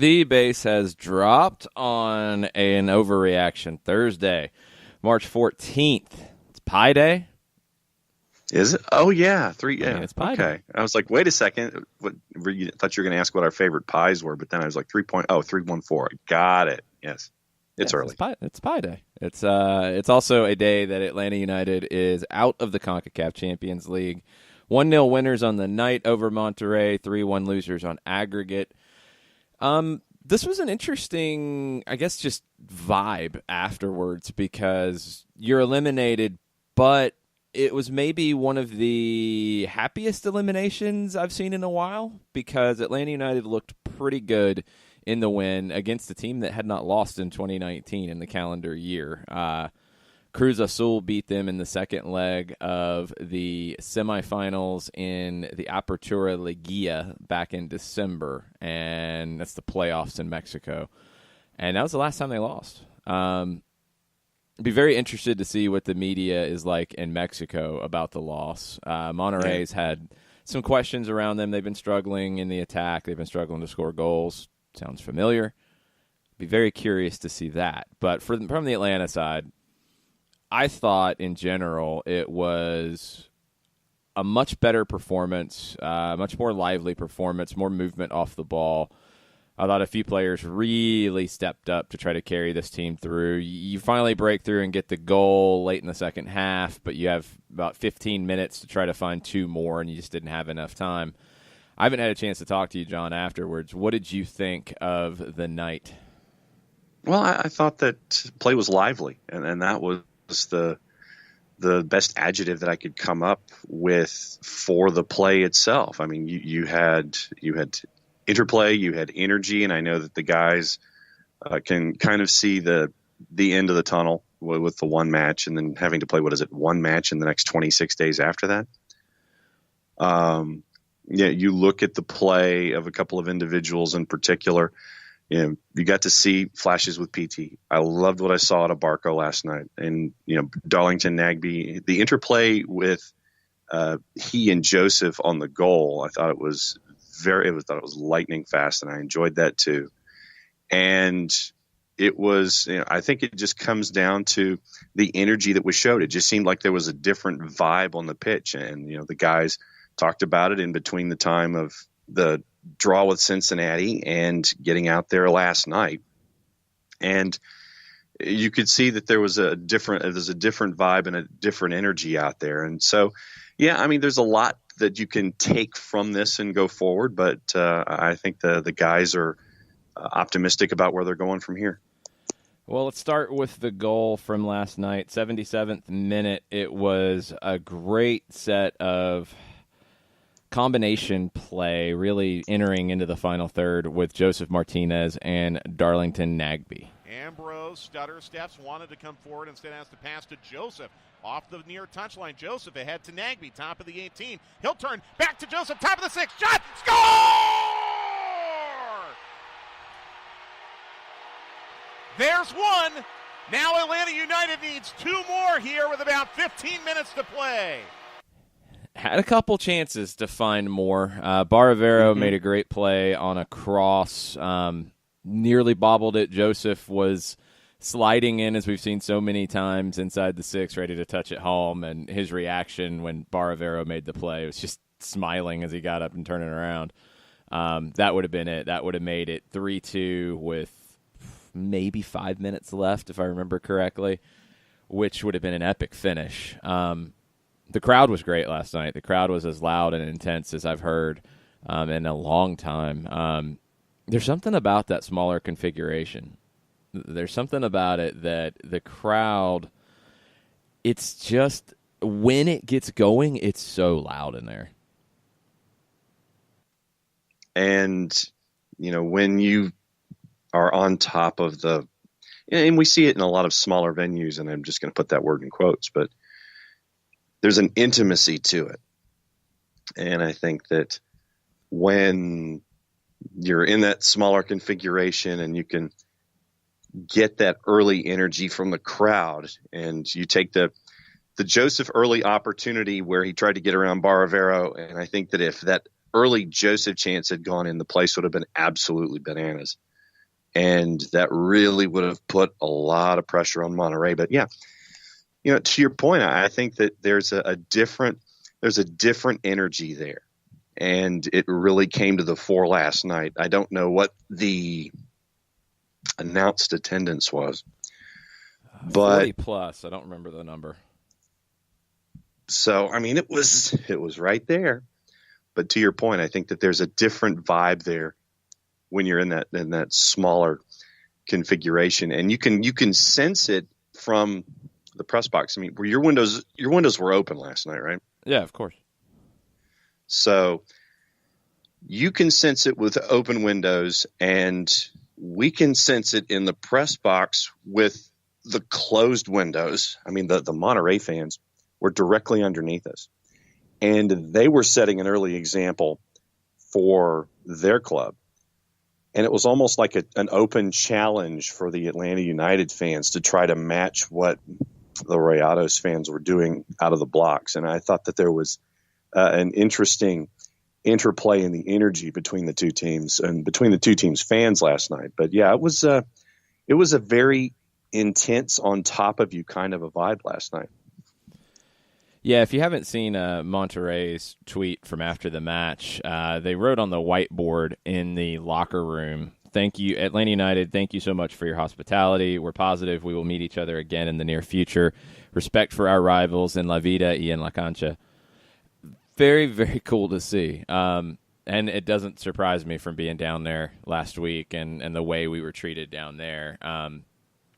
The base has dropped on an overreaction Thursday, March 14th. It's Pi Day. Is it? Oh, yeah. It's Pi okay. Day. I was like, wait a second. I thought you were going to ask what our favorite pies were, but then I was like, 314. Got it. Yes. It's early. It's Pi Day. It's also a day that Atlanta United is out of the CONCACAF Champions League. 1-0 winners on the night over Monterrey, 3-1 losers on aggregate. This was an interesting, I guess, just vibe afterwards because you're eliminated, but it was maybe one of the happiest eliminations I've seen in a while because Atlanta United looked pretty good in the win against a team that had not lost in 2019 in the calendar year. Cruz Azul beat them in the second leg of the semifinals in the Apertura Liguilla back in December, and that's the playoffs in Mexico. And that was the last time they lost. Be very interested to see what the media is like in Mexico about the loss. Monterrey's had some questions around them. They've been struggling in the attack. They've been struggling to score goals. Sounds familiar. Be very curious to see that. But from the Atlanta side, I thought in general it was a much better performance, much more lively performance, more movement off the ball. I thought a few players really stepped up to try to carry this team through. You finally break through and get the goal late in the second half, but you have about 15 minutes to try to find two more, and you just didn't have enough time. I haven't had a chance to talk to you, John, afterwards. What did you think of the night? Well, I thought that play was lively, and that was the best adjective that I could come up with for the play itself. I mean, you had interplay, you had energy, and I know that the guys can kind of see the end of the tunnel with the one match, and then having to play one match in the next 26 days after that. You look at the play of a couple of individuals in particular. You got to see flashes with PT. I loved what I saw at Abarco last night, and Darlington Nagbe, the interplay with he and Joseph on the goal. I thought it was lightning fast, and I enjoyed that too. And it was, I think it just comes down to the energy that was showed. It just seemed like there was a different vibe on the pitch, and the guys talked about it in between the time of the draw with Cincinnati and getting out there last night. And you could see that there's a different vibe and a different energy out there. And so, I mean, there's a lot that you can take from this and go forward, but I think the guys are optimistic about where they're going from here. Well, let's start with the goal from last night, 77th minute. It was a great set of combination play, really entering into the final third with Joseph Martinez and Darlington Nagbe. Ambrose stutter steps, wanted to come forward, instead has to pass to Joseph. Off the near touchline, Joseph ahead to Nagbe, top of the 18. He'll turn back to Joseph, top of the 6. Shot! Score! There's one. Now Atlanta United needs two more here with about 15 minutes to play. Had a couple chances to find more. Baravero made a great play on a cross, nearly bobbled it. Joseph was sliding in, as we've seen so many times, inside the 6, ready to touch it home, and his reaction when Baravero made the play was just smiling as he got up and turning around. That would have been it. That would have made it 3-2 with maybe 5 minutes left, if I remember correctly, which would have been an epic finish. The crowd was great last night. The crowd was as loud and intense as I've heard in a long time. There's something about that smaller configuration. There's something about it that the crowd, it's just, when it gets going, it's so loud in there. And, when you are on top of and we see it in a lot of smaller venues, and I'm just going to put that word in quotes, but there's an intimacy to it. And I think that when you're in that smaller configuration and you can get that early energy from the crowd, and you take the Joseph early opportunity where he tried to get around Baravero, and I think that if that early Joseph chance had gone in, the place would have been absolutely bananas. And that really would have put a lot of pressure on Monterrey. But yeah, to your point, I think that there's a different energy there. And it really came to the fore last night. I don't know what the announced attendance was, but 40 plus. I don't remember the number. So, I mean, it was right there. But to your point, I think that there's a different vibe there when you're in that smaller configuration, and you can sense it from the press box. I mean, your windows were open last night, right? Yeah, of course. So you can sense it with open windows, and we can sense it in the press box with the closed windows. I mean, the Monterrey fans were directly underneath us, and they were setting an early example for their club. And it was almost like an open challenge for the Atlanta United fans to try to match what the Rayados fans were doing out of the blocks. And I thought that there was an interesting interplay in the energy between the two teams and between the two teams' fans last night. But yeah, it was a very intense, on top of you kind of a vibe last night. Yeah, if you haven't seen Monterrey's tweet from after the match, they wrote on the whiteboard in the locker room, "Thank you, Atlanta United. Thank you so much for your hospitality. We're positive we will meet each other again in the near future. Respect for our rivals in La Vida y en la Cancha." Very, very cool to see. And it doesn't surprise me from being down there last week and the way we were treated down there.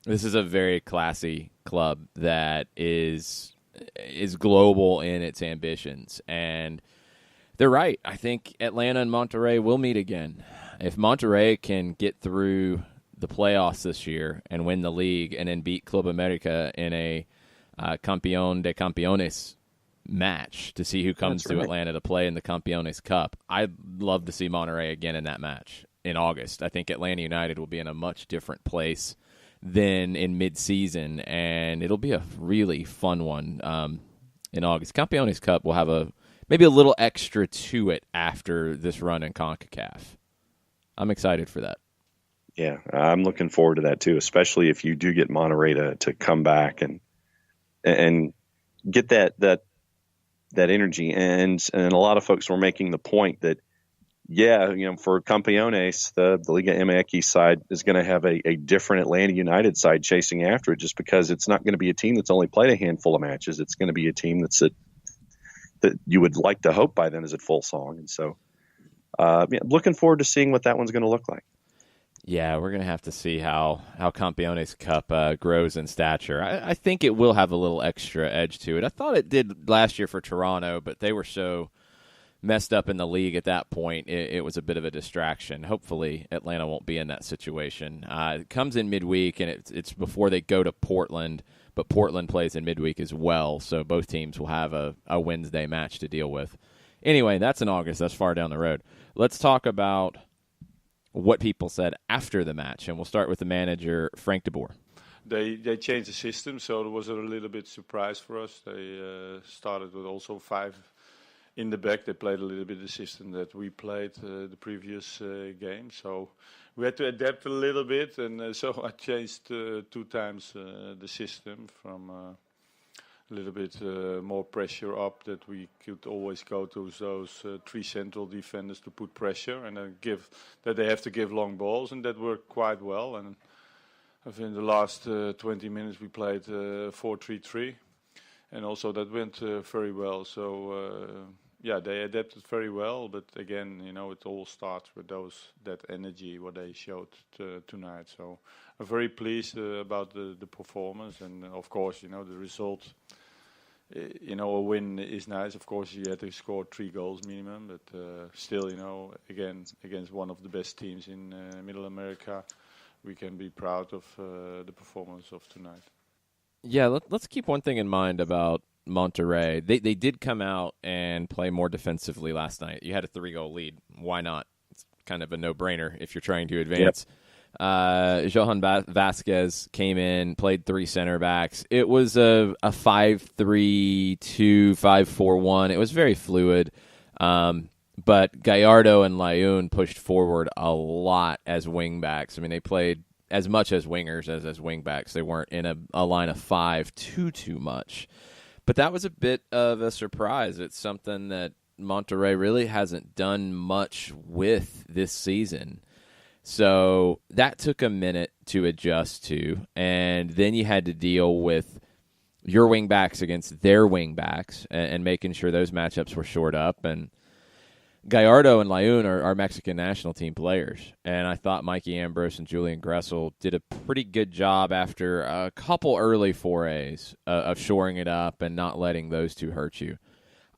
This is a very classy club that is global in its ambitions, and they're right. I think Atlanta and Monterrey will meet again. If Monterrey can get through the playoffs this year and win the league and then beat Club America in a Campeón de Campeones match to see who comes to Atlanta to play in the Campeones Cup, I'd love to see Monterrey again in that match in August. I think Atlanta United will be in a much different place than in mid-season, and it'll be a really fun one in August. Campeones Cup will have maybe a little extra to it after this run in CONCACAF. I'm excited for that. Yeah, I'm looking forward to that too, especially if you do get Monterrey to come back and get that energy. And a lot of folks were making the point that, yeah, for Campeones, the Liga MX side is going to have a different Atlanta United side chasing after it, just because it's not going to be a team that's only played a handful of matches. It's going to be a team that you would like to hope by then is at full song. And so looking forward to seeing what that one's going to look like. Yeah, we're going to have to see how Campeones Cup grows in stature. I think it will have a little extra edge to it. I thought it did last year for Toronto, but they were so messed up in the league at that point, it was a bit of a distraction. Hopefully, Atlanta won't be in that situation. It comes in midweek, and it's before they go to Portland, but Portland plays in midweek as well, so both teams will have a Wednesday match to deal with. Anyway, that's in August. That's far down the road. Let's talk about what people said after the match, and we'll start with the manager, Frank de Boer. They changed the system, so it was a little bit surprise for us. They started with also 5 in the back. They played a little bit the system that we played the previous game, so we had to adapt a little bit, and so I changed 2 times the system from a little bit more pressure up, that we could always go to those 3 central defenders to put pressure, and then that they have to give long balls, and that worked quite well. And I think in the last 20 minutes we played 4-3-3, and also that went very well. So yeah, they adapted very well, but again, it all starts with that energy what they showed tonight. So I'm very pleased about the performance, and of course, the result. A win is nice. Of course, you had to score 3 goals minimum, but still, again, against one of the best teams in Middle America, we can be proud of the performance of tonight. Yeah, let's keep one thing in mind about Monterrey. They did come out and play more defensively last night. You had a 3-goal lead. Why not? It's kind of a no-brainer if you're trying to advance. Yep. Johan Vasquez came in, played 3 center backs. It was a 5-3-2, 5-4-1. It was very fluid. But Gallardo and Layun pushed forward a lot as wingbacks. I mean, they played as much as wingers as wingbacks. They weren't in a line of five too much. But that was a bit of a surprise. It's something that Monterrey really hasn't done much with this season. So that took a minute to adjust to. And then you had to deal with your wingbacks against their wingbacks and making sure those matchups were shored up. And Gallardo and Layun are Mexican national team players, and I thought Mikey Ambrose and Julian Gressel did a pretty good job after a couple early forays of shoring it up and not letting those two hurt you.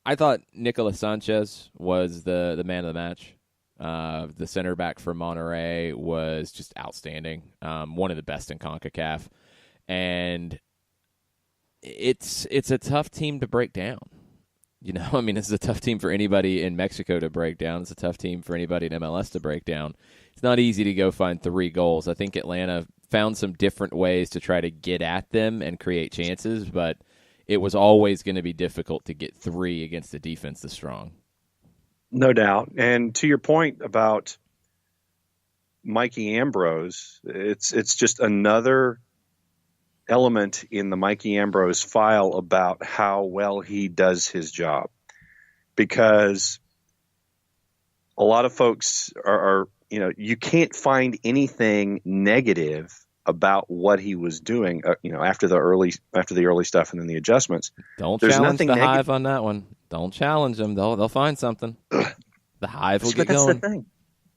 I thought Nicolas Sanchez was the man of the match. The center back for Monterrey was just outstanding, one of the best in CONCACAF, and it's a tough team to break down. You know, I mean, it's a tough team for anybody in Mexico to break down. It's a tough team for anybody in MLS to break down. It's not easy to go find 3 goals. I think Atlanta found some different ways to try to get at them and create chances, but it was always going to be difficult to get 3 against a defense this strong. No doubt. And to your point about Mikey Ambrose, it's just another element in the Mikey Ambrose file about how well he does his job, because a lot of folks are you can't find anything negative about what he was doing after the early stuff and then the adjustments. Don't There's challenge nothing the Hive on that one. Don't challenge them. They'll find something. The Hive will get going. That's the thing.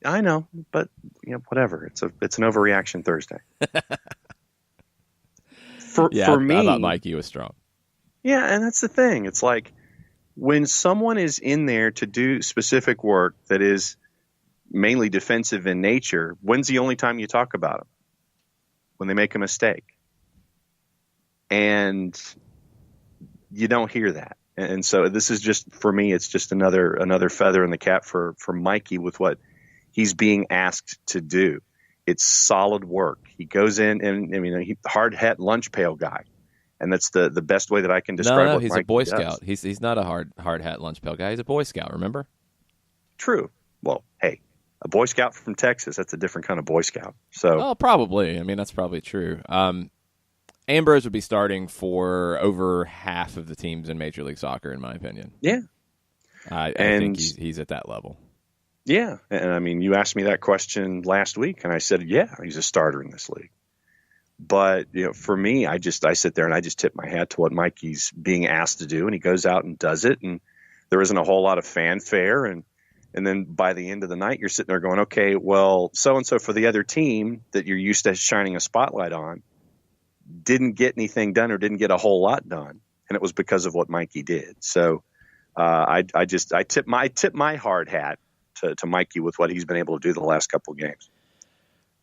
I know, but whatever. It's an overreaction Thursday. For me, I thought Mikey was strong. Yeah, and that's the thing. It's like when someone is in there to do specific work that is mainly defensive in nature, when's the only time you talk about them? When they make a mistake. And you don't hear that. And so this is just, for me, it's just another feather in the cap for Mikey with what he's being asked to do. It's solid work. He goes in and hard hat lunch pail guy, and that's the best way that I can describe. No, what he's Mikey a Boy does. Scout. He's not a hard hat lunch pail guy. He's a Boy Scout. Remember? True. Well, hey, a Boy Scout from Texas—that's a different kind of Boy Scout. So, well, probably. I mean, that's probably true. Ambrose would be starting for over half of the teams in Major League Soccer, in my opinion. Yeah, I think he's at that level. Yeah, and I mean, you asked me that question last week, and I said, yeah, he's a starter in this league. But for me, I sit there and I just tip my hat to what Mikey's being asked to do, and he goes out and does it, and there isn't a whole lot of fanfare, and then by the end of the night, you're sitting there going, okay, well, so and so for the other team that you're used to shining a spotlight on didn't get anything done or didn't get a whole lot done, and it was because of what Mikey did. So I tip my hard hat to Mikey with what he's been able to do the last couple of games.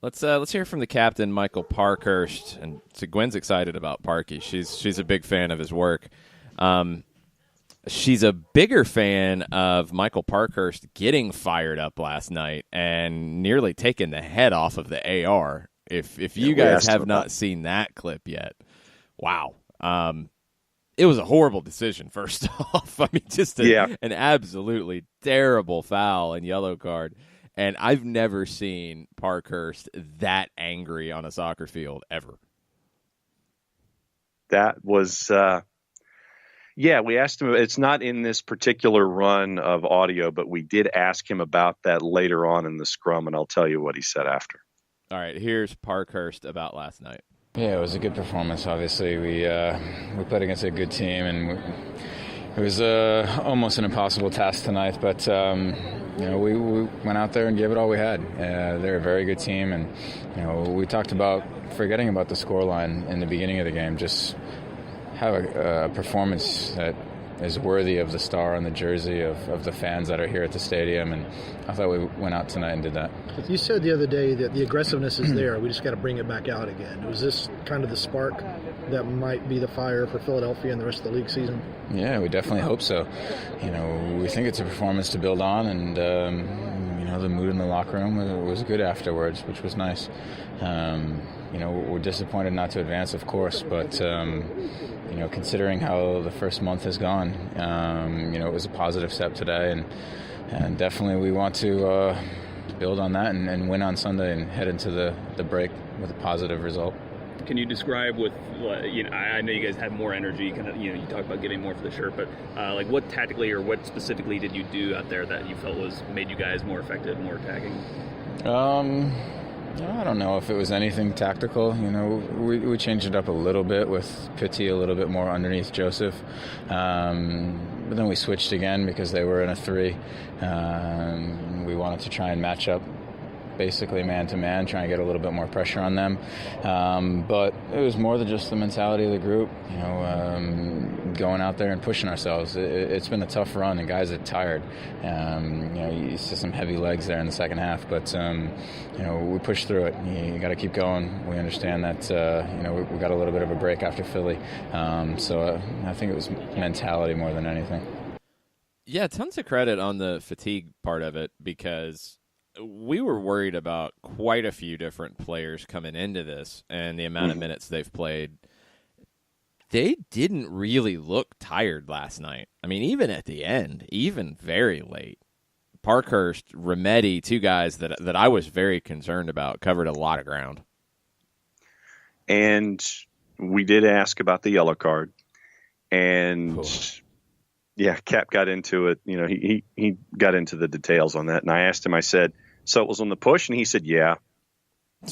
Let's hear from the captain, Michael Parkhurst. And so Gwen's excited about Parky. She's a big fan of his work. She's a bigger fan of Michael Parkhurst getting fired up last night and nearly taking the head off of the AR. If you guys have not seen that clip yet, wow. It was a horrible decision, first off. I mean, just an absolutely terrible foul and yellow card. And I've never seen Parkhurst that angry on a soccer field ever. That was, we asked him. It's not in this particular run of audio, but we did ask him about that later on in the scrum, and I'll tell you what he said after. All right, here's Parkhurst about last night. Yeah, it was a good performance. Obviously, we played against a good team, and it was almost an impossible task tonight. But we went out there and gave it all we had. They're a very good team, and we talked about forgetting about the scoreline in the beginning of the game. Just have a performance that is worthy of the star on the jersey of the fans that are here at the stadium, and I thought we went out tonight and did that. You said the other day that the aggressiveness is there. We just got to bring it back out again. Was this kind of the spark that might be the fire for Philadelphia and the rest of the league season? Yeah, we definitely hope so. We think it's a performance to build on, and the mood in the locker room was good afterwards, which was nice. We're disappointed not to advance, of course, but considering how the first month has gone, it was a positive step today, and and definitely we want to build on that and win on Sunday and head into the break with a positive result. Can you describe I know you guys had more energy, you talked about giving more for the shirt, but what tactically or what specifically did you do out there that you felt made you guys more effective, more attacking? I don't know if it was anything tactical. We changed it up a little bit with Petit a little bit more underneath Joseph. But then we switched again because they were in a 3. We wanted to try and match up basically man-to-man, try and get a little bit more pressure on them. But it was more than just the mentality of the group, going out there and pushing ourselves. It's been a tough run, and guys are tired. You see some heavy legs there in the second half, but, we pushed through it. You got to keep going. We understand that, we got a little bit of a break after Philly. So I think it was mentality more than anything. Yeah, tons of credit on the fatigue part of it, because we were worried about quite a few different players coming into this and the amount of minutes they've played. They didn't really look tired last night. I mean, even at the end, even very late. Parkhurst, Remedi, 2 guys that I was very concerned about, covered a lot of ground. And we did ask about the yellow card. And yeah, Cap got into it. He got into the details on that. And I asked him, I said, so it was on the push? And he said, yeah.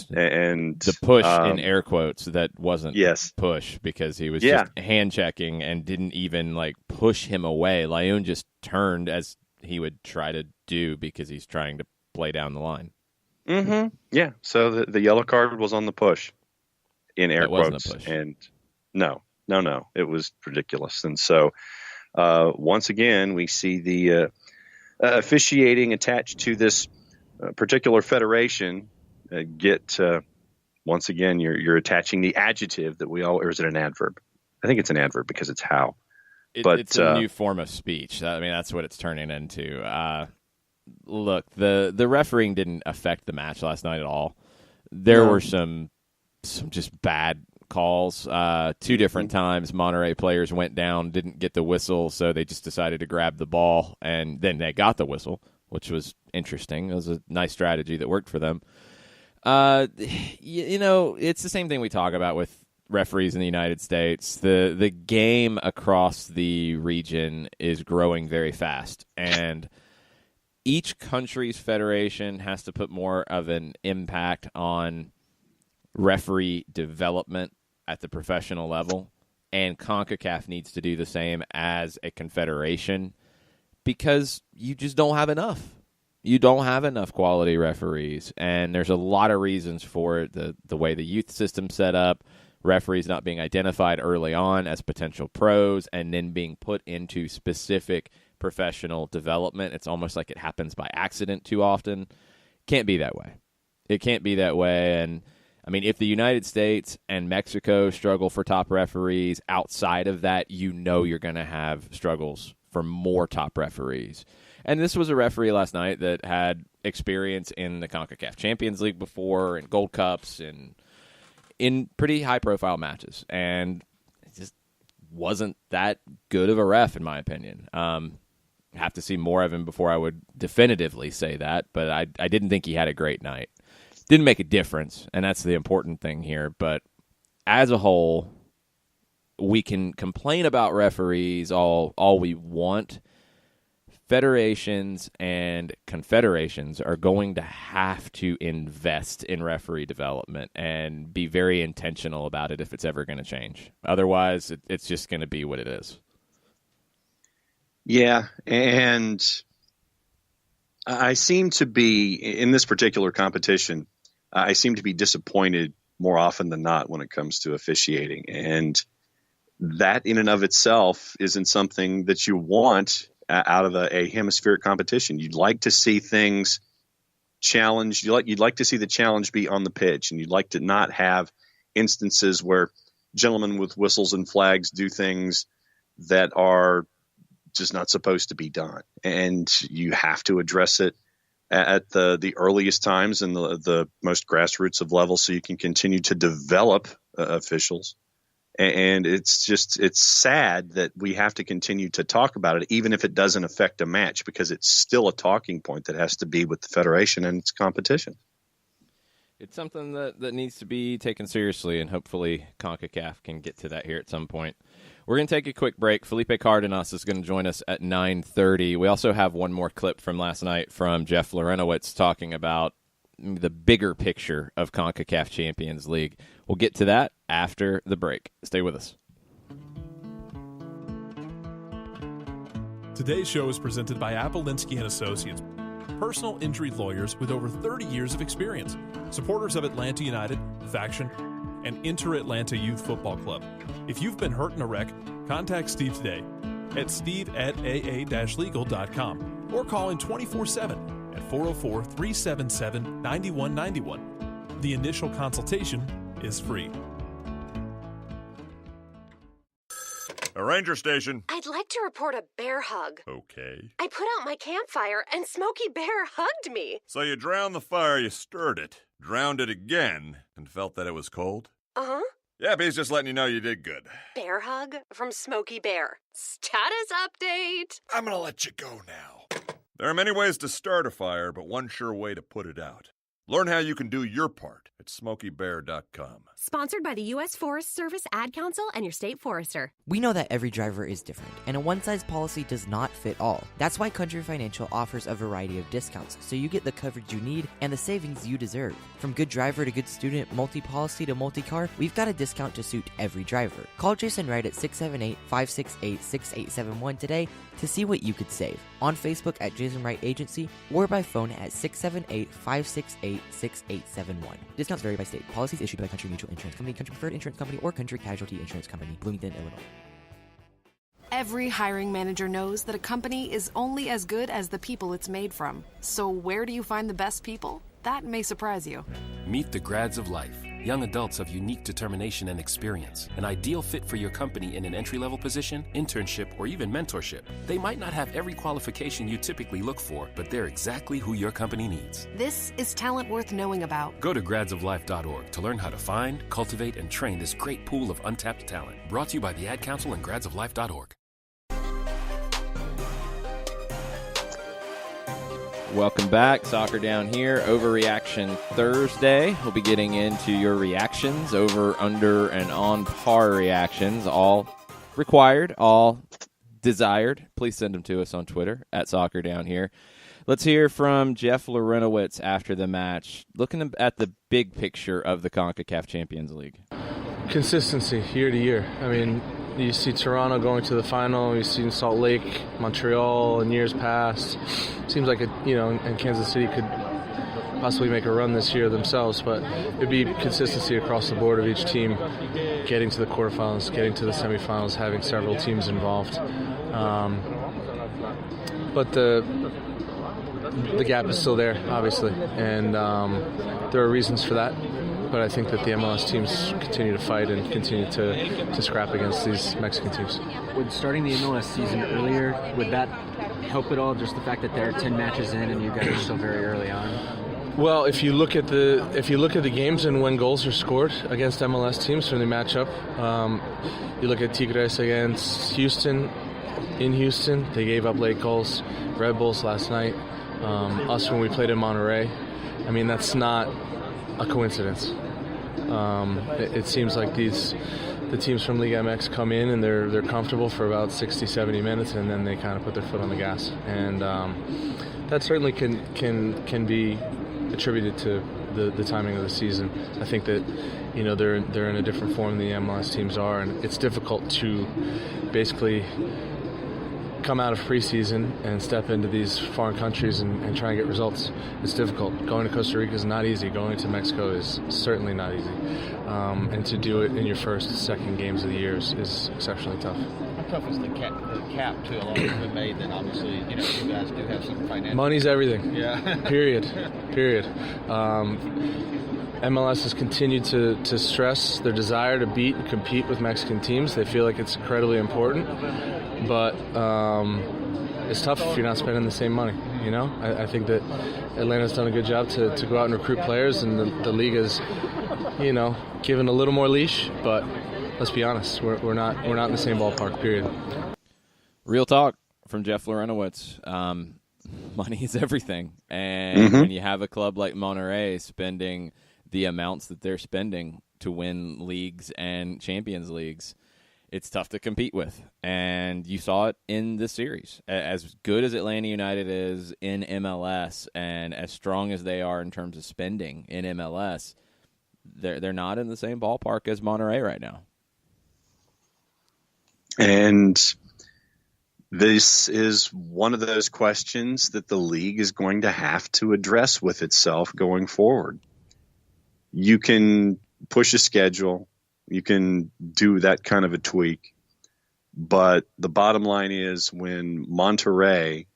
And the push in air quotes that wasn't push, because he was just hand checking and didn't even push him away. Lyon just turned as he would try to do because he's trying to play down the line. Mm-hmm. Yeah. So the yellow card was on the push in air quotes. Wasn't a push. And no, it was ridiculous. And so once again, we see the officiating attached to this particular federation once again, you're attaching the adjective that or is it an adverb? I think it's an adverb because it's how. It's a new form of speech. I mean, that's what it's turning into. Look, the refereeing didn't affect the match last night at all. There were some just bad calls. 2 different times, Monterrey players went down, didn't get the whistle, so they just decided to grab the ball, and then they got the whistle, which was interesting. It was a nice strategy that worked for them. It's the same thing we talk about with referees in the United States. The game across the region is growing very fast, and each country's federation has to put more of an impact on referee development at the professional level, and CONCACAF needs to do the same as a confederation, because you just don't have enough. You don't have enough quality referees, and there's a lot of reasons for it. The way the youth system's set up, referees not being identified early on as potential pros and then being put into specific professional development. It's almost like it happens by accident too often. Can't be that way. It can't be that way. And I mean, if the United States and Mexico struggle for top referees, outside of that, you're going to have struggles for more top referees. And this was a referee last night that had experience in the CONCACAF Champions League before, and Gold Cups, and in pretty high-profile matches. And it just wasn't that good of a ref, in my opinion. Have to see more of him before I would definitively say that, but I didn't think he had a great night. Didn't make a difference, and that's the important thing here. But as a whole, we can complain about referees all we want. Federations and confederations are going to have to invest in referee development and be very intentional about it if it's ever going to change. Otherwise, it's just going to be what it is. Yeah, and I seem to be, in this particular competition, I seem to be disappointed more often than not when it comes to officiating. And that in and of itself isn't something that you want out of a hemispheric competition. You'd like to see things challenged. You'd like to see the challenge be on the pitch, and you'd like to not have instances where gentlemen with whistles and flags do things that are just not supposed to be done. And you have to address it at the earliest times and the most grassroots of levels, so you can continue to develop officials And it's sad that we have to continue to talk about it, even if it doesn't affect a match, because it's still a talking point that has to be with the federation and its competition. It's something that needs to be taken seriously, and hopefully CONCACAF can get to that here at some point. We're going to take a quick break. Felipe Cardenas is going to join us at 9:30. We also have one more clip from last night from Jeff Lorenowitz talking about the bigger picture of CONCACAF Champions League. We'll get to that after the break. Stay with us. Today's show is presented by Appolinsky & Associates, personal injury lawyers with over 30 years of experience, supporters of Atlanta United, Faction, and Inter-Atlanta Youth Football Club. If you've been hurt in a wreck, contact Steve today at steve@aa-legal.com or call in 24/7 at 404-377-9191. The initial consultation is free. A ranger station. I'd like to report a bear hug. Okay. I put out my campfire and Smokey Bear hugged me. So you drowned the fire, you stirred it, drowned it again, and felt that it was cold? Uh-huh. Yeah, but he's just letting you know you did good. Bear hug from Smokey Bear. Status update. I'm gonna let you go now. There are many ways to start a fire, but one sure way to put it out. Learn how you can do your part at SmokeyBear.com. Sponsored by the U.S. Forest Service, Ad Council, and your state forester. We know that every driver is different, and a one-size policy does not fit all. That's why Country Financial offers a variety of discounts, so you get the coverage you need and the savings you deserve. From good driver to good student, multi-policy to multi-car, we've got a discount to suit every driver. Call Jason Wright at 678-568-6871 today to see what you could save. On Facebook at Jason Wright Agency, or by phone at 678-568-6871. Discounts vary by state. Policies issued by Country Mutual Insurance Company, Country Preferred Insurance Company, or Country Casualty Insurance Company, Bloomington, Illinois. Every hiring manager knows that a company is only as good as the people it's made from. So where do you find the best people? That may surprise you. Meet the grads of life. Young adults of unique determination and experience. An ideal fit for your company in an entry-level position, internship, or even mentorship. They might not have every qualification you typically look for, but they're exactly who your company needs. This is talent worth knowing about. Go to gradsoflife.org to learn how to find, cultivate, and train this great pool of untapped talent. Brought to you by the Ad Council and gradsoflife.org. Welcome back. Soccer Down Here, Overreaction Thursday. We'll be getting into your reactions, over, under, and on par reactions, all required, all desired. Please send them to us on Twitter at Soccer Down Here. Let's hear from Jeff Lorenowitz after the match, looking at the big picture of the CONCACAF Champions League. Consistency year to year. I mean, you see Toronto going to the final. You've seen Salt Lake, Montreal in years past. Seems like and Kansas City could possibly make a run this year themselves. But it'd be consistency across the board of each team getting to the quarterfinals, getting to the semifinals, having several teams involved. But the gap is still there, obviously, and there are reasons for that. But I think that the MLS teams continue to fight and continue to scrap against these Mexican teams. Would starting the MLS season earlier, would that help at all? Just the fact that there are 10 matches in and you guys are still very early on. Well, if you look at the games and when goals are scored against MLS teams when they match up, you look at Tigres against Houston. In Houston, they gave up late goals. Red Bulls last night. Us when we played in Monterrey. I mean, that's not a coincidence. It seems like the teams from Liga MX come in and they're comfortable for about 60-70 minutes, and then they kind of put their foot on the gas, and that certainly can be attributed to the timing of the season. I think that they're in a different form than the MLS teams are, and it's difficult to basically come out of preseason and step into these foreign countries and try and get results. It's difficult. Going to Costa Rica is not easy. Going to Mexico is certainly not easy. And to do it in your second games of the year is exceptionally tough. How tough is the cap too? A lot has been made that obviously, you guys do have some financial. Money's everything. Yeah. Period. MLS has continued to stress their desire to beat and compete with Mexican teams. They feel like it's incredibly important. But it's tough if you're not spending the same money, I think that Atlanta's done a good job to go out and recruit players, and the league is, given a little more leash, but Let's be honest. We're not in the same ballpark. Period. Real talk from Jeff Lorenowitz. Money is everything, and when you have a club like Monterrey spending the amounts that they're spending to win leagues and Champions Leagues, it's tough to compete with. And you saw it in this series. As good as Atlanta United is in MLS and as strong as they are in terms of spending in MLS, they're not in the same ballpark as Monterrey right now. And this is one of those questions that the league is going to have to address with itself going forward. You can push a schedule, you can do that kind of a tweak, but the bottom line is when Monterrey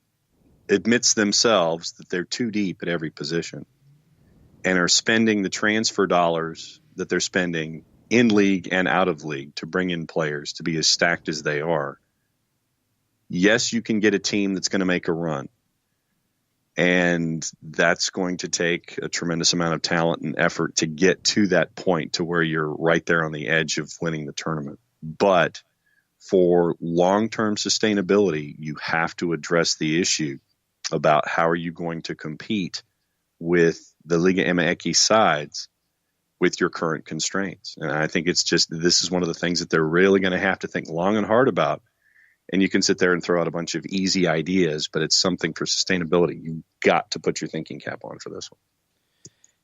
admits themselves that they're too deep at every position and are spending the transfer dollars that they're spending in league and out of league to bring in players to be as stacked as they are, yes, you can get a team that's going to make a run. And that's going to take a tremendous amount of talent and effort to get to that point to where you're right there on the edge of winning the tournament. But for long-term sustainability, you have to address the issue about how are you going to compete with the Liga MX sides with your current constraints. And I think it's just, this is one of the things that they're really going to have to think long and hard about. And you can sit there and throw out a bunch of easy ideas, but it's something for sustainability. You've got to put your thinking cap on for this one.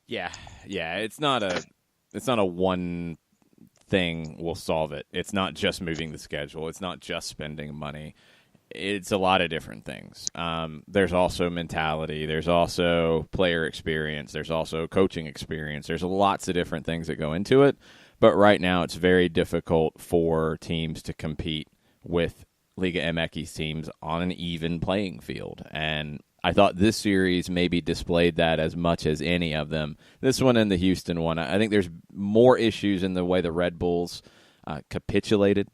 Yeah. It's not a one thing will solve it. It's not just moving the schedule. It's not just spending money. It's a lot of different things. There's also mentality. There's also player experience. There's also coaching experience. There's lots of different things that go into it. But right now it's very difficult for teams to compete with Liga MX teams on an even playing field. And I thought this series maybe displayed that as much as any of them. This one and the Houston one, I think there's more issues in the way the Red Bulls capitulated.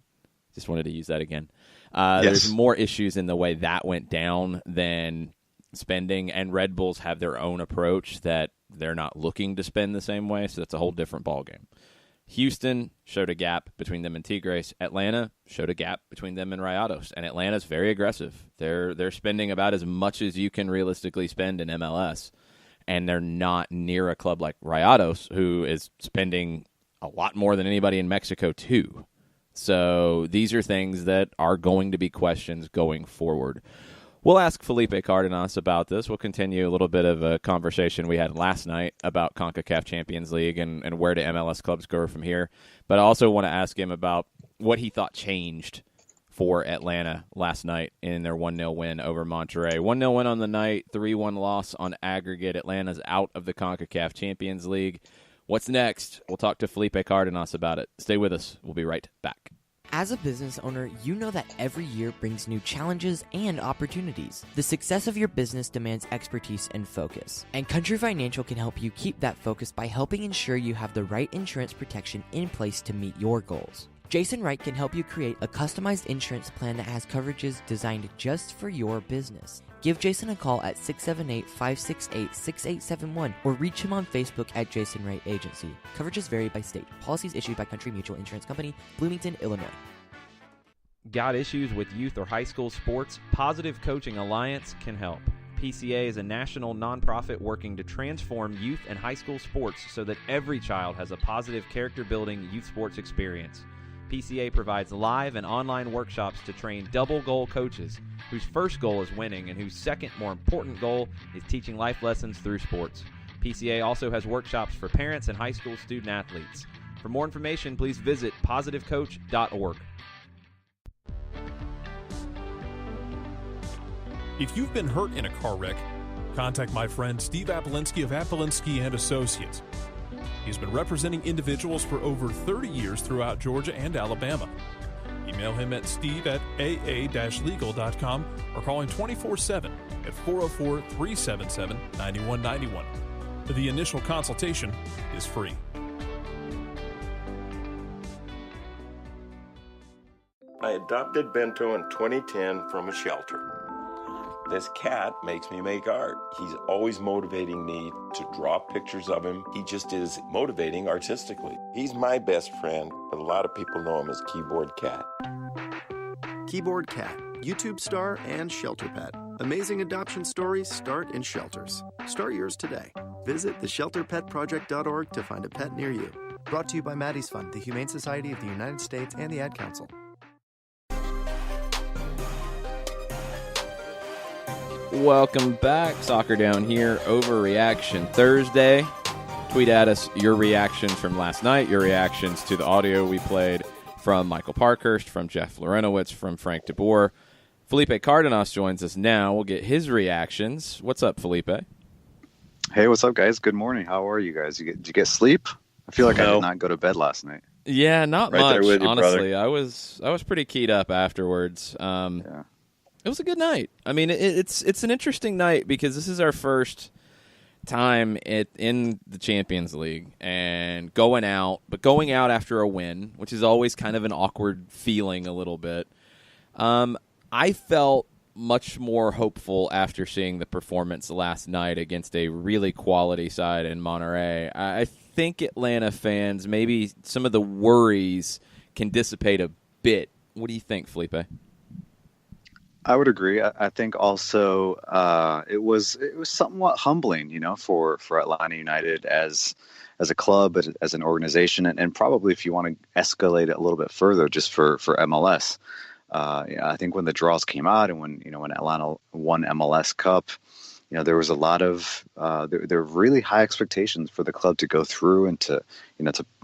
Just wanted to use that again. Yes. There's more issues in the way that went down than spending, and Red Bulls have their own approach that they're not looking to spend the same way, so that's a whole different ballgame. Houston showed a gap between them and Tigres. Atlanta showed a gap between them and Rayados, and Atlanta's very aggressive. They're spending about as much as you can realistically spend in MLS, and they're not near a club like Rayados, who is spending a lot more than anybody in Mexico too. So these are things that are going to be questions going forward. We'll ask Felipe Cardenas about this. We'll continue a little bit of a conversation we had last night about CONCACAF Champions League and where do MLS clubs go from here. But I also want to ask him about what he thought changed for Atlanta last night in their 1-0 win over Monterrey. 1-0 win on the night, 3-1 loss on aggregate. Atlanta's out of the CONCACAF Champions League. What's next? We'll talk to Felipe Cardenas about it. Stay with us. We'll be right back. As a business owner, you know that every year brings new challenges and opportunities. The success of your business demands expertise and focus. And Country Financial can help you keep that focus by helping ensure you have the right insurance protection in place to meet your goals. Jason Wright can help you create a customized insurance plan that has coverages designed just for your business. Give Jason a call at 678-568-6871 or reach him on Facebook at Jason Wright Agency. Coverages vary by state. Policies issued by Country Mutual Insurance Company, Bloomington, Illinois. Got issues with youth or high school sports? Positive Coaching Alliance can help. PCA is a national nonprofit working to transform youth and high school sports so that every child has a positive character-building youth sports experience. PCA provides live and online workshops to train double-goal coaches whose first goal is winning and whose second, more important goal is teaching life lessons through sports. PCA also has workshops for parents and high school student-athletes. For more information, please visit positivecoach.org. If you've been hurt in a car wreck, contact my friend Steve Apolinski of Apolinski & Associates. He's been representing individuals for over 30 years throughout Georgia and Alabama. Email him at steve@aa-legal.com or call him 24/7 at 404-377-9191. The initial consultation is free. I adopted Bento in 2010 from a shelter. This cat makes me make art. He's always motivating me to draw pictures of him. He just is motivating artistically. He's my best friend, but a lot of people know him as Keyboard Cat. Keyboard Cat, YouTube star and shelter pet. Amazing adoption stories start in shelters. Start yours today. Visit theshelterpetproject.org to find a pet near you. Brought to you by Maddie's Fund, the Humane Society of the United States, and the Ad Council. Welcome back. Soccer Down here, Overreaction Thursday. Tweet at us your reactions from last night, your reactions to the audio we played from Michael Parkhurst, from Jeff Lorenowitz, from Frank DeBoer. Felipe Cardenas joins us now. We'll get his reactions. What's up, Felipe? Hey, what's up, guys? Good morning. How are you guys? Did you get sleep? I feel like I did not go to bed last night. Yeah, not Right much, there with you, honestly. brother. I was pretty keyed up afterwards. It was a good night. I mean, it's an interesting night because this is our first time in the Champions League and going out after a win, which is always kind of an awkward feeling a little bit. I felt much more hopeful after seeing the performance last night against a really quality side in Monterrey. I think Atlanta fans, maybe some of the worries can dissipate a bit. What do you think, Felipe? I would agree. I think also it was somewhat humbling, for Atlanta United as a club, as an organization, and probably if you want to escalate it a little bit further, just for MLS. I think when the draws came out and when Atlanta won MLS Cup, there was a lot of there were really high expectations for the club to go through and to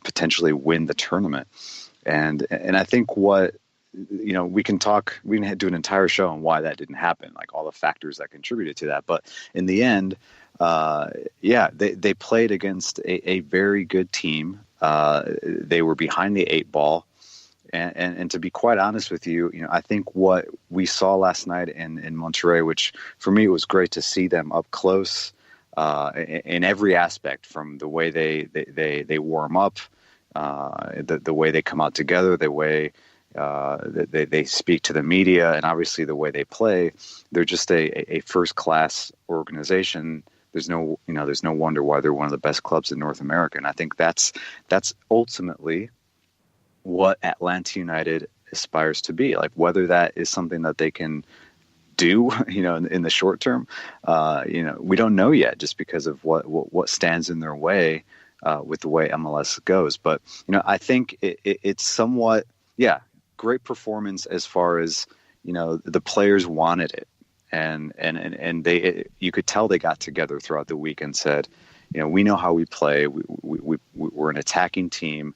potentially win the tournament, and I think what. We can do an entire show on why that didn't happen, like all the factors that contributed to that. But in the end, they played against a very good team. They were behind the 8 ball. And to be quite honest with you, I think what we saw last night in Monterrey, which for me, it was great to see them up close in every aspect, from the way they warm up, the way they come out together, the way they speak to the media, and obviously the way they play. They're just a first-class organization. There's no wonder why they're one of the best clubs in North America. And I think that's ultimately what Atlanta United aspires to be. Like, whether that is something that they can do, in the short term, we don't know yet, just because of what stands in their way with the way MLS goes. But I think it's somewhat, great performance as far as the players wanted it, and you could tell they got together throughout the week and said, we know how we play. We're an attacking team.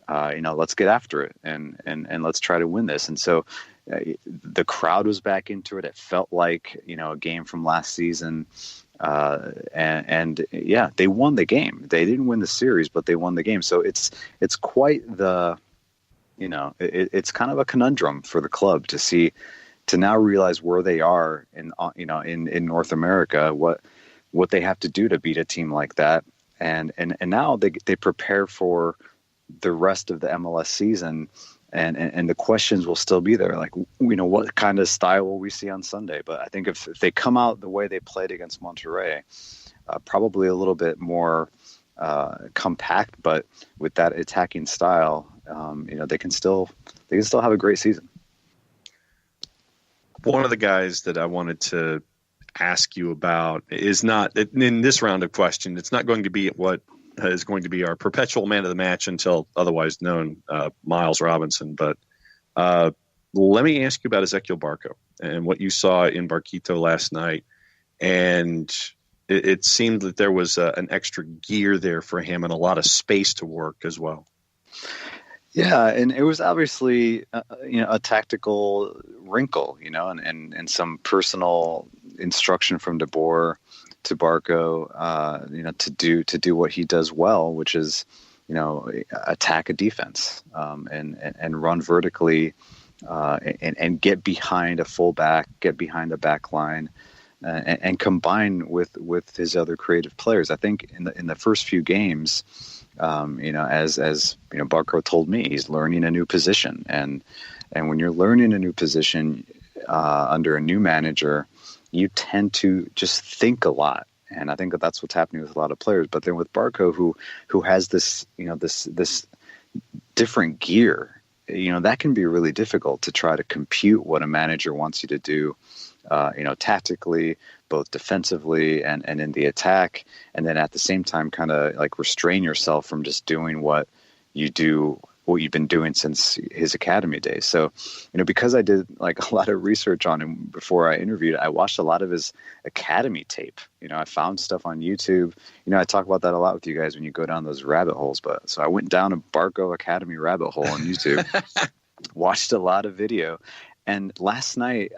Let's get after it and let's try to win this. And so the crowd was back into it. It felt like a game from last season. They won the game. They didn't win the series, but they won the game. So it's quite the. It's kind of a conundrum for the club to now realize where they are in North America, what they have to do to beat a team like that. And now they prepare for the rest of the MLS season, and the questions will still be there. Like, what kind of style will we see on Sunday? But I think if they come out the way they played against Monterrey, probably a little bit more compact, but with that attacking style, they can still have a great season. One of the guys that I wanted to ask you about is not in this round of questions. It's not going to be what is going to be our perpetual man of the match until otherwise known, Miles Robinson. But let me ask you about Ezequiel Barco and what you saw in Barquito last night. And it seemed that there was an extra gear there for him and a lot of space to work as well. Yeah, and it was obviously a tactical wrinkle, and some personal instruction from DeBoer to Barco, to do what he does well, which is attack a defense, and run vertically, and get behind a fullback, get behind the back line, and combine with his other creative players. I think in the first few games. As Barco told me, he's learning a new position, and when you're learning a new position under a new manager, you tend to just think a lot. And I think that that's what's happening with a lot of players. But then with Barco, who has this, this different gear, that can be really difficult to try to compute what a manager wants you to do, tactically, both defensively and in the attack. And then at the same time, kind of like restrain yourself from just doing what you've been doing since his academy days. So, because I did like a lot of research on him before I interviewed, I watched a lot of his academy tape. I found stuff on YouTube. I talk about that a lot with you guys when you go down those rabbit holes. But so I went down a Barco Academy rabbit hole on YouTube, watched a lot of video. And last night,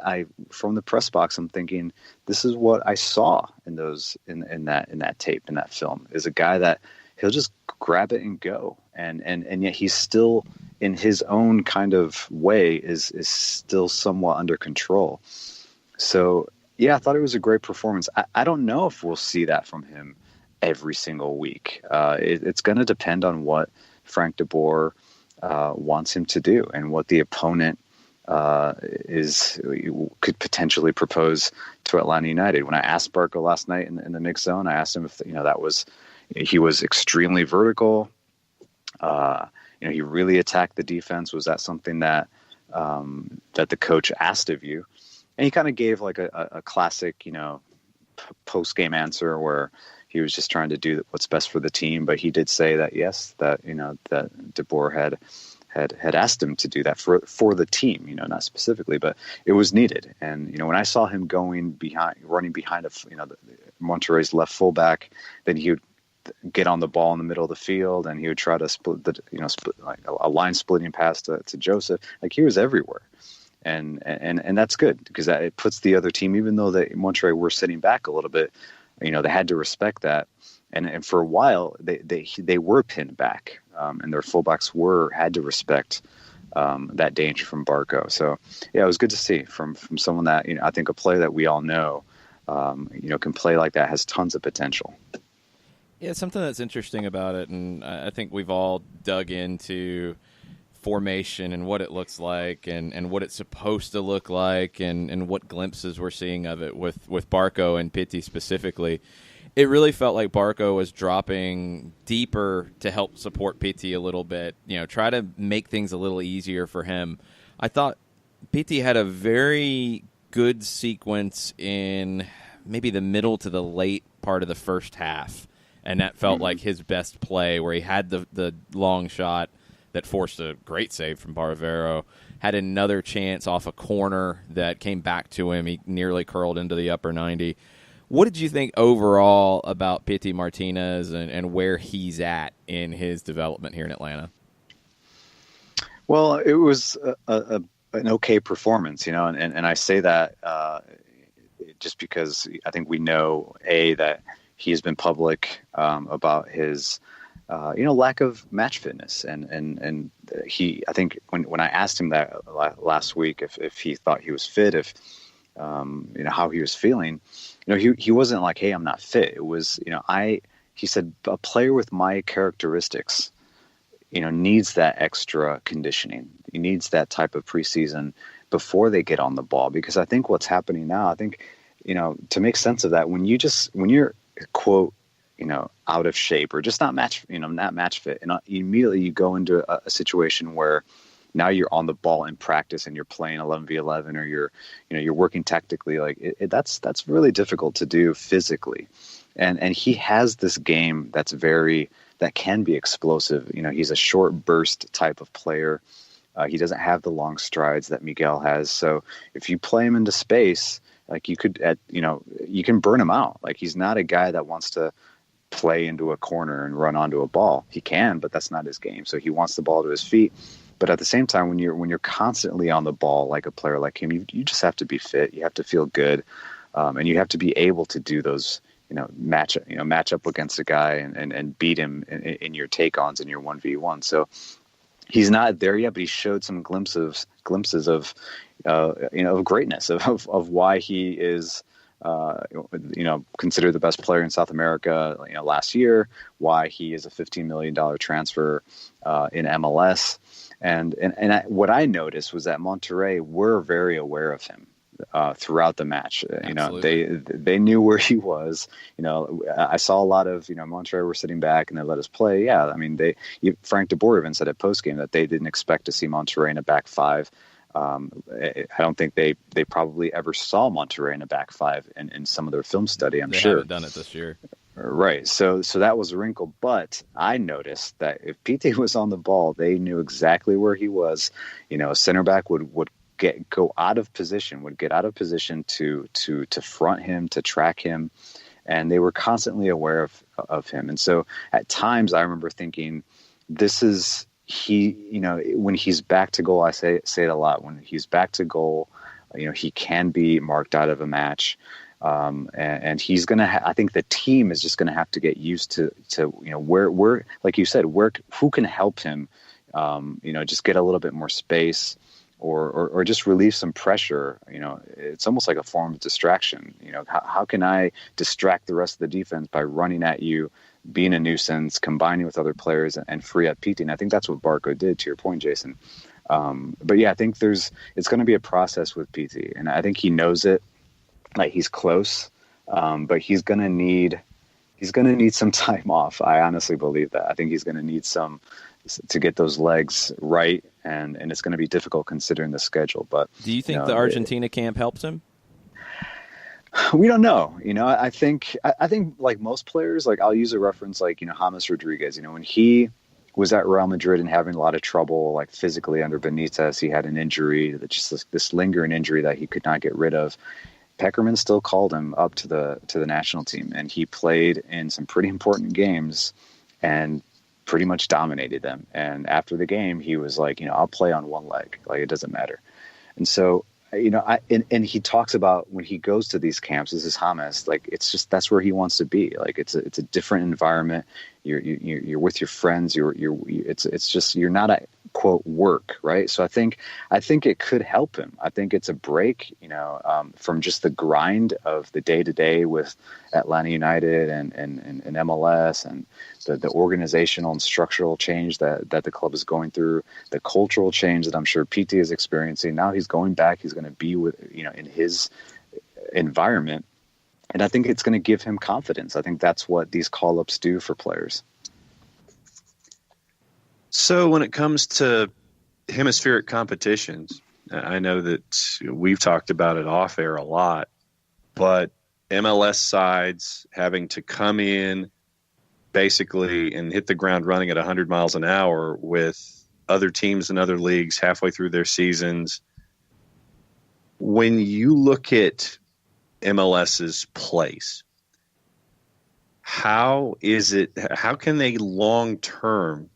from the press box, I'm thinking, this is what I saw in that tape, in that film, is a guy that he'll just grab it and go. And yet he's still, in his own kind of way, is still somewhat under control. So, yeah, I thought it was a great performance. I don't know if we'll see that from him every single week. It's going to depend on what Frank de Boer wants him to do and what the opponent could potentially propose to Atlanta United. When I asked Barco last night in the mixed zone, I asked him if he was extremely vertical. He really attacked the defense. Was that something that the coach asked of you? And he kind of gave like a classic, post game answer where he was just trying to do what's best for the team. But he did say that yes, that De Boer had asked him to do that for the team, not specifically, but it was needed. And, when I saw him running behind Monterrey's left fullback, then he would get on the ball in the middle of the field and he would try to split like a line splitting pass to Joseph. Like, he was everywhere. And that's good because it puts the other team, even though Monterrey were sitting back a little bit, they had to respect that. And for a while they were pinned back, and their fullbacks had to respect that danger from Barco. So yeah, it was good to see from someone that I think a player that we all know, can play like that, has tons of potential. Yeah, something that's interesting about it, and I think we've all dug into formation and what it looks like and what it's supposed to look like and what glimpses we're seeing of it with Barco and Pitti specifically. It really felt like Barco was dropping deeper to help support Pitti a little bit, try to make things a little easier for him. I thought Pitti had a very good sequence in maybe the middle to the late part of the first half, and that felt like his best play, where he had the long shot that forced a great save from Baravero, had another chance off a corner that came back to him. He nearly curled into the upper 90. What did you think overall about Pitti Martinez and where he's at in his development here in Atlanta? Well, it was an okay performance, and I say that just because I think we know, that he's been public about his lack of match fitness, and I think when I asked him that last week if he thought he was fit, if how he was feeling, he wasn't like, hey, I'm not fit. It was, he said a player with my characteristics, needs that extra conditioning. He needs that type of preseason before they get on the ball, because I think what's happening now, I think, to make sense of that, when you're quote, out of shape or just not match fit, and immediately you go into a situation where now you're on the ball in practice and you're playing 11v11, or you're working tactically, like that's really difficult to do physically. And he has this game that can be explosive. He's a short burst type of player. He doesn't have the long strides that Miguel has. So if you play him into space, like you can burn him out. Like, he's not a guy that wants to play into a corner and run onto a ball. He can, but that's not his game. So he wants the ball to his feet. But at the same time, when you're constantly on the ball, like a player like him, you just have to be fit. You have to feel good, and you have to be able to do those, match up against a guy and beat him in your take-ons in your 1v1. So he's not there yet, but he showed some glimpses of greatness of why he is considered the best player in South America last year, why he is a $15 million transfer in MLS. And what I noticed was that Monterrey were very aware of him. throughout the match. They knew where he was. I saw a lot of Monterrey were sitting back and they let us play. Yeah, I mean Frank DeBoer even said at postgame that they didn't expect to see Monterrey in a back five. I don't think they probably ever saw Monterrey in a back five in some of their film study. I'm they sure haven't done it this year. Right. So that was a wrinkle. But I noticed that if PT was on the ball, they knew exactly where he was. A center back would get out of position to front him, to track him. And they were constantly aware of him. And so at times I remember thinking, this is when he's back to goal, I say it a lot. When he's back to goal, he can be marked out of a match. And he's going to, I think the team is just going to have to get used to where, like you said, who can help him, just get a little bit more space or just relieve some pressure. It's almost like a form of distraction. How can I distract the rest of the defense by running at you, being a nuisance, combining with other players and free up PT? And I think that's what Barco did, to your point, Jason. But yeah, I think it's going to be a process with PT, and I think he knows it. Like he's close, but he's gonna need some time off. I honestly believe that. I think he's gonna need some to get those legs right, and it's gonna be difficult considering the schedule. But do you think the Argentina camp helps him? We don't know. I think like most players, like I'll use a reference like James Rodriguez. When he was at Real Madrid and having a lot of trouble, like physically under Benitez, he had an injury, just this lingering injury that he could not get rid of. Peckerman still called him up to the national team, and he played in some pretty important games and pretty much dominated them. And after the game, he was like, I'll play on one leg, like it doesn't matter. And so, and he talks about when he goes to these camps, this is James, like it's just that's where he wants to be. Like it's a different environment. You're with your friends. It's just you're not at quote work, right? So I think it could help him. I think it's a break, from just the grind of the day to day with Atlanta United and MLS and the organizational and structural change that the club is going through, the cultural change that I'm sure PT is experiencing. Now he's going back. He's going to be with in his environment. And I think it's going to give him confidence. I think that's what these call-ups do for players. So when it comes to hemispheric competitions, I know that we've talked about it off air a lot, but MLS sides having to come in basically and hit the ground running at 100 miles an hour with other teams in other leagues halfway through their seasons. When you look at MLS's place, how can they long-term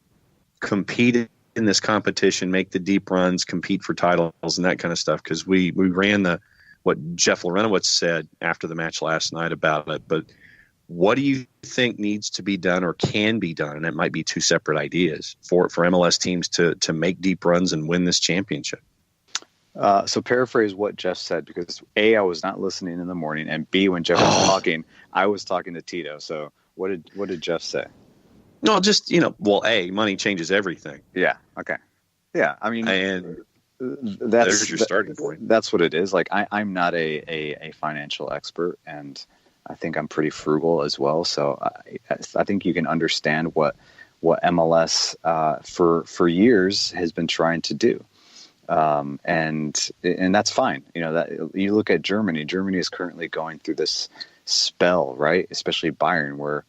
compete in this competition, make the deep runs, compete for titles and that kind of stuff? Because we ran what Jeff Lorenowitz said after the match last night about it. But what do you think needs to be done or can be done? And it might be two separate ideas for MLS teams to make deep runs and win this championship. So paraphrase what Jeff said, because A, I was not listening in the morning, and B, when Jeff was talking, I was talking to Tito. So what did Jeff say? No, just, A, money changes everything. Yeah. Okay. Yeah. I mean, and there's your starting point. That's what it is. Like I'm not a financial expert, and I think I'm pretty frugal as well. So I think you can understand what MLS for years has been trying to do. And that's fine. That you look at Germany. Germany is currently going through this spell, right? Especially Bayern, where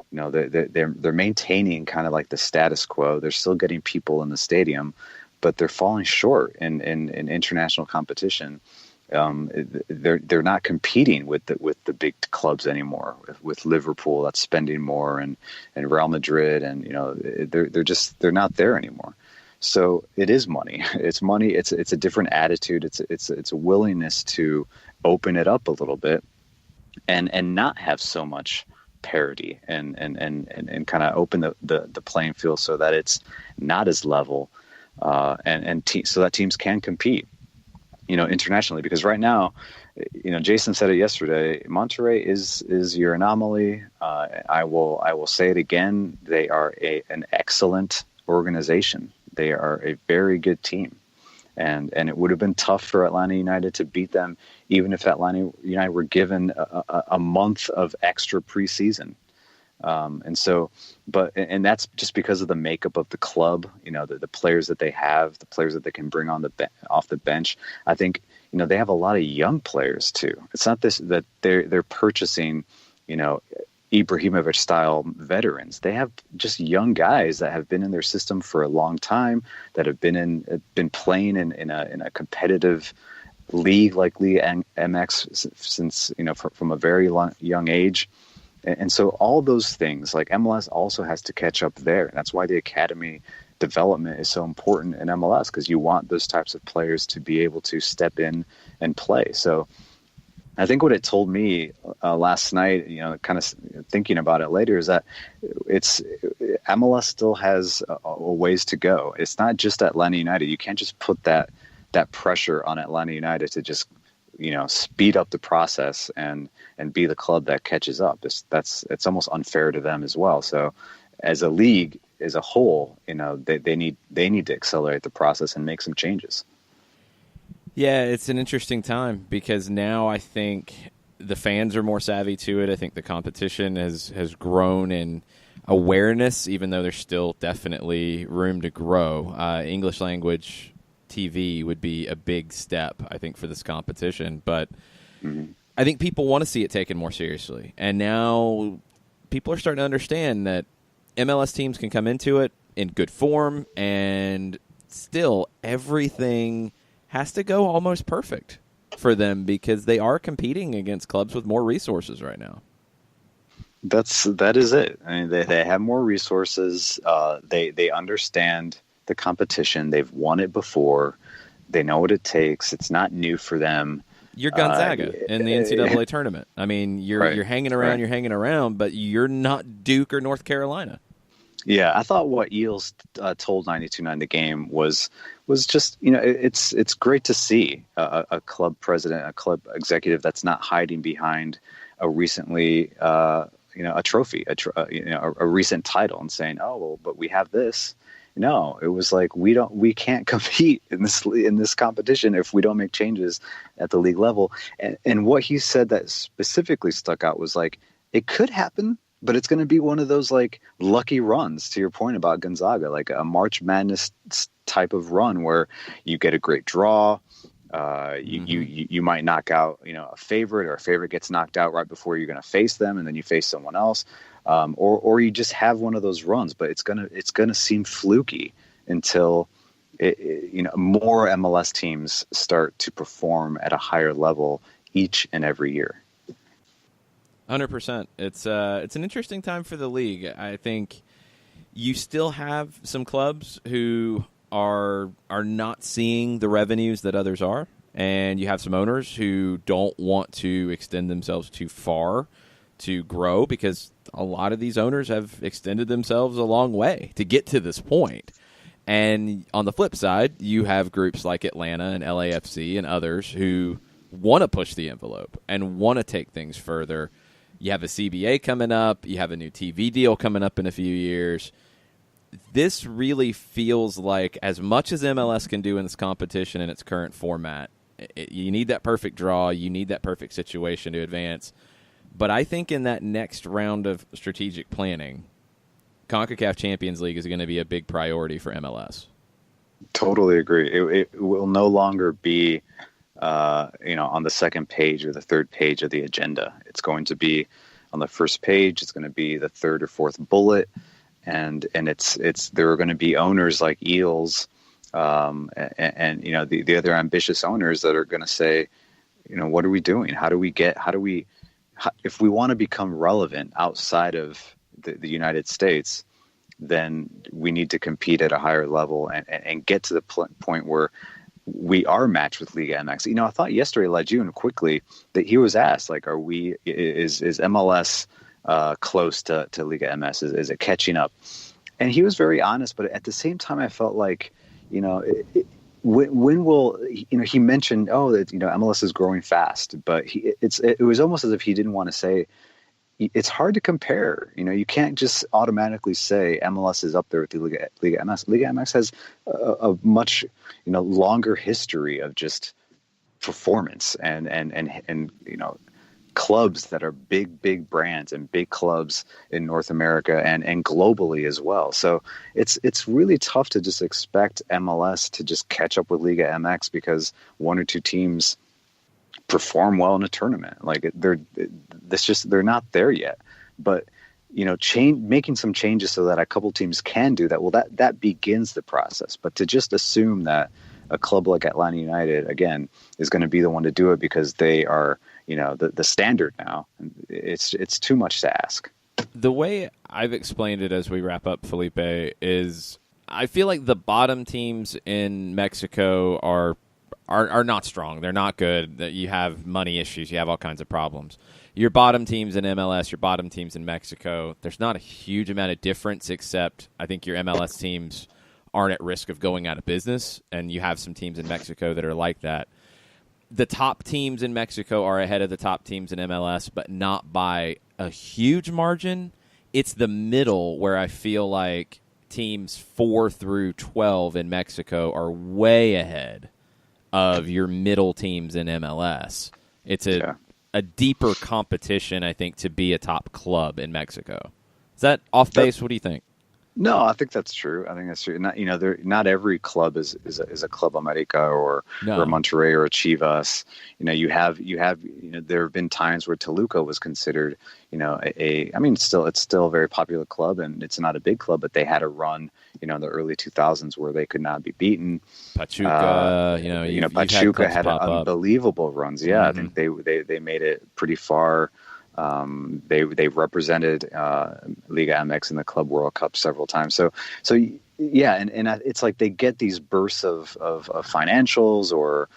they're maintaining kind of like the status quo. They're still getting people in the stadium, but they're falling short in international competition. They're not competing with the big clubs anymore. With Liverpool, that's spending more, and Real Madrid, and they're not there anymore. So it is money. It's money. It's a different attitude. It's a willingness to open it up a little bit, and not have so much parity, and kind of open the playing field so that it's not as level, so that teams can compete, internationally. Because right now, Jason said it yesterday, Monterrey is your anomaly. I will say it again. They are an excellent organization. They are a very good team. And it would have been tough for Atlanta United to beat them, even if Atlanta United were given a month of extra preseason. And that's just because of the makeup of the club, the players that they have, the players that they can bring off the bench. I think, they have a lot of young players too. It's not that they're purchasing, Ibrahimovic style veterans. They have just young guys that have been in their system for a long time, that have been playing in a competitive league like Liga MX since, from a very young age. And so all those things, like MLS also has to catch up there. That's why the academy development is so important in MLS, because you want those types of players to be able to step in and play. So I think what it told me last night, kind of thinking about it later, is that MLS still has a ways to go. It's not just Atlanta United. You can't just put that pressure on Atlanta United to just speed up the process and be the club that catches up. It's almost unfair to them as well. So as a league as a whole, they need to accelerate the process and make some changes. Yeah, it's an interesting time because now I think the fans are more savvy to it. I think the competition has grown in awareness, even though there's still definitely room to grow. English language TV would be a big step, I think, for this competition. But I think people want to see it taken more seriously. And now people are starting to understand that MLS teams can come into it in good form, and still everything has to go almost perfect for them because they are competing against clubs with more resources right now. That is it. I mean, they have more resources. They understand the competition. They've won it before. They know what it takes. It's not new for them. You're Gonzaga in the NCAA tournament. I mean, you're hanging around, but you're not Duke or North Carolina. Yeah, I thought what Eels told 92.9 The Game was just, it's great to see a club president, a club executive that's not hiding behind a recently, a trophy, a recent title, and saying, oh, well, but we have this. No, it was like we can't compete in this competition if we don't make changes at the league level. And what he said that specifically stuck out was like, it could happen, but it's going to be one of those like lucky runs, to your point about Gonzaga, like a March Madness type of run where you get a great draw. You might knock out, a favorite, or a favorite gets knocked out right before you're going to face them, and then you face someone else. Or you just have one of those runs, but it's gonna seem fluky until more MLS teams start to perform at a higher level each and every year. 100%. It's an interesting time for the league. I think you still have some clubs who are not seeing the revenues that others are, and you have some owners who don't want to extend themselves too far to grow, because a lot of these owners have extended themselves a long way to get to this point. And on the flip side, you have groups like Atlanta and LAFC and others who want to push the envelope and want to take things further. You have a CBA coming up. You have a new TV deal coming up in a few years. This really feels like, as much as MLS can do in this competition in its current format, you need that perfect draw. You need that perfect situation to advance. But I think in that next round of strategic planning, CONCACAF Champions League is going to be a big priority for MLS. Totally agree. It will no longer be, on the second page or the third page of the agenda. It's going to be on the first page. It's going to be the third or fourth bullet, and there are going to be owners like Eels, and the other ambitious owners that are going to say, what are we doing? If we want to become relevant outside of the United States, then we need to compete at a higher level and get to the point where we are matched with Liga MX. I thought yesterday, Lejeune, quickly, that he was asked, like, is MLS close to Liga MS? Is it catching up? And he was very honest, but at the same time, I felt like, when will, he mentioned, that, MLS is growing fast, but it was almost as if he didn't want to say, it's hard to compare. You can't just automatically say MLS is up there with the Liga MX. Liga MX has a much longer history of just performance and clubs that are big brands and big clubs in North America and globally as well. So it's really tough to just expect MLS to just catch up with Liga MX because one or two teams perform well in a tournament. Like they're not there yet. But making some changes so that a couple teams can do that, well, that begins the process. But to just assume that a club like Atlanta United, again, is going to be the one to do it because they are, the standard now, it's too much to ask. The way I've explained it as we wrap up, Felipe, is I feel like the bottom teams in Mexico are not strong. They're not good. You have money issues. You have all kinds of problems. Your bottom teams in MLS, your bottom teams in Mexico, there's not a huge amount of difference, except I think your MLS teams aren't at risk of going out of business, and you have some teams in Mexico that are like that. The top teams in Mexico are ahead of the top teams in MLS, but not by a huge margin. It's the middle where I feel like teams 4 through 12 in Mexico are way ahead of your middle teams in MLS. It's a deeper competition, I think, to be a top club in Mexico. Is that off base? What do you think? No, I think that's true. Not every club is a Club America or Monterrey or Chivas. There have been times where Toluca was considered, it's still a very popular club and it's not a big club, but they had a run, in the early 2000s where they could not be beaten. Pachuca, Pachuca had unbelievable runs. Yeah, mm-hmm. I think they made it pretty far. They represented Liga MX in the Club World Cup several times. So yeah, and it's like they get these bursts of financials, or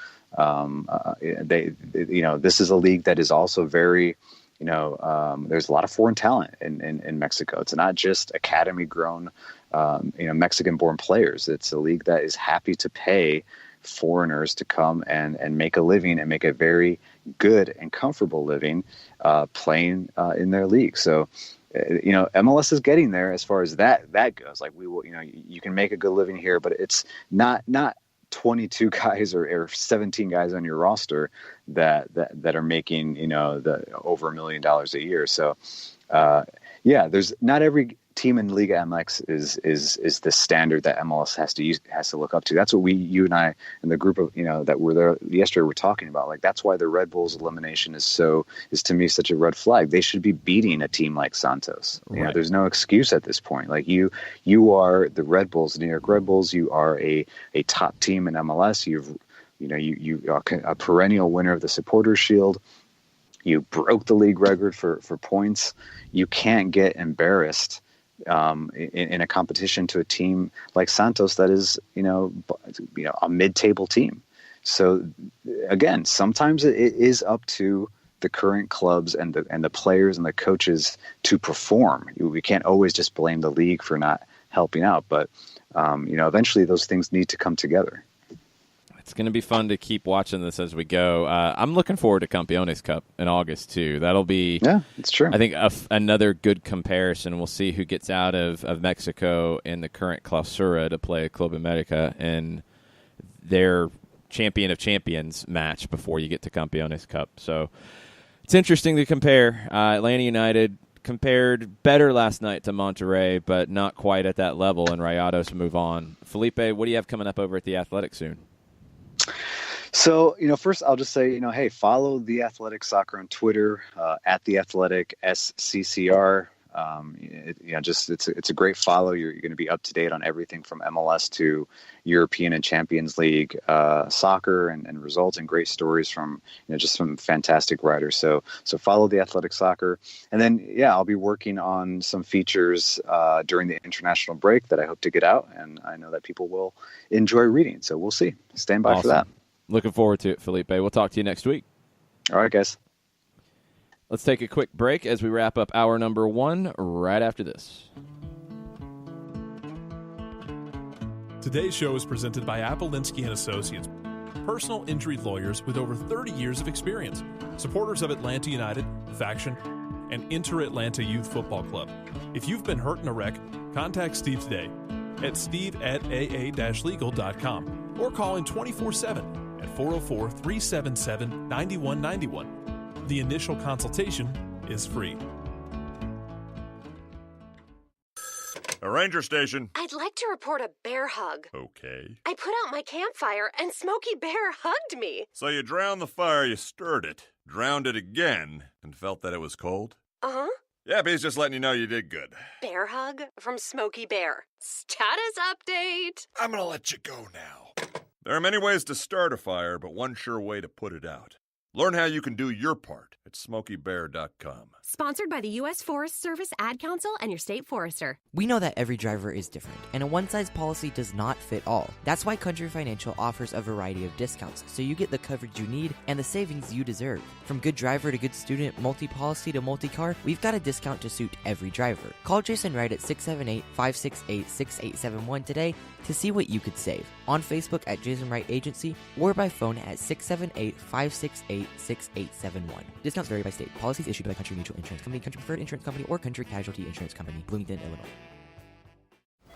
this is a league that is also very, there's a lot of foreign talent in Mexico. It's not just academy grown, Mexican born players. It's a league that is happy to pay foreigners to come and make a living and make a very good and comfortable living playing in their league. So MLS is getting there as far as that goes. Like, we will, you can make a good living here, but it's not 22 guys or 17 guys on your roster that are making the over $1 million a year. So there's not every team in Liga MX is the standard that MLS has to look up to. That's what you and I and the group of that were there yesterday were talking about. Like, that's why the Red Bulls elimination is to me such a red flag. They should be beating a team like Santos. Right. There's no excuse at this point. Like, you are the Red Bulls, New York Red Bulls. You are a top team in MLS. You are a perennial winner of the Supporters Shield. You broke the league record for points. You can't get embarrassed in a competition to a team like Santos that is, a mid-table team. So again, sometimes it is up to the current clubs and the players and the coaches to perform. We can't always just blame the league for not helping out, but eventually those things need to come together. It's going to be fun to keep watching this as we go. I'm looking forward to Campeones Cup in August, too. That'll be, it's true. I think, another good comparison. We'll see who gets out of Mexico in the current Clausura to play Club America in their Champion of Champions match before you get to Campeones Cup. So it's interesting to compare. Atlanta United compared better last night to Monterrey, but not quite at that level, and Rayados move on. Felipe, what do you have coming up over at The Athletic soon? So, first I'll just say, hey, follow The Athletic Soccer on Twitter, at The Athletic SCCR. It's a great follow. You're going to be up to date on everything from MLS to European and Champions League soccer and results, and great stories from just some fantastic writers. So follow The Athletic Soccer, and then I'll be working on some features during the international break that I hope to get out, and I know that people will enjoy reading. So we'll see. Stand by for that. Looking forward to it, Felipe. We'll talk to you next week. All right, guys. Let's take a quick break as we wrap up hour number 1 right after this. Today's show is presented by Appolinsky & Associates, personal injury lawyers with over 30 years of experience, supporters of Atlanta United, Faction, and Inter-Atlanta Youth Football Club. If you've been hurt in a wreck, contact Steve today at steve@aa-legal.com or call in 24/7 at 404-377-9191. The initial consultation is free. A ranger station. I'd like to report a bear hug. Okay. I put out my campfire and Smokey Bear hugged me. So you drowned the fire, you stirred it, drowned it again, and felt that it was cold? Uh-huh. Yeah, he's just letting you know you did good. Bear hug from Smokey Bear. Status update. I'm gonna let you go now. There are many ways to start a fire, but one sure way to put it out. Learn how you can do your part at SmokeyBear.com. Sponsored by the U.S. Forest Service, Ad Council, and your state forester. We know that every driver is different, and a one-size policy does not fit all. That's why Country Financial offers a variety of discounts, so you get the coverage you need and the savings you deserve. From good driver to good student, multi-policy to multi-car, we've got a discount to suit every driver. Call Jason Wright at 678-568-6871 today to see what you could save. On Facebook at Jason Wright Agency or by phone at 678-568-6871. Discounts vary by state. Policies issued by Country Mutual Insurance Company, Country Preferred Insurance Company, or Country Casualty Insurance Company, Bloomington, Illinois.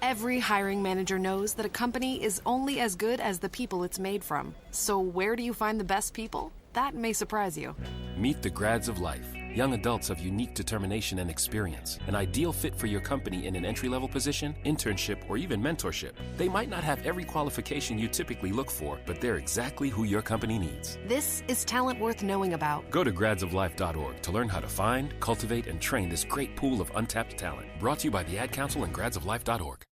Every hiring manager knows that a company is only as good as the people it's made from. So where do you find the best people? That may surprise you. Meet the grads of life. Young adults of unique determination and experience. An ideal fit for your company in an entry-level position, internship, or even mentorship. They might not have every qualification you typically look for, but they're exactly who your company needs. This is talent worth knowing about. Go to gradsoflife.org to learn how to find, cultivate, and train this great pool of untapped talent. Brought to you by the Ad Council and gradsoflife.org.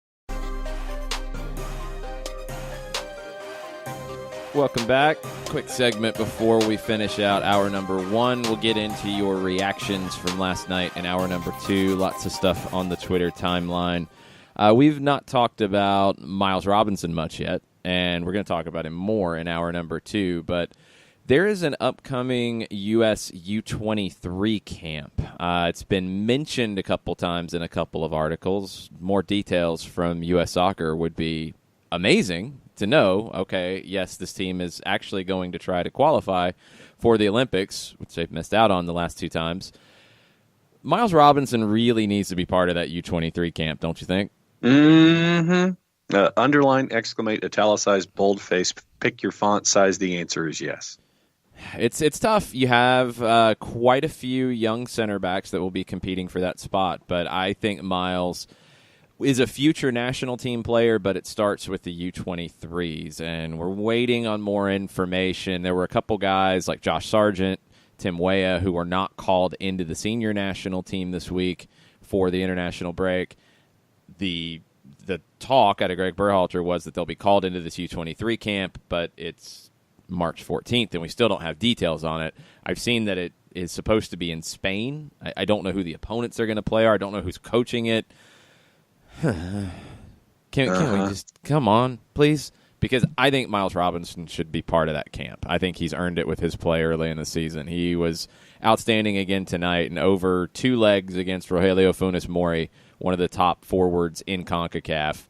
Welcome back. Quick segment before we finish out hour number 1. We'll get into your reactions from last night in hour number 2. Lots of stuff on the Twitter timeline. We've not talked about Miles Robinson much yet, and we're going to talk about him more in hour number 2. But there is an upcoming U.S. U23 camp. It's been mentioned a couple times in a couple of articles. More details from U.S. Soccer would be amazing to know, okay, yes, this team is actually going to try to qualify for the Olympics, which they've missed out on the last 2 times. Miles Robinson really needs to be part of that U23 camp, don't you think? Mm-hmm. Underline, exclamate, italicize, boldface, pick your font size. The answer is yes. It's tough. You have quite a few young center backs that will be competing for that spot, but I think Miles is a future national team player, but it starts with the U23s, and we're waiting on more information. There were a couple guys like Josh Sargent, Tim Weah, who were not called into the senior national team this week for the international break. The talk out of Greg Berhalter was that they'll be called into this U23 camp, but it's March 14th, and we still don't have details on it. I've seen that it is supposed to be in Spain. I don't know who the opponents are going to play are. I don't know who's coaching it. Can we just come on, please? Because I think Miles Robinson should be part of that camp. I think he's earned it with his play early in the season. He was outstanding again tonight and over 2 legs against Rogelio Funes Mori, one of the top forwards in CONCACAF.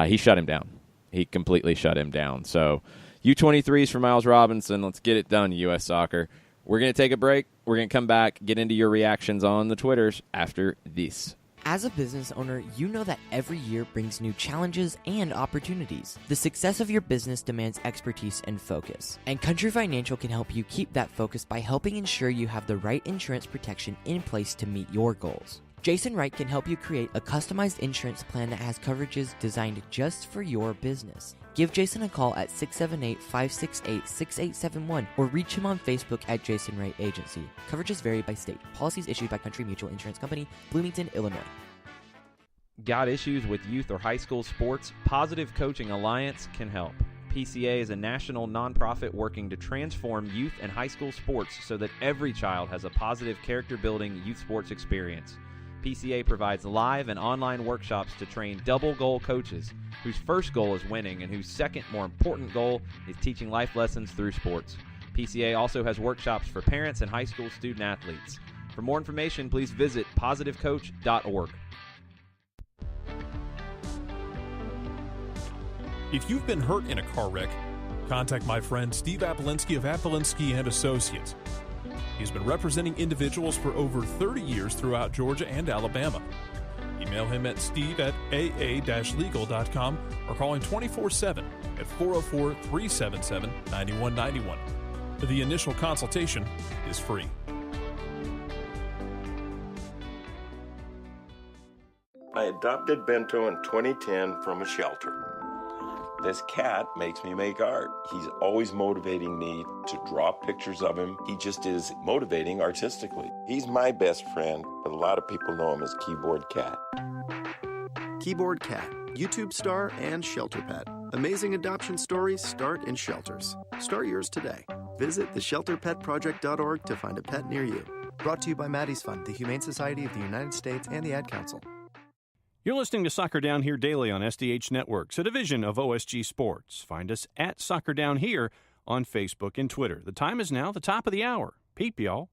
He shut him down. He completely shut him down. So U23s for Miles Robinson. Let's get it done, U.S. Soccer. We're going to take a break. We're going to come back, get into your reactions on the Twitters after this. As a business owner, you know that every year brings new challenges and opportunities. The success of your business demands expertise and focus. And Country Financial can help you keep that focus by helping ensure you have the right insurance protection in place to meet your goals. Jason Wright can help you create a customized insurance plan that has coverages designed just for your business. Give Jason a call at 678-568-6871 or reach him on Facebook at Jason Wright Agency. Coverages vary by state. Policies issued by Country Mutual Insurance Company, Bloomington, Illinois. Got issues with youth or high school sports? Positive Coaching Alliance can help. PCA is a national nonprofit working to transform youth and high school sports so that every child has a positive character-building youth sports experience. PCA provides live and online workshops to train double goal coaches whose first goal is winning and whose second, more important goal is teaching life lessons through sports. PCA also has workshops for parents and high school student athletes. For more information, please visit positivecoach.org. If you've been hurt in a car wreck, contact my friend Steve Apolinski of Apolinski & Associates. He's been representing individuals for over 30 years throughout Georgia and Alabama. Email him at steve@aa-legal.com or call him 24/7 at 404-377-9191. The initial consultation is free. I adopted Bento in 2010 from a shelter. This cat makes me make art. He's always motivating me to draw pictures of him. He just is motivating artistically. He's my best friend, but a lot of people know him as Keyboard Cat. Keyboard Cat, YouTube star and shelter pet. Amazing adoption stories start in shelters. Start yours today. Visit theshelterpetproject.org to find a pet near you. Brought to you by Maddie's Fund, the Humane Society of the United States, and the Ad Council. You're listening to Soccer Down Here daily on SDH Networks, a division of OSG Sports. Find us at Soccer Down Here on Facebook and Twitter. The time is now the top of the hour. Peep, y'all.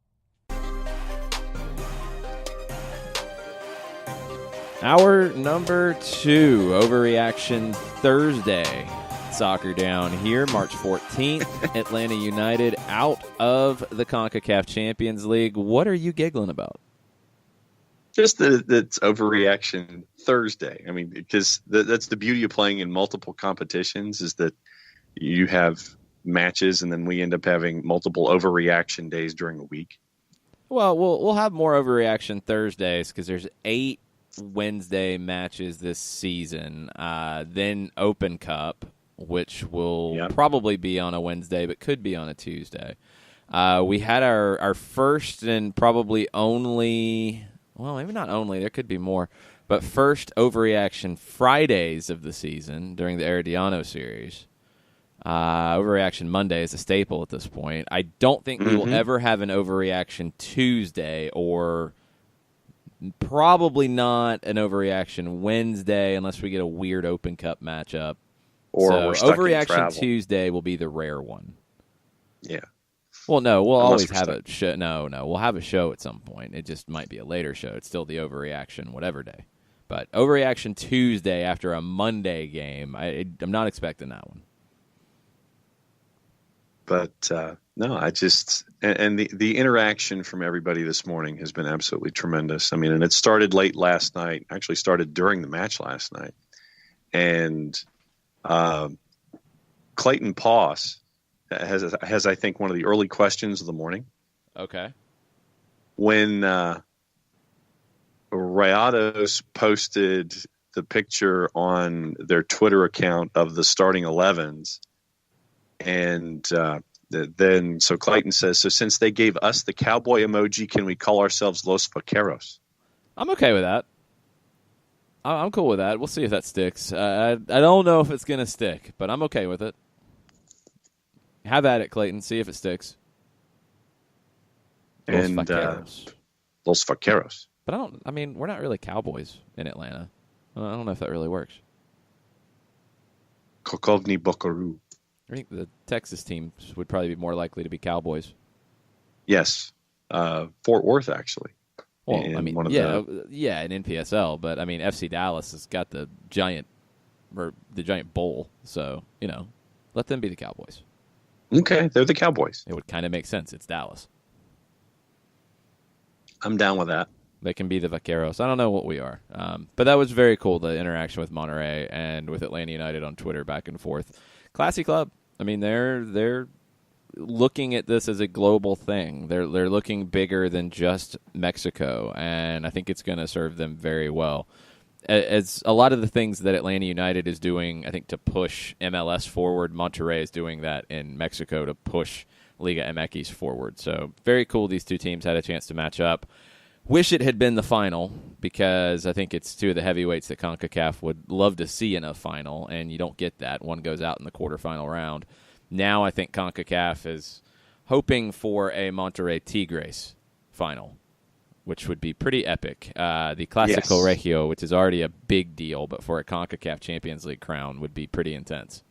Hour number 2, Overreaction Thursday. Soccer Down Here, March 14th. Atlanta United out of the CONCACAF Champions League. What are you giggling about? Just that it's Overreaction Thursday. I mean, because that's the beauty of playing in multiple competitions, is that you have matches and then we end up having multiple overreaction days during the week. Well, we'll have more Overreaction Thursdays because there's 8 Wednesday matches this season. Then Open Cup, which will probably be on a Wednesday but could be on a Tuesday. We had our first and probably only... Well, maybe not only. There could be more. But first Overreaction Fridays of the season during the Herediano series. Overreaction Monday is a staple at this point. I don't think we will ever have an Overreaction Tuesday, or probably not an Overreaction Wednesday unless we get a weird Open Cup matchup. Or so we're stuck in Overreaction travel. Tuesday will be the rare one. Yeah. Well, no, we'll Unless always we're have stuck. a show. No, we'll have a show at some point. It just might be a later show. It's still the Overreaction whatever day. But Overreaction Tuesday after a Monday game, I'm not expecting that one. But no, I just and the interaction from everybody this morning has been absolutely tremendous. I mean, and it started late last night. Actually, started during the match last night, and Clayton Poss has I think one of the early questions of the morning. Okay. When Rayados posted the picture on their Twitter account of the starting 11s. And then Clayton says, so since they gave us the cowboy emoji, can we call ourselves Los Vaqueros? I'm okay with that. I'm cool with that. We'll see if that sticks. I don't know if it's going to stick, but I'm okay with it. Have at it, Clayton. See if it sticks. Los Vaqueros. Los Vaqueros. But we're not really cowboys in Atlanta. I don't know if that really works. Kokovny Bokaru. I think the Texas teams would probably be more likely to be cowboys. Yes. Fort Worth, actually. Well, in NPSL, but FC Dallas has got the giant bowl, so let them be the Cowboys. Okay, they're the Cowboys. It would kind of make sense. It's Dallas. I'm down with that. They can be the Vaqueros. I don't know what we are, but that was very cool. The interaction with Monterrey and with Atlanta United on Twitter, back and forth. Classy club. I mean, they're looking at this as a global thing. They're looking bigger than just Mexico, and I think it's going to serve them very well. As a lot of the things that Atlanta United is doing, I think, to push MLS forward, Monterrey is doing that in Mexico to push Liga MX forward. So very cool these two teams had a chance to match up. Wish it had been the final, because I think it's two of the heavyweights that CONCACAF would love to see in a final, and you don't get that. One goes out in the quarterfinal round. Now I think CONCACAF is hoping for a Monterrey Tigres final, which would be pretty epic. The Clásico Regio, which is already a big deal, but for a CONCACAF Champions League crown would be pretty intense.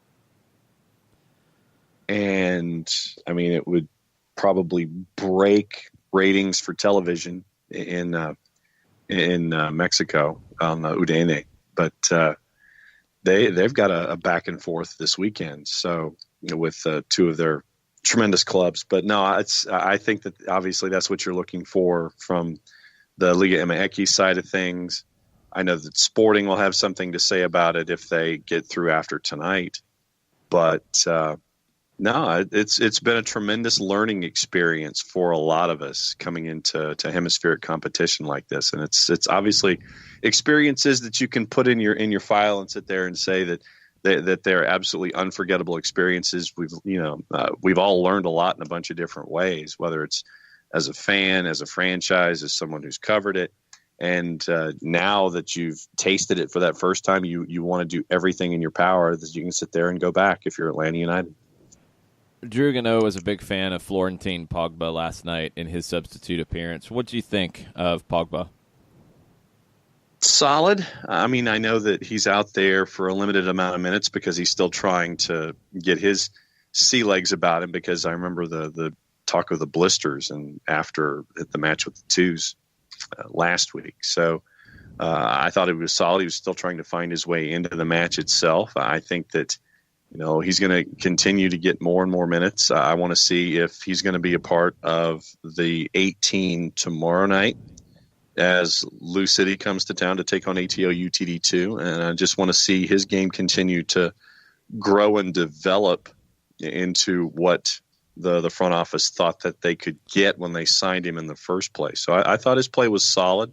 And, it would probably break ratings for television in Mexico on the UDN, but they've got a back and forth this weekend. So with two of their tremendous clubs. But no, I think that obviously that's what you're looking for from the Liga MX side of things. I know that Sporting will have something to say about it if they get through after tonight. But no, it's been a tremendous learning experience for a lot of us coming into hemispheric competition like this, and it's obviously experiences that you can put in your file and sit there and say that they're absolutely unforgettable experiences. We've all learned a lot in a bunch of different ways, whether it's as a fan, as a franchise, as someone who's covered it. And now that you've tasted it for that first time, you want to do everything in your power that you can sit there and go back if you're Atlanta United. Drew Gano was a big fan of Florentin Pogba last night in his substitute appearance. What do you think of Pogba? Solid. I mean, I know that he's out there for a limited amount of minutes because he's still trying to get his sea legs about him, because I remember the talk of the blisters and after the match with the Twos last week. So I thought he was solid. He was still trying to find his way into the match itself. I think that he's going to continue to get more and more minutes. I want to see if he's going to be a part of the 18 tomorrow night as Lou City comes to town to take on ATO UTD2. And I just want to see his game continue to grow and develop into what the front office thought that they could get when they signed him in the first place. So I thought his play was solid,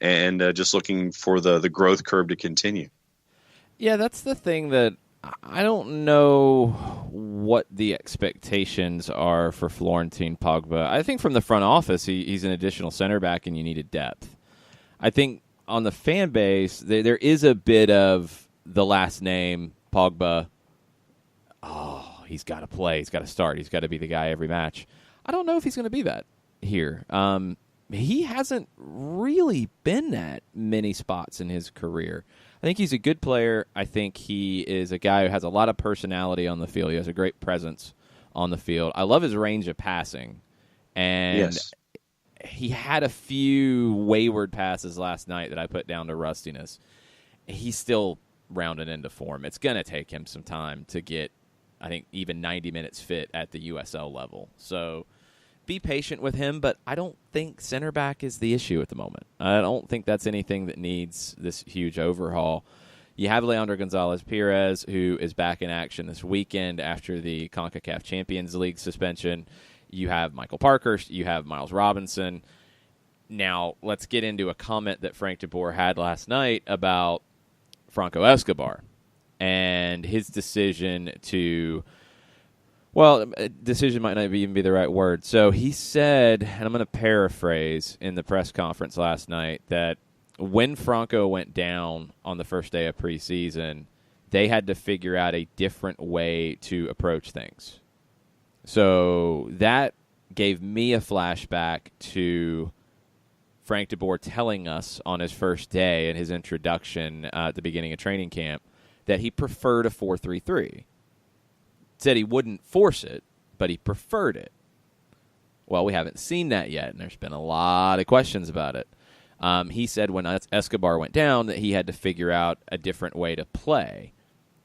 and just looking for the growth curve to continue. Yeah, that's the thing that I don't know what the expectations are for Florentin Pogba. I think from the front office, he's an additional center back, and you needed depth. I think on the fan base, there is a bit of the last name, Pogba. Oh, he's got to play. He's got to start. He's got to be the guy every match. I don't know if he's going to be that here. He hasn't really been at many spots in his career. I think he's a good player. I think he is a guy who has a lot of personality on the field. He has a great presence on the field. I love his range of passing. And yes, he had a few wayward passes last night that I put down to rustiness. He's still rounding into form. It's going to take him some time to get, I think, even 90 minutes fit at the USL level. So be patient with him, but I don't think center back is the issue at the moment. I don't think that's anything that needs this huge overhaul. You have Leandro Gonzalez-Perez, who is back in action this weekend after the CONCACAF Champions League suspension. You have Michael Parkhurst. You have Miles Robinson. Now, let's get into a comment that Frank de Boer had last night about Franco Escobar and his decision to, well, decision might not even be the right word. So he said, and I'm going to paraphrase in the press conference last night, that when Franco went down on the first day of preseason, they had to figure out a different way to approach things. So that gave me a flashback to Frank de Boer telling us on his first day in his introduction at the beginning of training camp that he preferred a 4-3-3. Said he wouldn't force it, but he preferred it. Well, we haven't seen that yet, and there's been a lot of questions about it. He said when Escobar went down that he had to figure out a different way to play.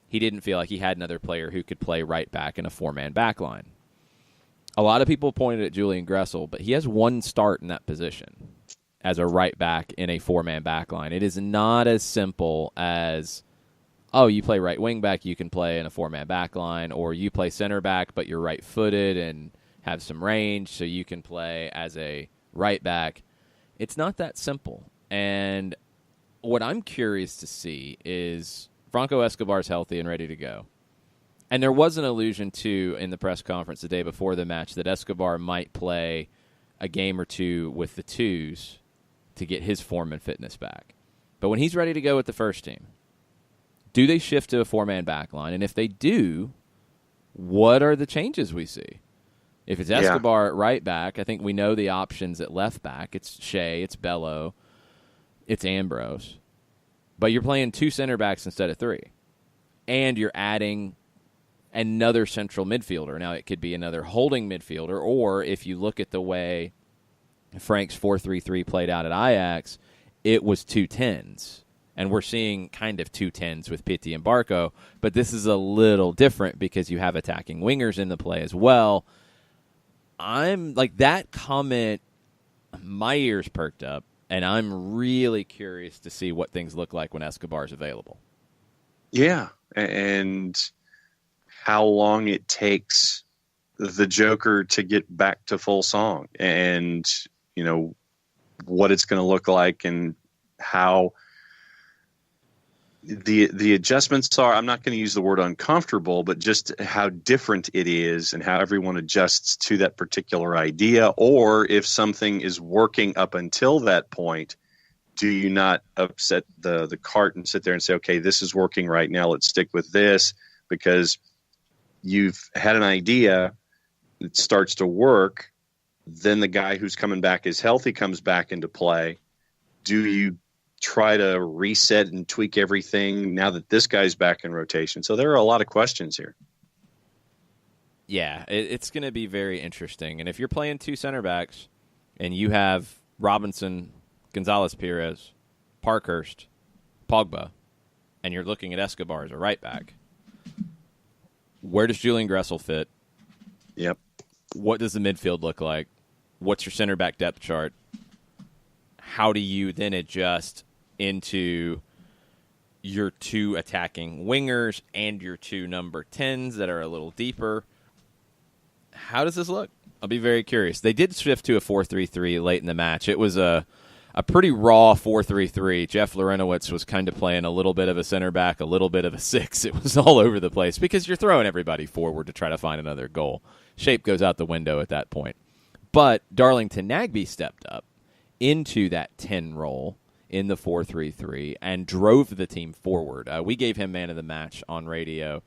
He didn't feel like he had another player who could play right back in a four-man back line. A lot of people pointed at Julian Gressel, but he has one start in that position as a right back in a four-man back line. It is not as simple as, oh, you play right wing back, you can play in a four-man back line, or you play center back, but you're right-footed and have some range, so you can play as a right back. It's not that simple. And what I'm curious to see is Franco Escobar's healthy and ready to go. And there was an allusion, too, in the press conference the day before the match that Escobar might play a game or two with the Twos to get his form and fitness back. But when he's ready to go with the first team, do they shift to a four-man back line? And if they do, what are the changes we see? If it's Escobar at right back, I think we know the options at left back. It's Shea, it's Bello, it's Ambrose. But you're playing two center backs instead of three. And you're adding another central midfielder. Now, it could be another holding midfielder, or if you look at the way Frank's 4-3-3 played out at Ajax, it was two 10s And we're seeing kind of 2 10s with Pitti and Barco, but this is a little different because you have attacking wingers in the play as well. I'm like, that comment, my ears perked up, and I'm really curious to see what things look like when Escobar's available. Yeah, and how long it takes the Joker to get back to full song, and what it's going to look like, and how the adjustments are. I'm not going to use the word uncomfortable, but just how different it is and how everyone adjusts to that particular idea. Or if something is working up until that point, do you not upset the cart and sit there and say, okay, this is working right now, let's stick with this, because you've had an idea that starts to work. Then the guy who's coming back is healthy, comes back into play. Do you try to reset and tweak everything now that this guy's back in rotation? So there are a lot of questions here. Yeah, it's going to be very interesting. And if you're playing 2 center backs and you have Robinson, Gonzalez-Perez, Parkhurst, Pogba, and you're looking at Escobar as a right back, where does Julian Gressel fit? Yep. What does the midfield look like? What's your center back depth chart? How do you then adjust into your 2 attacking wingers and your 2 number 10s that are a little deeper? How does this look? I'll be very curious. They did shift to a 4-3-3 late in the match. It was a pretty raw 4-3-3. Jeff Lorenowitz was kind of playing a little bit of a center back, a little bit of a 6. It was all over the place because you're throwing everybody forward to try to find another goal. Shape goes out the window at that point. But Darlington Nagbe stepped up into that 10 role in the 4-3-3 and drove the team forward. We gave him man of the match on radio,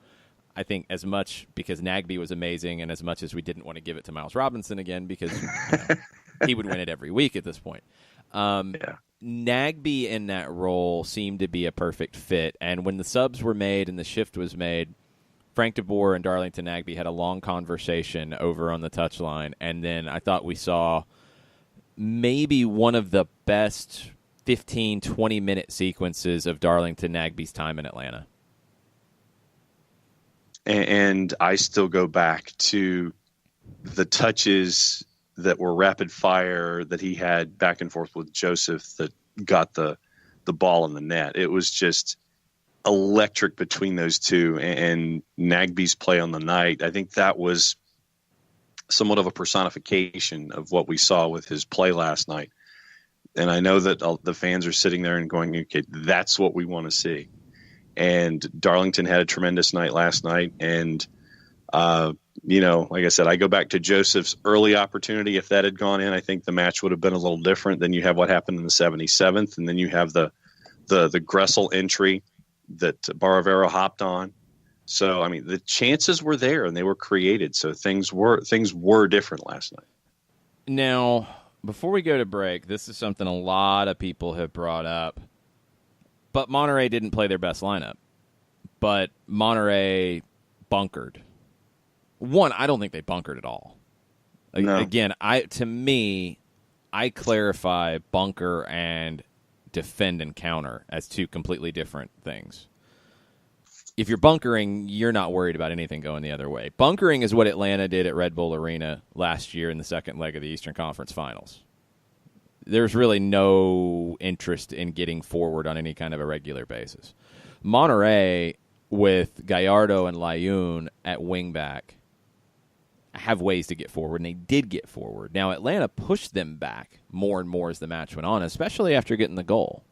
I think, as much because Nagbe was amazing and as much as we didn't want to give it to Miles Robinson again because he would win it every week at this point. Nagbe in that role seemed to be a perfect fit, and when the subs were made and the shift was made, Frank de Boer and Darlington Nagbe had a long conversation over on the touchline, and then I thought we saw maybe one of the best 15, 20-minute sequences of Darlington Nagbe's time in Atlanta. And I still go back to the touches that were rapid fire that he had back and forth with Joseph that got the ball in the net. It was just electric between those two, and Nagbe's play on the night. I think that was somewhat of a personification of what we saw with his play last night. And I know that the fans are sitting there and going, okay, that's what we want to see. And Darlington had a tremendous night last night. And, like I said, I go back to Joseph's early opportunity. If that had gone in, I think the match would have been a little different. Then you have what happened in the 77th. And then you have the Gressel entry that Baravero hopped on. So, I mean, the chances were there and they were created. So things were different last night. Now, before we go to break, this is something a lot of people have brought up. But Monterrey didn't play their best lineup. But Monterrey bunkered. One, I don't think they bunkered at all. No. Again, to me, I clarify bunker and defend and counter as 2 completely different things. If you're bunkering, you're not worried about anything going the other way. Bunkering is what Atlanta did at Red Bull Arena last year in the second leg of the Eastern Conference Finals. There's really no interest in getting forward on any kind of a regular basis. Monterrey, with Gallardo and Layun at wingback, have ways to get forward, and they did get forward. Now, Atlanta pushed them back more and more as the match went on, especially after getting the goal.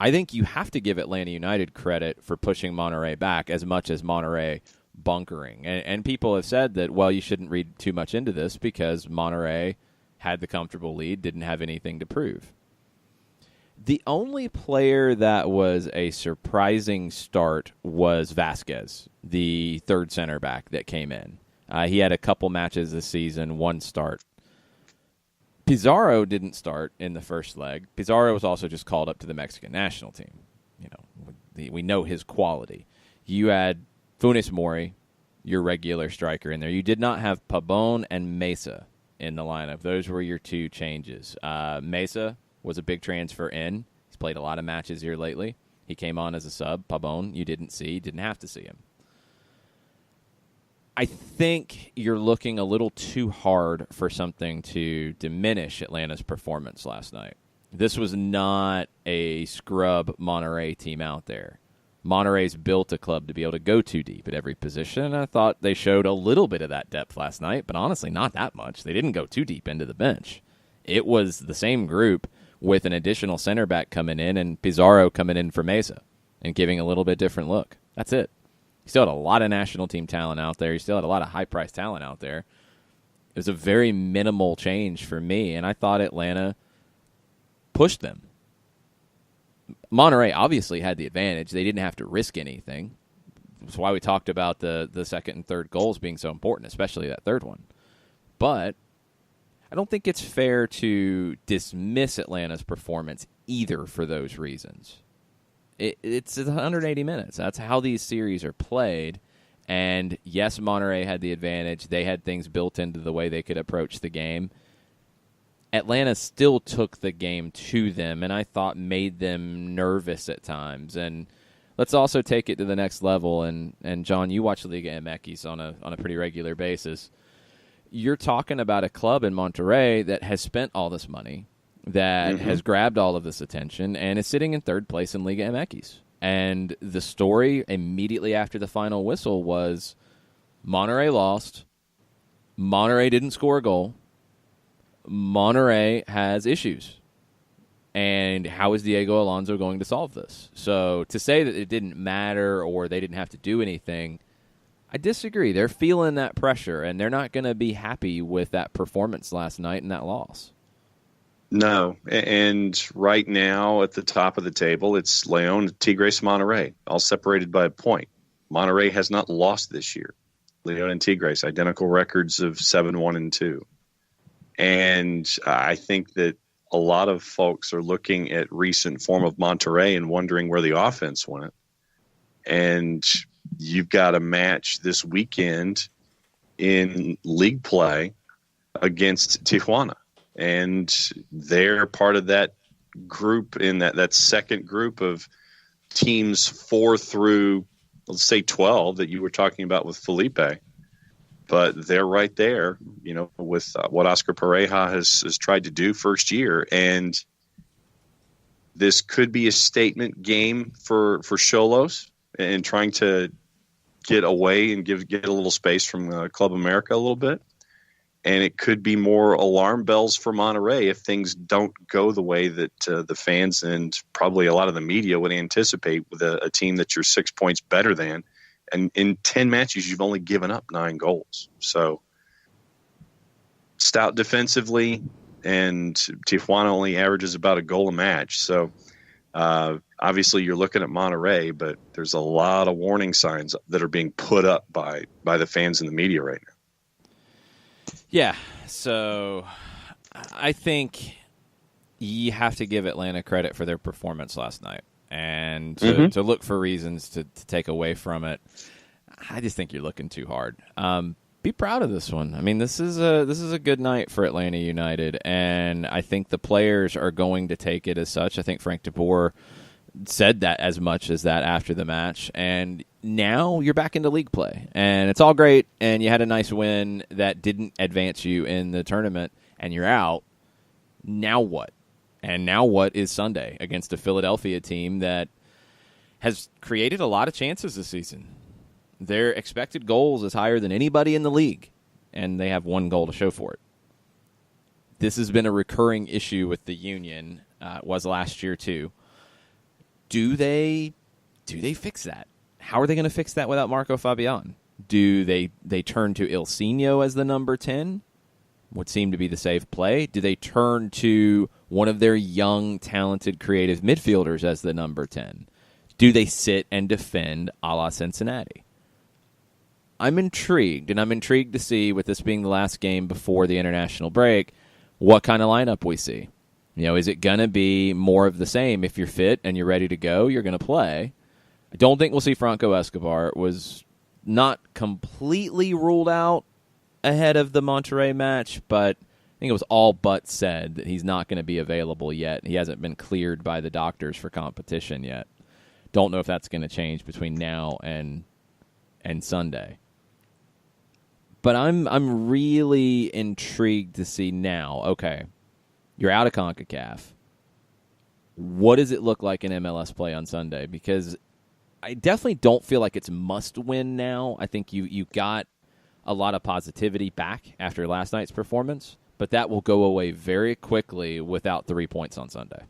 I think you have to give Atlanta United credit for pushing Monterrey back as much as Monterrey bunkering. And people have said that, well, you shouldn't read too much into this because Monterrey had the comfortable lead, didn't have anything to prove. The only player that was a surprising start was Vasquez, the third center back that came in. He had a couple matches this season, 1 start. Pizarro didn't start in the first leg. Pizarro was also just called up to the Mexican national team. We know his quality. You had Funes Mori, your regular striker, in there. You did not have Pabon and Mesa in the lineup. Those were your 2 changes. Mesa was a big transfer in. He's played a lot of matches here lately. He came on as a sub. Pabon, you didn't have to see him. I think you're looking a little too hard for something to diminish Atlanta's performance last night. This was not a scrub Monterrey team out there. Monterrey's built a club to be able to go too deep at every position, and I thought they showed a little bit of that depth last night, but honestly not that much. They didn't go too deep into the bench. It was the same group with an additional center back coming in and Pizarro coming in for Mesa and giving a little bit different look. That's it. You still had a lot of national team talent out there. You still had a lot of high-priced talent out there. It was a very minimal change for me, and I thought Atlanta pushed them. Monterrey obviously had the advantage. They didn't have to risk anything. That's why we talked about the second and third goals being so important, especially that third one. But I don't think it's fair to dismiss Atlanta's performance either for those reasons. It's 180 minutes. That's how these series are played. And yes, Monterrey had the advantage. They had things built into the way they could approach the game. Atlanta still took the game to them, and I thought made them nervous at times. And let's also take it to the next level. And John, you watch Liga MX on a pretty regular basis. You're talking about a club in Monterrey that has spent all this money, that has grabbed all of this attention, and is sitting in third place in Liga MX. And the story immediately after the final whistle was Monterrey lost, Monterrey didn't score a goal, Monterrey has issues. And how is Diego Alonso going to solve this? So to say that it didn't matter or they didn't have to do anything, I disagree. They're feeling that pressure, and they're not going to be happy with that performance last night and that loss. No, and right now at the top of the table, it's León, Tigres, Monterrey, all separated by a point. Monterrey has not lost this year. León and Tigres, identical records of 7-1-2. And I think that a lot of folks are looking at recent form of Monterrey and wondering where the offense went. And you've got a match this weekend in league play against Tijuana. And they're part of that group in that second group of teams 4 through, let's say, 12 that you were talking about with Felipe. But they're right there, with what Oscar Pareja has tried to do first year. And this could be a statement game for Xolos and trying to get away and get a little space from Club America a little bit. And it could be more alarm bells for Monterrey if things don't go the way that the fans and probably a lot of the media would anticipate with a team that you're 6 points better than. And in 10 matches, you've only given up 9 goals. So stout defensively, and Tijuana only averages about a goal a match. So obviously you're looking at Monterrey, but there's a lot of warning signs that are being put up by the fans and the media right now. Yeah, so I think you have to give Atlanta credit for their performance last night. And to look for reasons to take away from it, I just think you're looking too hard. Be proud of this one. I mean, this is a good night for Atlanta United, and I think the players are going to take it as such. I think Frank de Boer said that as much as that after the match, and now you're back into league play, and it's all great, and you had a nice win that didn't advance you in the tournament, and you're out. Now what? And now what is Sunday against a Philadelphia team that has created a lot of chances this season? Their expected goals is higher than anybody in the league, and they have 1 goal to show for it. This has been a recurring issue with the Union. It was last year too. Do they fix that? How are they going to fix that without Marco Fabian? Do they turn to Ilsinho as the number 10? Would seem to be the safe play. Do they turn to one of their young, talented, creative midfielders as the number 10? Do they sit and defend a la Cincinnati? I'm intrigued, and I'm intrigued to see, with this being the last game before the international break, what kind of lineup we see. Is it going to be more of the same? If you're fit and you're ready to go, you're going to play. I don't think we'll see Franco Escobar. It was not completely ruled out ahead of the Monterrey match, but think it was all but said that he's not going to be available yet. He hasn't been cleared by the doctors for competition yet. Don't know if that's going to change between now and Sunday. But I'm really intrigued to see now, okay, you're out of CONCACAF. What does it look like in MLS play on Sunday? Because I definitely don't feel like it's must-win now. I think you got a lot of positivity back after last night's performance, but that will go away very quickly without 3 points on Sunday.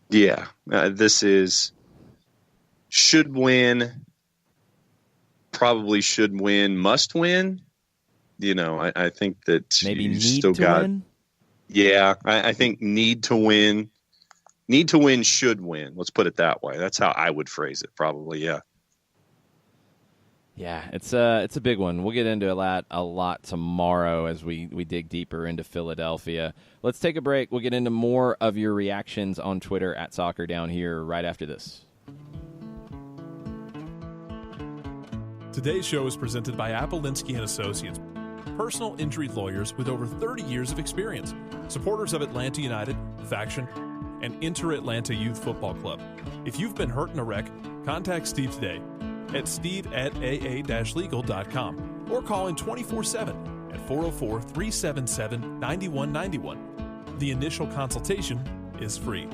Yeah, this is should win, probably should win, must win. I think that maybe you need still to got. Win? Yeah, I think need to win, should win. Let's put it that way. That's how I would phrase it, probably. Yeah. Yeah, it's a big one. We'll get into a lot tomorrow as we dig deeper into Philadelphia. Let's take a break. We'll get into more of your reactions on Twitter at Soccer Down Here right after this. Today's show is presented by Appolinsky & Associates, personal injury lawyers with over 30 years of experience, supporters of Atlanta United, Faction, and Inter-Atlanta Youth Football Club. If you've been hurt in a wreck, contact Steve today at steve@aa-legal.com or call in 24/7 at 404-377-9191. The initial consultation is free.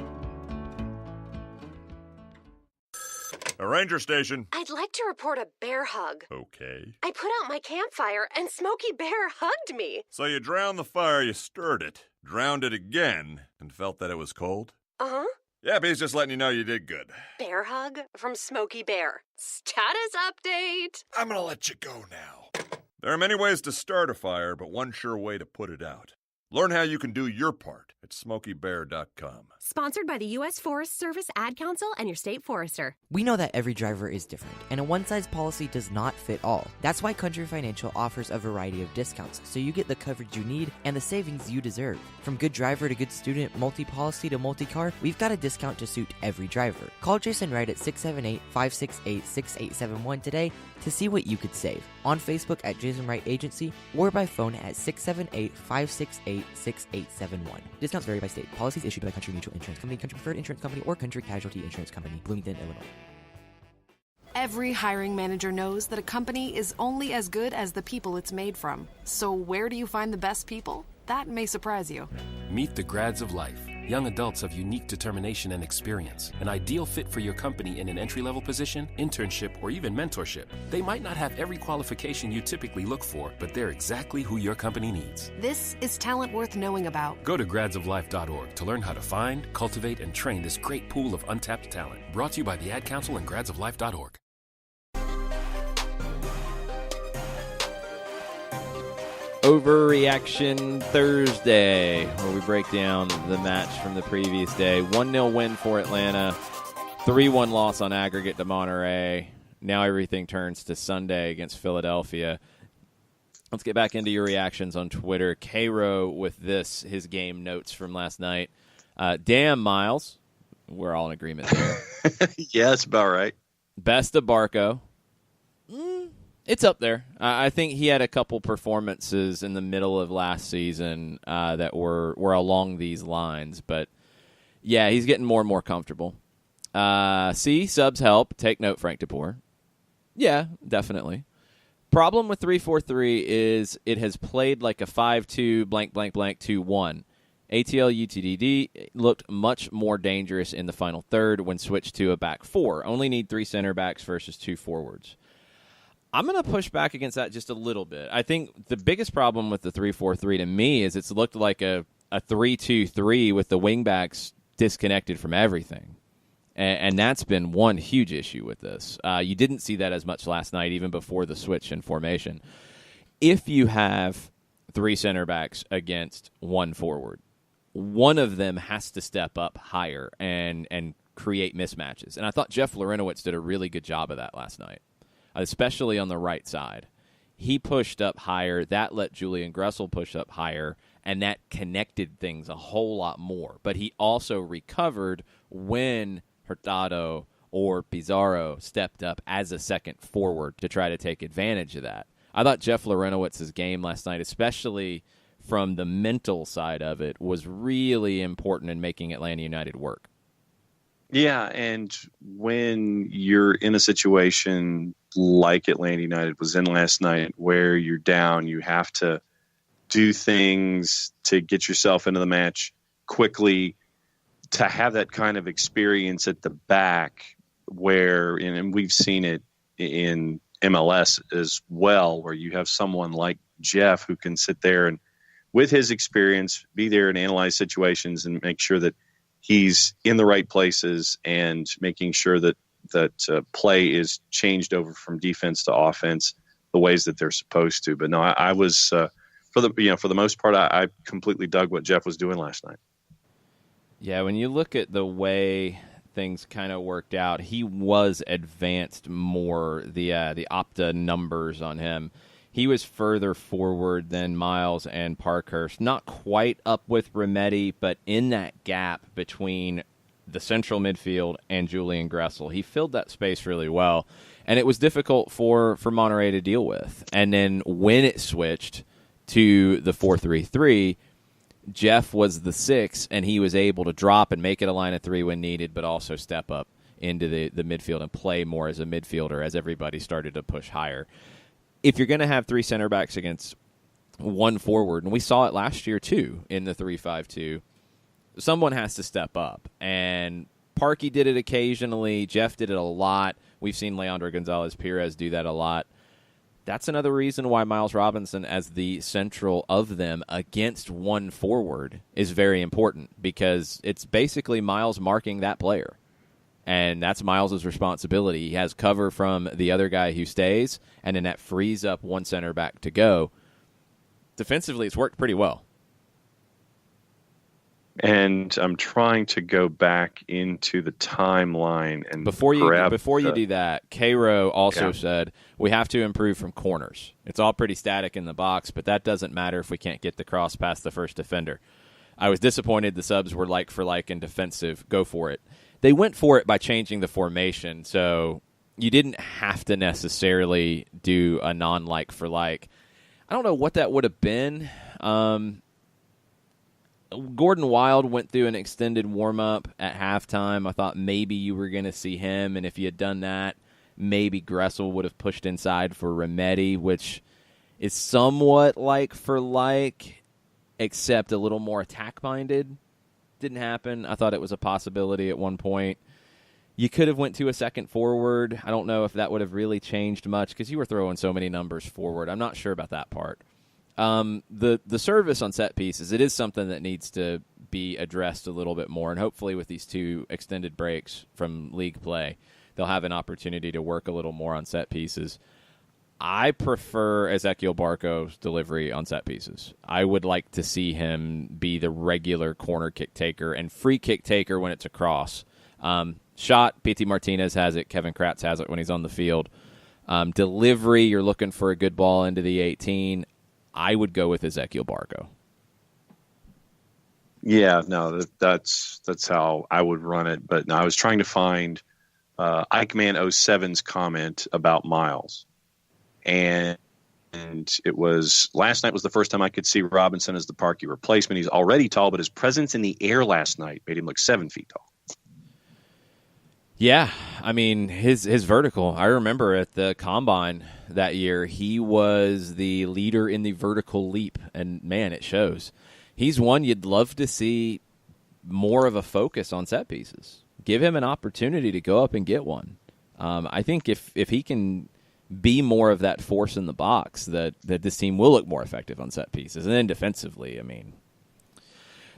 A ranger station. I'd like to report a bear hug. Okay. I put out my campfire and Smokey Bear hugged me. So you drowned the fire, you stirred it, drowned it again, and felt that it was cold? Uh-huh. Yeah, but he's just letting you know you did good. Bear hug from Smokey Bear. Status update. I'm gonna let you go now. There are many ways to start a fire, but one sure way to put it out. Learn how you can do your part at SmokeyBear.com. Sponsored by the U.S. Forest Service Ad Council and your state forester. We know that every driver is different, and a one-size policy does not fit all. That's why Country Financial offers a variety of discounts, so you get the coverage you need and the savings you deserve. From good driver to good student, multi-policy to multi-car, we've got a discount to suit every driver. Call Jason Wright at 678-568-6871 today to see what you could save. On Facebook at Jason Wright Agency or by phone at 678-568-6871. Discounts vary by state. Policies issued by Country Mutual Insurance Company, Country Preferred Insurance Company, or Country Casualty Insurance Company, Bloomington, Illinois. Every hiring manager knows that a company is only as good as the people it's made from. So where do you find the best people? That may surprise you. Meet the grads of life. Young adults of unique determination and experience. An ideal fit for your company in an entry-level position, internship, or even mentorship. They might not have every qualification you typically look for, but they're exactly who your company needs. This is talent worth knowing about. Go to gradsoflife.org to learn how to find, cultivate, and train this great pool of untapped talent. Brought to you by the Ad Council and gradsoflife.org. Overreaction Thursday, where we break down the match from the previous day. 1-0 win for Atlanta, 3-1 loss on aggregate to Monterrey. Now everything turns to Sunday against Philadelphia. Let's get back into your reactions on Twitter. Cairo with his game notes from last night. Damn, Miles. We're all in agreement there. Yeah, that's about right. Best of Barco. It's up there. I think he had a couple performances in the middle of last season that were along these lines. But, yeah, he's getting more and more comfortable. Subs help. Take note, Frank DeBoer. Yeah, definitely. Problem with 3-4-3 is it has played like a 5-2 blank blank blank 2-1. ATL UTDD looked much more dangerous in the final third when switched to a back four. Only need 3 center backs versus 2 forwards. I'm going to push back against that just a little bit. I think the biggest problem with the 3-4-3 to me is it's looked like a 3-2-3 with the wingbacks disconnected from everything. And that's been one huge issue with this. You didn't see that as much last night, even before the switch in formation. If you have 3 center backs against 1 forward, one of them has to step up higher and create mismatches. And I thought Jeff Larinowitz did a really good job of that last night, especially on the right side. He pushed up higher. That let Julian Gressel push up higher, and that connected things a whole lot more. But he also recovered when Hurtado or Pizarro stepped up as a second forward to try to take advantage of that. I thought Jeff Larenowitz's game last night, especially from the mental side of it was really important in making Atlanta United work. Yeah, and when you're in a situation like Atlanta United was in last night where you're down, you have to do things to get yourself into the match quickly, to have that kind of experience at the back where, and we've seen it in MLS as well, where you have someone like Jeff who can sit there and with his experience be there and analyze situations and make sure that he's in the right places and making sure that play is changed over from defense to offense the ways that they're supposed to. But no, I was for the most part, I completely dug what Jeff was doing last night. Yeah, when you look at the way things kind of worked out, he was advanced more. The Opta numbers on him, he was further forward than Miles and Parkhurst. Not quite up with Remedi, but in that gap between the central midfield and Julian Gressel. He filled that space really well, and it was difficult for Monterrey to deal with. And then when it switched to the 4-3-3, Jeff was the 6, and he was able to drop and make it a line of 3 when needed, but also step up into the midfield and play more as a midfielder as everybody started to push higher. If you're going to have 3 center backs against 1 forward, and we saw it last year too in the 3-5-2, someone has to step up. And Parkey did it occasionally. Jeff did it a lot. We've seen Leandro Gonzalez-Perez do that a lot. That's another reason why Miles Robinson, as the central of them against 1 forward, is very important, because it's basically Miles marking that player. And that's Miles' responsibility. He has cover from the other guy who stays, and then that frees up 1 center back to go. Defensively, it's worked pretty well. And I'm trying to go back into the timeline and before you do that, Cairo also said we have to improve from corners. It's all pretty static in the box, but that doesn't matter if we can't get the cross past the first defender. I was disappointed the subs were like for like and defensive. Go for it. They went for it by changing the formation, so you didn't have to necessarily do a non-like for like. I don't know what that would have been. Gordon Wild went through an extended warm-up at halftime. I thought maybe you were going to see him, and if you had done that, maybe Gressel would have pushed inside for Remedi, which is somewhat like for like, except a little more attack-minded. Didn't happen. I thought it was a possibility at one point. You could have went to a second forward. I don't know if that would have really changed much because you were throwing so many numbers forward. I'm not sure about that part. The service on set pieces, it is something that needs to be addressed a little bit more, and hopefully with these 2 extended breaks from league play, they'll have an opportunity to work a little more on set pieces. I prefer Ezequiel Barco's delivery on set pieces. I would like to see him be the regular corner kick taker and free kick taker when it's a cross. Shot, Pity Martinez has it. Kevin Kratz has it when he's on the field. Delivery, you're looking for a good ball into the 18. I would go with Ezequiel Barco. Yeah, no, that's how I would run it. But no, I was trying to find Ikeman07's comment about Miles. And it was last night was the first time I could see Robinson as the Parkey replacement. He's already tall, but his presence in the air last night made him look 7 feet tall. Yeah, I mean, his vertical. I remember at the Combine that year, he was the leader in the vertical leap, and, man, it shows. He's one you'd love to see more of a focus on set pieces. Give him an opportunity to go up and get one. I think if he can be more of that force in the box, that this team will look more effective on set pieces. And then defensively, I mean,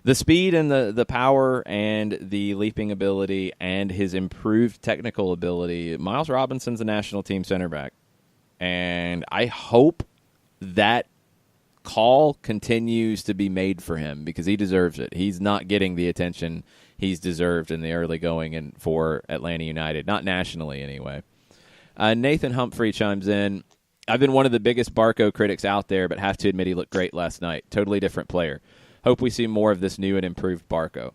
the speed and the power and the leaping ability and his improved technical ability, Miles Robinson's a national team center back. And I hope that call continues to be made for him because he deserves it. He's not getting the attention he's deserved in the early going and for Atlanta United, not nationally anyway. Nathan Humphrey chimes in. I've been one of the biggest Barco critics out there, but have to admit he looked great last night. Totally different player. Hope we see more of this new and improved Barco.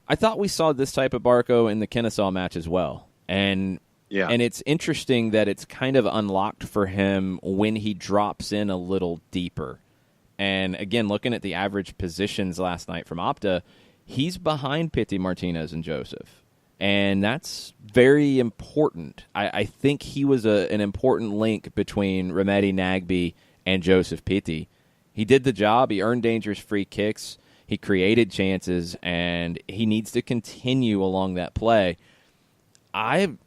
I thought we saw this type of Barco in the Kennesaw match as well. And it's interesting that it's kind of unlocked for him when he drops in a little deeper And again, looking at the average positions last night from Opta, he's behind Pity, Martinez, and Joseph. And that's very important. I think he was an important link between Remedi Nagbe and Joseph Pity. He did the job. He earned dangerous free kicks. He created chances, and he needs to continue along that play. I've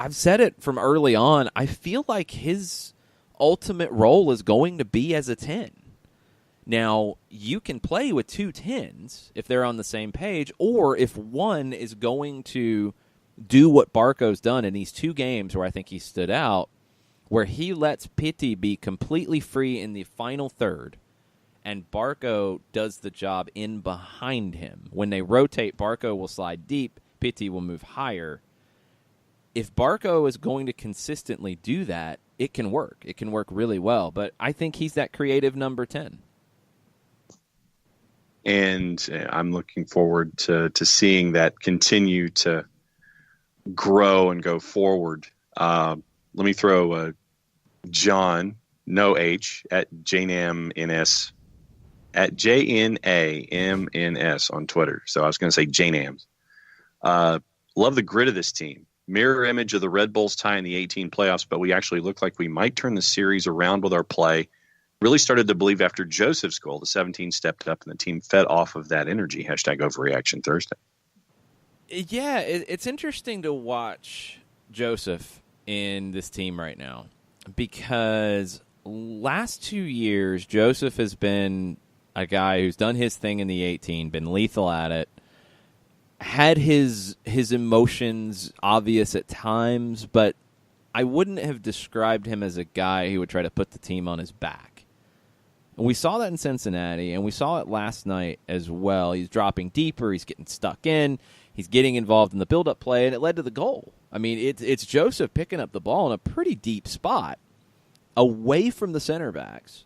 said it from early on. I feel like his ultimate role is going to be as a 10. Now, you can play with 2 10s if they're on the same page, or if one is going to do what Barco's done in these 2 games where I think he stood out, where he lets Pity be completely free in the final third, and Barco does the job in behind him. When they rotate, Barco will slide deep, Pity will move higher. If Barco is going to consistently do that, it can work. It can work really well, but I think he's that creative number 10. And I'm looking forward to seeing that continue to grow and go forward. Let me throw John, no H, at JNAMNS, at JNAMNS on Twitter. So I was going to say JNAMS. Love the grit of this team. Mirror image of the Red Bulls tie in the 18 playoffs, but we actually look like we might turn the series around with our play. Really started to believe after Joseph's goal, the 17 stepped up and the team fed off of that energy. #Overreaction Thursday. Yeah, it's interesting to watch Joseph in this team right now because last 2 years, Joseph has been a guy who's done his thing in the 18, been lethal at it, had his emotions obvious at times, but I wouldn't have described him as a guy who would try to put the team on his back. We saw that in Cincinnati, and we saw it last night as well. He's dropping deeper. He's getting stuck in. He's getting involved in the build-up play, and it led to the goal. I mean, it's Joseph picking up the ball in a pretty deep spot away from the center backs,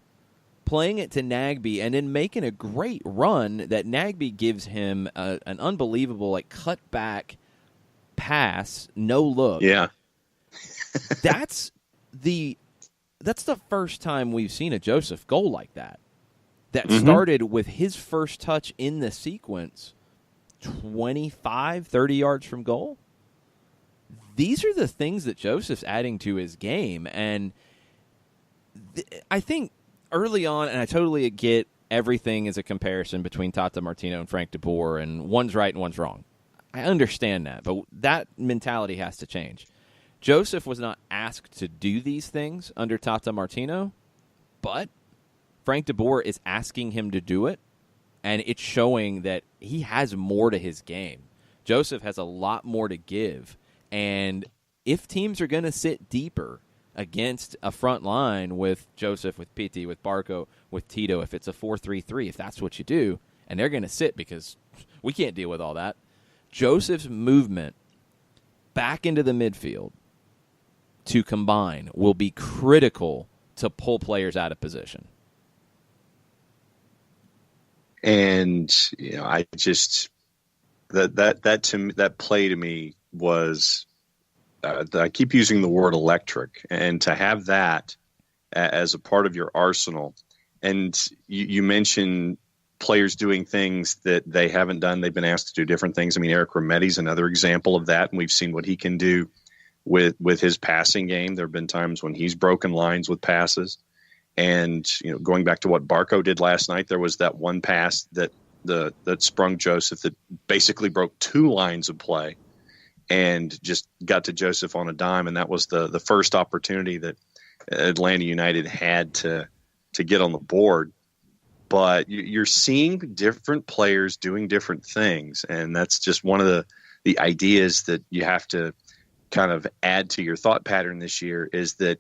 playing it to Nagbe, and then making a great run that Nagbe gives him an unbelievable cut-back pass, no look. Yeah. That's the first time we've seen a Joseph goal like that. That started with his first touch in the sequence 25, 30 yards from goal. These are the things that Joseph's adding to his game. And I think early on, and I totally get everything is a comparison between Tata Martino and Frank de Boer, and one's right and one's wrong. I understand that, but that mentality has to change. Joseph was not asked to do these things under Tata Martino, but Frank de Boer is asking him to do it, and it's showing that he has more to his game. Joseph has a lot more to give, and if teams are going to sit deeper against a front line with Joseph, with Pity, with Barco, with Tito, if it's a 4-3-3, if that's what you do, and they're going to sit because we can't deal with all that, Joseph's movement back into the midfield to combine will be critical to pull players out of position. And I just that play to me was I keep using the word electric, and to have that as a part of your arsenal. And you mentioned players doing things that they haven't done. They've been asked to do different things. I mean, Eric Remedi's another example of that, and we've seen what he can do with his passing game. There have been times when he's broken lines with passes. And, going back to what Barco did last night, there was that one pass that sprung Joseph that basically broke 2 lines of play and just got to Joseph on a dime. And that was the first opportunity that Atlanta United had to get on the board. But you're seeing different players doing different things. And that's just one of the ideas that you have to kind of add to your thought pattern this year, is that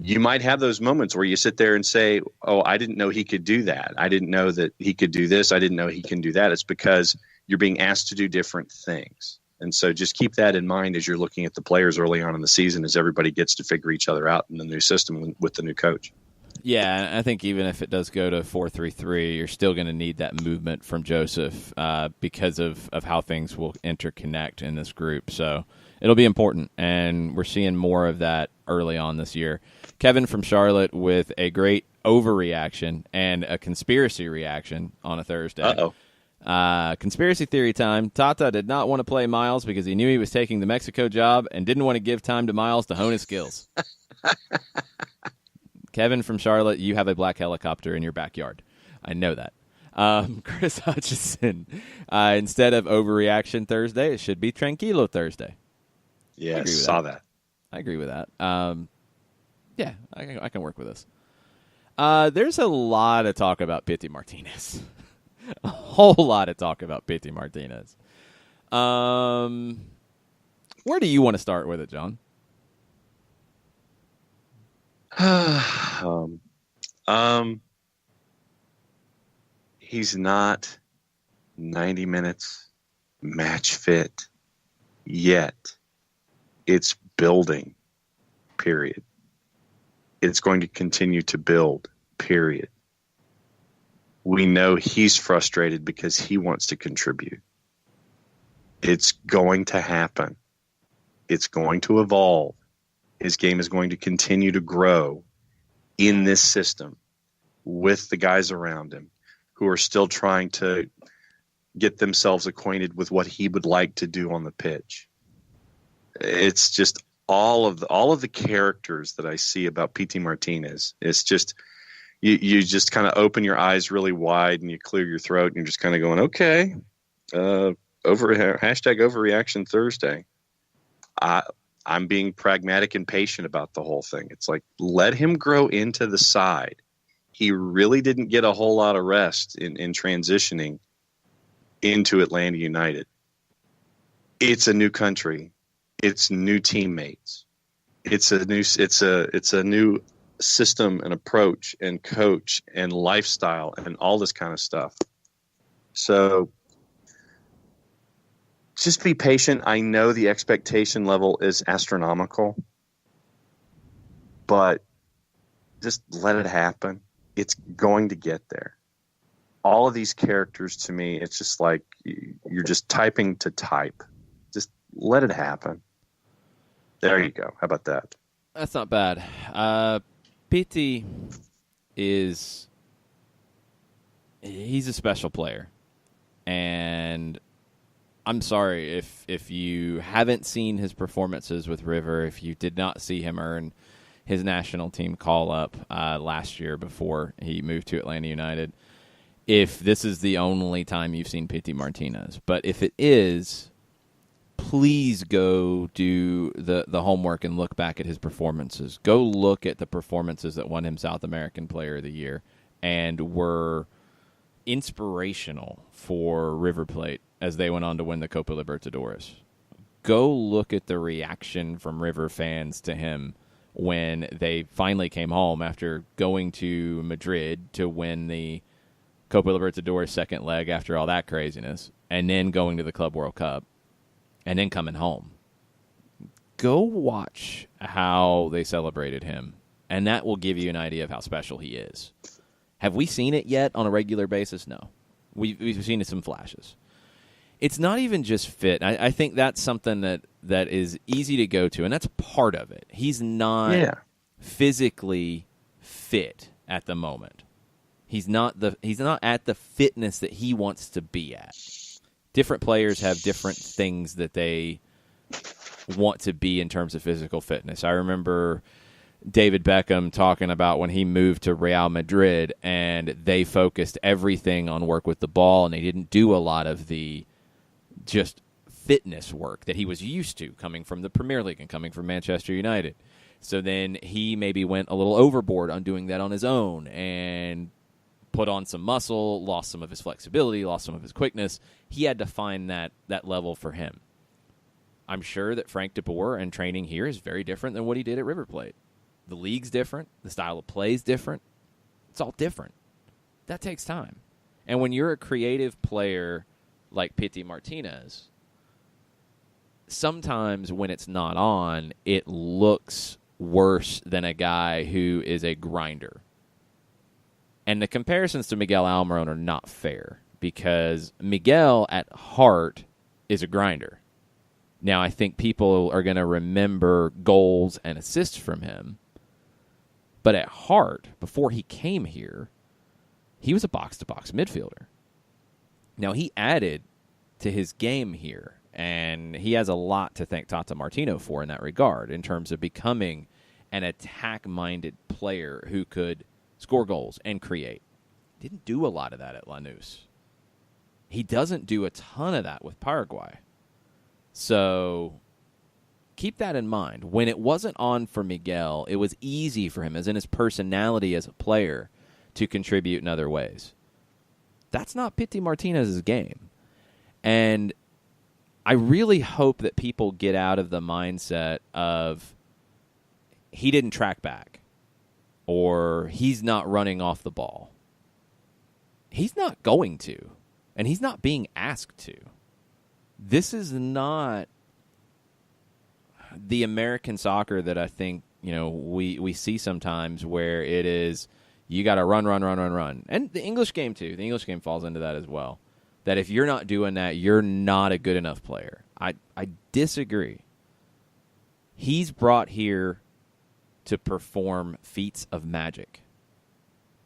you might have those moments where you sit there and say, oh, I didn't know he could do that. I didn't know that he could do this. I didn't know he can do that. It's because you're being asked to do different things. And so just keep that in mind as you're looking at the players early on in the season, as everybody gets to figure each other out in the new system with the new coach. Yeah, I think even if it does go to 4-3-3, you're still going to need that movement from Joseph because of how things will interconnect in this group. So it'll be important, and we're seeing more of that early on this year. Kevin from Charlotte with a great overreaction and a conspiracy reaction on a Thursday. Uh-oh. Conspiracy theory time. Tata did not want to play Miles because he knew he was taking the Mexico job and didn't want to give time to Miles to hone his skills. Kevin from Charlotte, you have a black helicopter in your backyard. I know that. Chris Hutchison, instead of overreaction Thursday, it should be Tranquilo Thursday. Yeah, saw that. I agree with that. Yeah, I can work with this. There's a lot of talk about Pity Martinez. A whole lot of talk about Pity Martinez. Where do you want to start with it, John? He's not 90 minutes match fit yet. It's building, period. It's going to continue to build, period. We know he's frustrated because he wants to contribute. It's going to happen. It's going to evolve. His game is going to continue to grow in this system with the guys around him who are still trying to get themselves acquainted with what he would like to do on the pitch. It's just all of the characters that I see about Pity Martinez. It's just you just kind of open your eyes really wide and you clear your throat and you're just kind of going, okay, overreaction Thursday. I'm being pragmatic and patient about the whole thing. It's like, let him grow into the side. He really didn't get a whole lot of rest in transitioning into Atlanta United. It's a new country. It's new teammates. It's a new system and approach and coach and lifestyle and all this kind of stuff. So just be patient. I know the expectation level is astronomical, but just let it happen. It's going to get there. All of these characters, to me, it's just like you're just typing to type. Just let it happen. There you go. How about that? That's not bad. Pity he's a special player. And I'm sorry if you haven't seen his performances with River, if you did not see him earn his national team call-up last year before he moved to Atlanta United, if this is the only time you've seen Pity Martinez. But if it is, please go do the homework and look back at his performances. Go look at the performances that won him South American Player of the Year and were inspirational for River Plate as they went on to win the Copa Libertadores. Go look at the reaction from River fans to him when they finally came home after going to Madrid to win the Copa Libertadores second leg after all that craziness, and then going to the Club World Cup, and then coming home. Go watch how they celebrated him, and that will give you an idea of how special he is. Have we seen it yet on a regular basis? No. We've seen it some flashes. It's not even just fit. I think that's something that is easy to go to, and that's part of it. He's not physically fit at the moment. He's not at the fitness that he wants to be at. Different players have different things that they want to be in terms of physical fitness. I remember David Beckham talking about when he moved to Real Madrid and they focused everything on work with the ball, and they didn't do a lot of the just fitness work that he was used to coming from the Premier League and coming from Manchester United. So then he maybe went a little overboard on doing that on his own and put on some muscle, lost some of his flexibility, lost some of his quickness. He had to find that level for him. I'm sure that Frank de Boer and training here is very different than what he did at River Plate. The league's different. The style of play is different. It's all different. That takes time. And when you're a creative player like Pity Martinez, sometimes when it's not on, it looks worse than a guy who is a grinder. And the comparisons to Miguel Almiron are not fair because Miguel at heart is a grinder. Now, I think people are going to remember goals and assists from him, But at heart, before he came here, he was a box-to-box midfielder. Now, he added to his game here, and he has a lot to thank Tata Martino for in that regard, in terms of becoming an attack-minded player who could score goals and create. Didn't do a lot of that at Lanús. He doesn't do a ton of that with Paraguay. So keep that in mind. When it wasn't on for Miguel, it was easy for him, as in his personality as a player, to contribute in other ways. That's not Pity Martinez's game. And I really hope that people get out of the mindset of he didn't track back or he's not running off the ball. He's not going to, and he's not being asked to. This is not the American soccer that I think, we see sometimes, where it is you got to run. And the English game, too. The English game falls into that as well. That if you're not doing that, you're not a good enough player. I disagree. He's brought here to perform feats of magic.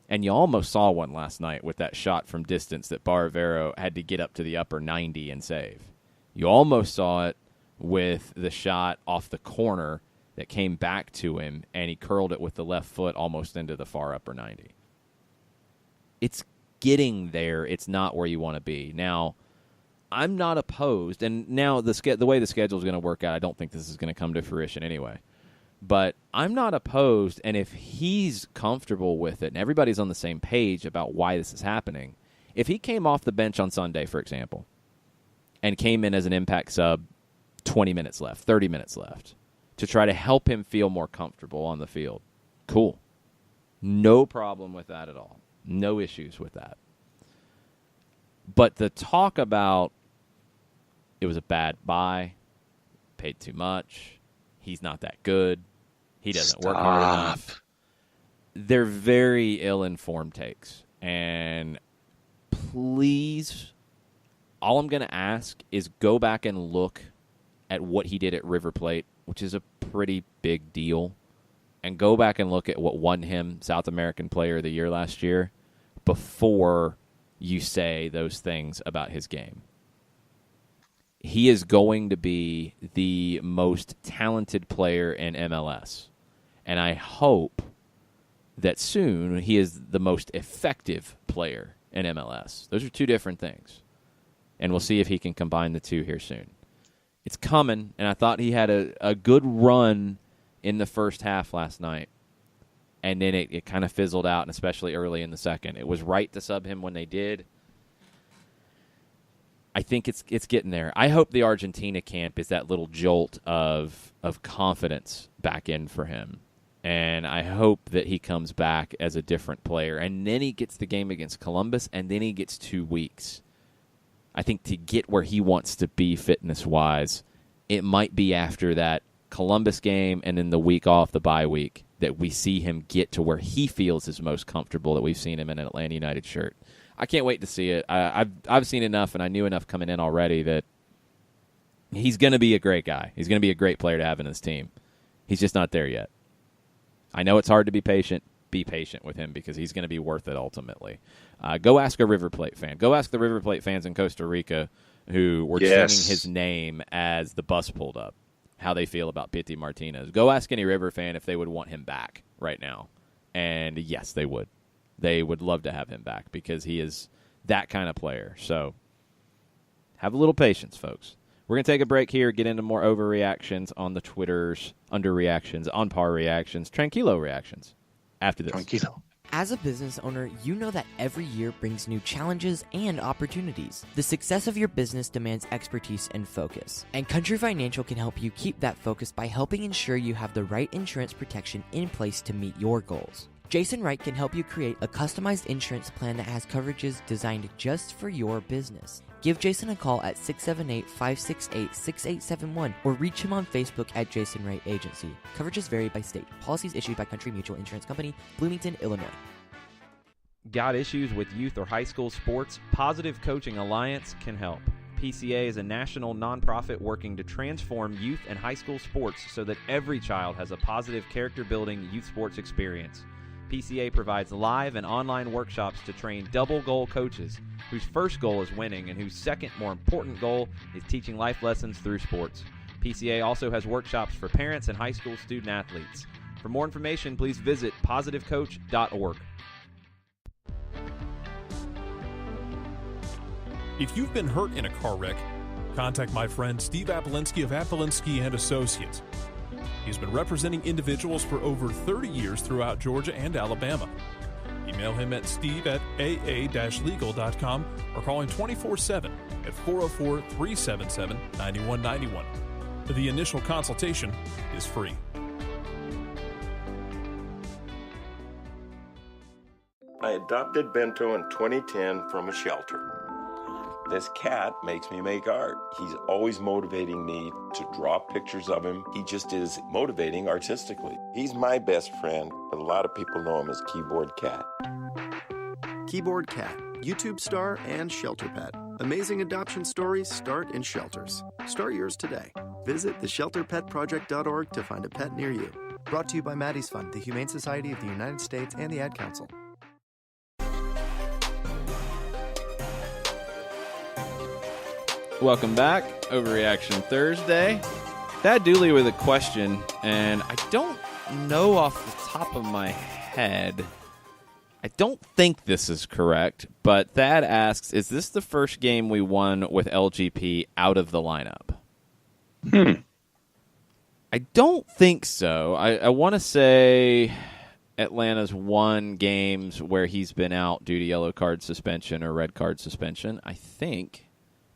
And you almost saw one last night with that shot from distance that Baravero had to get up to the upper 90 and save. You almost saw it with the shot off the corner that came back to him, and he curled it with the left foot almost into the far upper 90. It's getting there. It's not where you want to be. Now, I'm not opposed, and now the way the schedule is going to work out, I don't think this is going to come to fruition anyway. But I'm not opposed, and if he's comfortable with it and everybody's on the same page about why this is happening, if he came off the bench on Sunday, for example, and came in as an impact sub 20 minutes left, 30 minutes left, to try to help him feel more comfortable on the field, cool. No problem with that at all. No issues with that. But the talk about it was a bad buy, paid too much, he's not that good, he doesn't work hard enough. They're very ill-informed takes. And please, all I'm going to ask is go back and look at what he did at River Plate, which is a pretty big deal, and go back and look at what won him South American Player of the Year last year before you say those things about his game. He is going to be the most talented player in MLS. And I hope that soon he is the most effective player in MLS. Those are two different things. And we'll see if he can combine the two here soon. It's coming, and I thought he had a good run in the first half last night. And then it kind of fizzled out, and especially early in the second. It was right to sub him when they did. I think it's getting there. I hope the Argentina camp is that little jolt of confidence back in for him. And I hope that he comes back as a different player. And then he gets the game against Columbus, and then he gets 2 weeks. I think to get where he wants to be fitness-wise, it might be after that Columbus game and then the week off, the bye week, that we see him get to where he feels is most comfortable, that we've seen him in an Atlanta United shirt. I can't wait to see it. I've seen enough, and I knew enough coming in already that he's going to be a great guy. He's going to be a great player to have in this team. He's just not there yet. I know it's hard to be patient. Be patient with him because he's going to be worth it ultimately. Go ask a River Plate fan. Go ask the River Plate fans in Costa Rica who were singing his name as the bus pulled up, how they feel about Pity Martinez. Go ask any River fan if they would want him back right now. And yes, they would. They would love to have him back because he is that kind of player. So have a little patience, folks. We're going to take a break here, get into more overreactions on the Twitters, underreactions, on par reactions, tranquilo reactions after this. Tranquilo. As a business owner, you know that every year brings new challenges and opportunities. The success of your business demands expertise and focus. And Country Financial can help you keep that focus by helping ensure you have the right insurance protection in place to meet your goals. Jason Wright can help you create a customized insurance plan that has coverages designed just for your business. Give Jason a call at 678-568-6871 or reach him on Facebook at Jason Wright Agency. Coverages vary by state. Policies issued by Country Mutual Insurance Company, Bloomington, Illinois. Got issues with youth or high school sports? Positive Coaching Alliance can help. PCA is a national nonprofit working to transform youth and high school sports so that every child has a positive character-building youth sports experience. PCA provides live and online workshops to train double-goal coaches whose first goal is winning and whose second, more important goal is teaching life lessons through sports. PCA also has workshops for parents and high school student-athletes. For more information, please visit positivecoach.org. If you've been hurt in a car wreck, contact my friend Steve Apolinski of Apolinski & Associates. He's been representing individuals for over 30 years throughout Georgia and Alabama. Email him at steve@aa-legal.com or call him 24/7 at 404-377-9191. The initial consultation is free. I adopted Bento in 2010 from a shelter. This cat makes me make art. He's always motivating me to draw pictures of him. He just is motivating artistically. He's my best friend, but a lot of people know him as Keyboard Cat. Keyboard Cat, YouTube star and shelter pet. Amazing adoption stories start in shelters. Start yours today. Visit theshelterpetproject.org to find a pet near you. Brought to you by Maddie's Fund, the Humane Society of the United States, and the Ad Council. Welcome back. Overreaction Thursday. Thad Dooley with a question, and I don't know off the top of my head. I don't think this is correct, but Thad asks, is this the first game we won with LGP out of the lineup? I don't think so. I want to say Atlanta's won games where he's been out due to yellow card suspension or red card suspension, I think.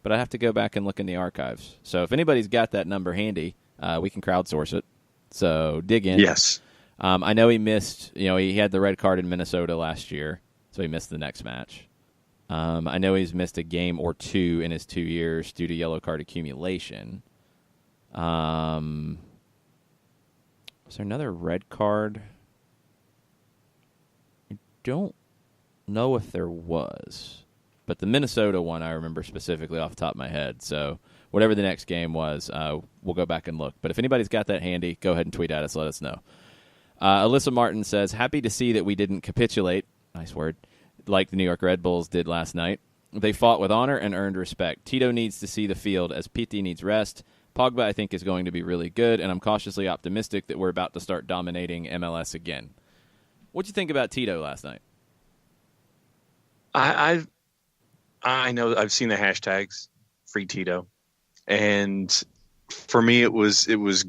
But I have to go back and look in the archives. So if anybody's got that number handy, we can crowdsource it. So dig in. Yes. I know he missed, he had the red card in Minnesota last year, so he missed the next match. I know he's missed a game or two in his 2 years due to yellow card accumulation. Was there another red card? I don't know if there was. But the Minnesota one I remember specifically off the top of my head. So whatever the next game was, we'll go back and look. But if anybody's got that handy, go ahead and tweet at us. Let us know. Alyssa Martin says, happy to see that we didn't capitulate, nice word, like the New York Red Bulls did last night. They fought with honor and earned respect. Tito needs to see the field as PT needs rest. Pogba, I think, is going to be really good, and I'm cautiously optimistic that we're about to start dominating MLS again. What'd you think about Tito last night? I know I've seen the hashtags Free Tito, and for me it was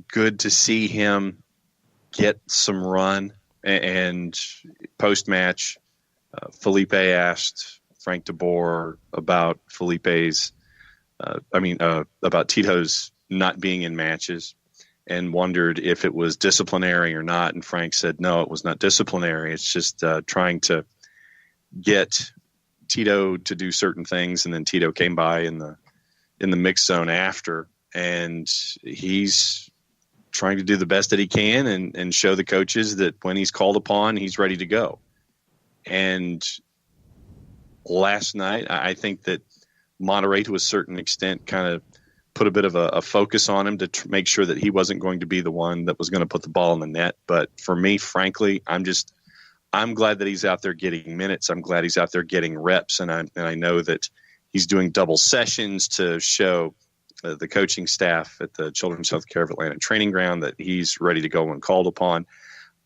good to see him get some run. And post match, Felipe asked Frank de Boer about Felipe's, about Tito's not being in matches, and wondered if it was disciplinary or not. And Frank said no, it was not disciplinary. It's just trying to get Tito to do certain things, and then Tito came by in the mix zone after, and he's trying to do the best that he can and show the coaches that when he's called upon, he's ready to go. And last night, I think that Monterrey, to a certain extent, kind of put a bit of a focus on him to make sure that he wasn't going to be the one that was going to put the ball in the net. But for me, frankly, I'm glad that he's out there getting minutes. I'm glad he's out there getting reps, and I know that he's doing double sessions to show the coaching staff at the Children's Health Care of Atlanta training ground that he's ready to go when called upon.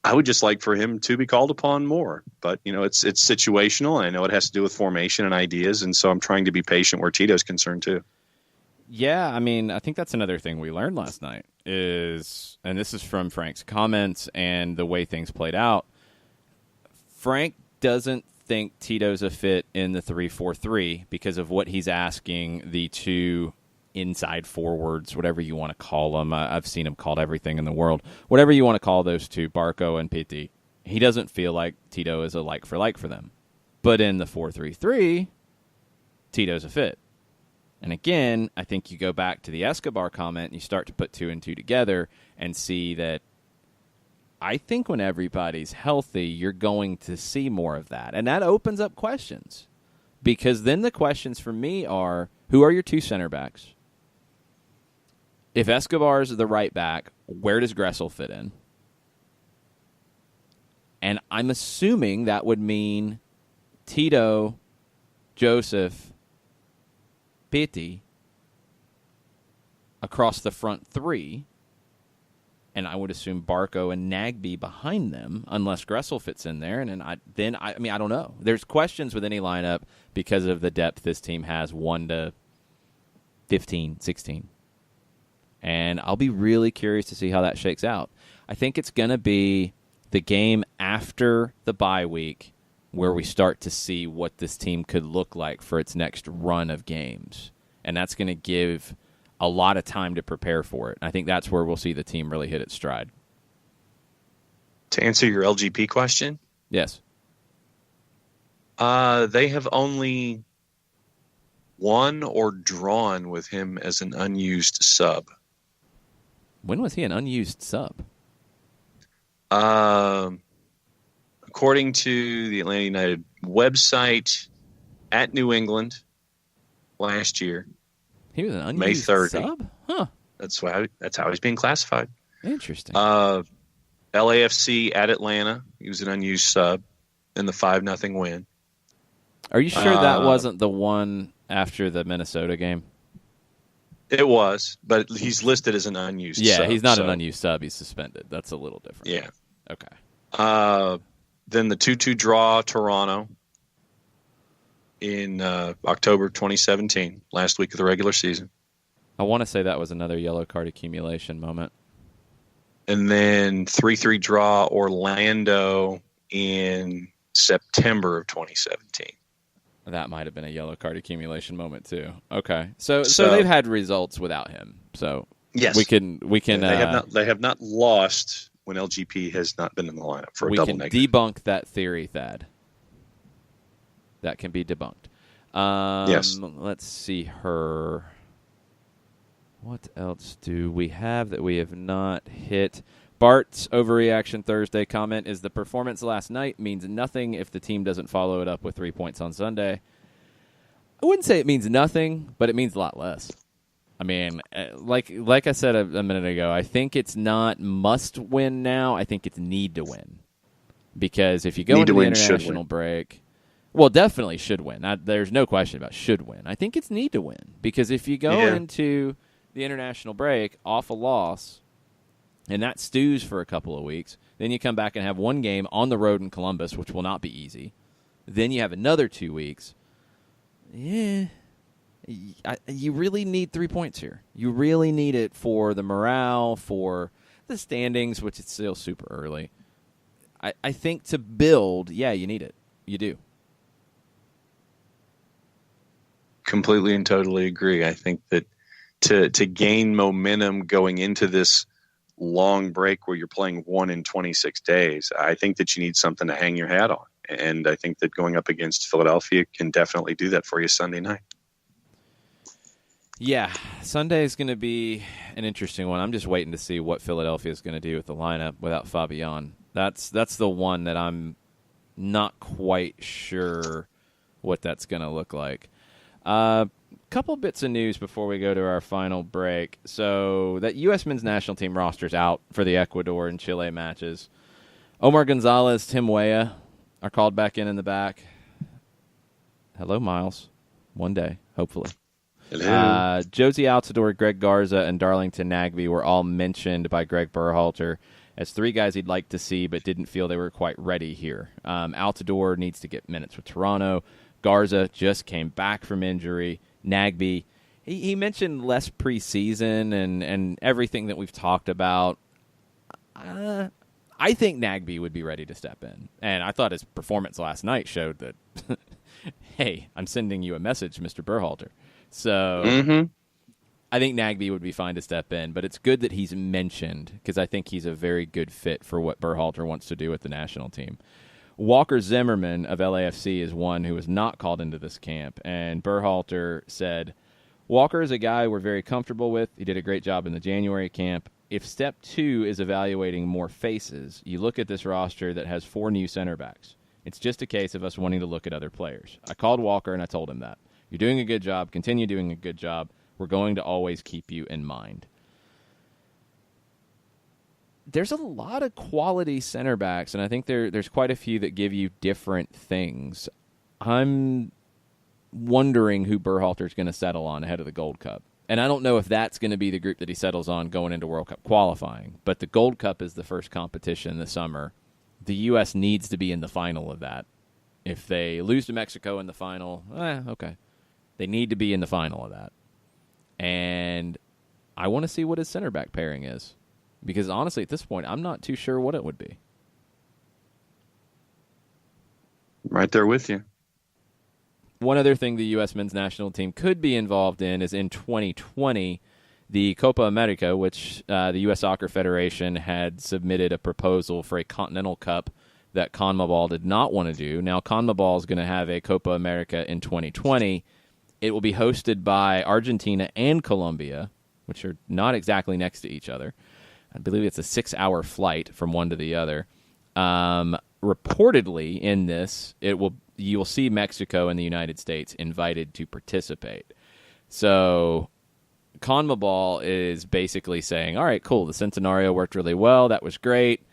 I would just like for him to be called upon more, but it's situational, and I know it has to do with formation and ideas, and so I'm trying to be patient where Tito's concerned too. Yeah, I think that's another thing we learned last night is, and this is from Frank's comments and the way things played out, Frank doesn't think Tito's a fit in the 3-4-3 because of what he's asking the two inside forwards, whatever you want to call them. I've seen him called everything in the world. Whatever you want to call those two, Barco and Pitti. He doesn't feel like Tito is a like for them. But in the 4-3-3, Tito's a fit. And again, I think you go back to the Escobar comment and you start to put two and two together and see that I think when everybody's healthy, you're going to see more of that. And that opens up questions. Because then the questions for me are, Who are your two center backs? If Escobar is the right back, where does Gressel fit in? And I'm assuming that would mean Tito, Joseph, Pitti across the front three, and I would assume Barco and Nagbe behind them, unless Gressel fits in there. And then I don't know. There's questions with any lineup because of the depth this team has, 1 to 15, 16. And I'll be really curious to see how that shakes out. I think it's going to be the game after the bye week where we start to see what this team could look like for its next run of games. And that's going to give a lot of time to prepare for it. I think that's where we'll see the team really hit its stride. To answer your LGP question? Yes. They have only won or drawn with him as an unused sub. When was he an unused sub? According to the Atlanta United website, at New England last year, he was an unused May 30. sub? Huh. That's how he's being classified. Interesting. LAFC at Atlanta, he was an unused sub in the 5-0 win. Are you sure that wasn't the one after the Minnesota game? It was, but he's listed as an unused sub. Yeah, he's not an unused sub. He's suspended. That's a little different. Yeah. Okay. Then the 2-2 draw Toronto in October 2017, last week of the regular season. I want to say that was another yellow card accumulation moment. And then 3-3 draw Orlando in September of 2017. That might have been a yellow card accumulation moment too. Okay, so they've had results without him. So yes, we can. They have not lost when LGP has not been in the lineup for a double negative. We can debunk that theory, Thad. That can be debunked. Yes. Let's see her. What else do we have that we have not hit? Bart's overreaction Thursday comment is the performance last night means nothing if the team doesn't follow it up with 3 points on Sunday. I wouldn't say it means nothing, but it means a lot less. I mean, like I said a minute ago, I think it's not must win now. I think it's need to win. Because if you go into the international break, well, definitely should win. There's no question about should win. I think it's need to win. Because if you go into the international break off a loss, and that stews for a couple of weeks. Then you come back and have one game on the road in Columbus, which will not be easy. Then you have another 2 weeks. Yeah. You really need 3 points here. You really need it for the morale, for the standings, which is still super early. I think to build, you need it. You do. Completely and totally agree. I think that to gain momentum going into this long break where you're playing 1 in 26 days, I think that you need something to hang your hat on. And I think that going up against Philadelphia can definitely do that for you Sunday night. Yeah, Sunday is going to be an interesting one. I'm just waiting to see what Philadelphia is going to do with the lineup without Fabian. That's the one that I'm not quite sure what that's going to look like. Couple bits of news before we go to our final break. So that U.S. men's national team roster's out for the Ecuador and Chile matches. Omar Gonzalez, Tim Weah are called back in the back. Hello, Miles. One day, hopefully. Josie Altidore, Greg Garza, and Darlington Nagbe were all mentioned by Greg Berhalter as 3 guys he'd like to see but didn't feel they were quite ready here. Altidore needs to get minutes with Toronto. Garza just came back from injury. Nagbe, he mentioned less preseason and everything that we've talked about. I think Nagbe would be ready to step in. And I thought his performance last night showed that, hey, I'm sending you a message, Mr. Berhalter. So I think Nagbe would be fine to step in. But it's good that he's mentioned because I think he's a very good fit for what Berhalter wants to do with the national team. Walker Zimmerman of LAFC is one who was not called into this camp, and Berhalter said, Walker is a guy we're very comfortable with. He did a great job in the January camp. If step 2 is evaluating more faces, you look at this roster that has 4 new center backs. It's just a case of us wanting to look at other players. I called Walker and I told him that. You're doing a good job. Continue doing a good job. We're going to always keep you in mind. There's a lot of quality center backs, and I think there's quite a few that give you different things. I'm wondering who Berhalter's going to settle on ahead of the Gold Cup. And I don't know if that's going to be the group that he settles on going into World Cup qualifying. But the Gold Cup is the first competition this summer. The U.S. needs to be in the final of that. If they lose to Mexico in the final, okay. They need to be in the final of that. And I want to see what his center back pairing is. Because honestly, at this point, I'm not too sure what it would be. Right there with you. One other thing the U.S. men's national team could be involved in is in 2020, the Copa America, which the U.S. Soccer Federation had submitted a proposal for a Continental Cup that CONMEBOL did not want to do. Now, CONMEBOL is going to have a Copa America in 2020. It will be hosted by Argentina and Colombia, which are not exactly next to each other. I believe it's a 6-hour flight from one to the other. Reportedly, in this, you will see Mexico and the United States invited to participate. So CONMEBOL is basically saying, all right, cool, the Centenario worked really well. That was great.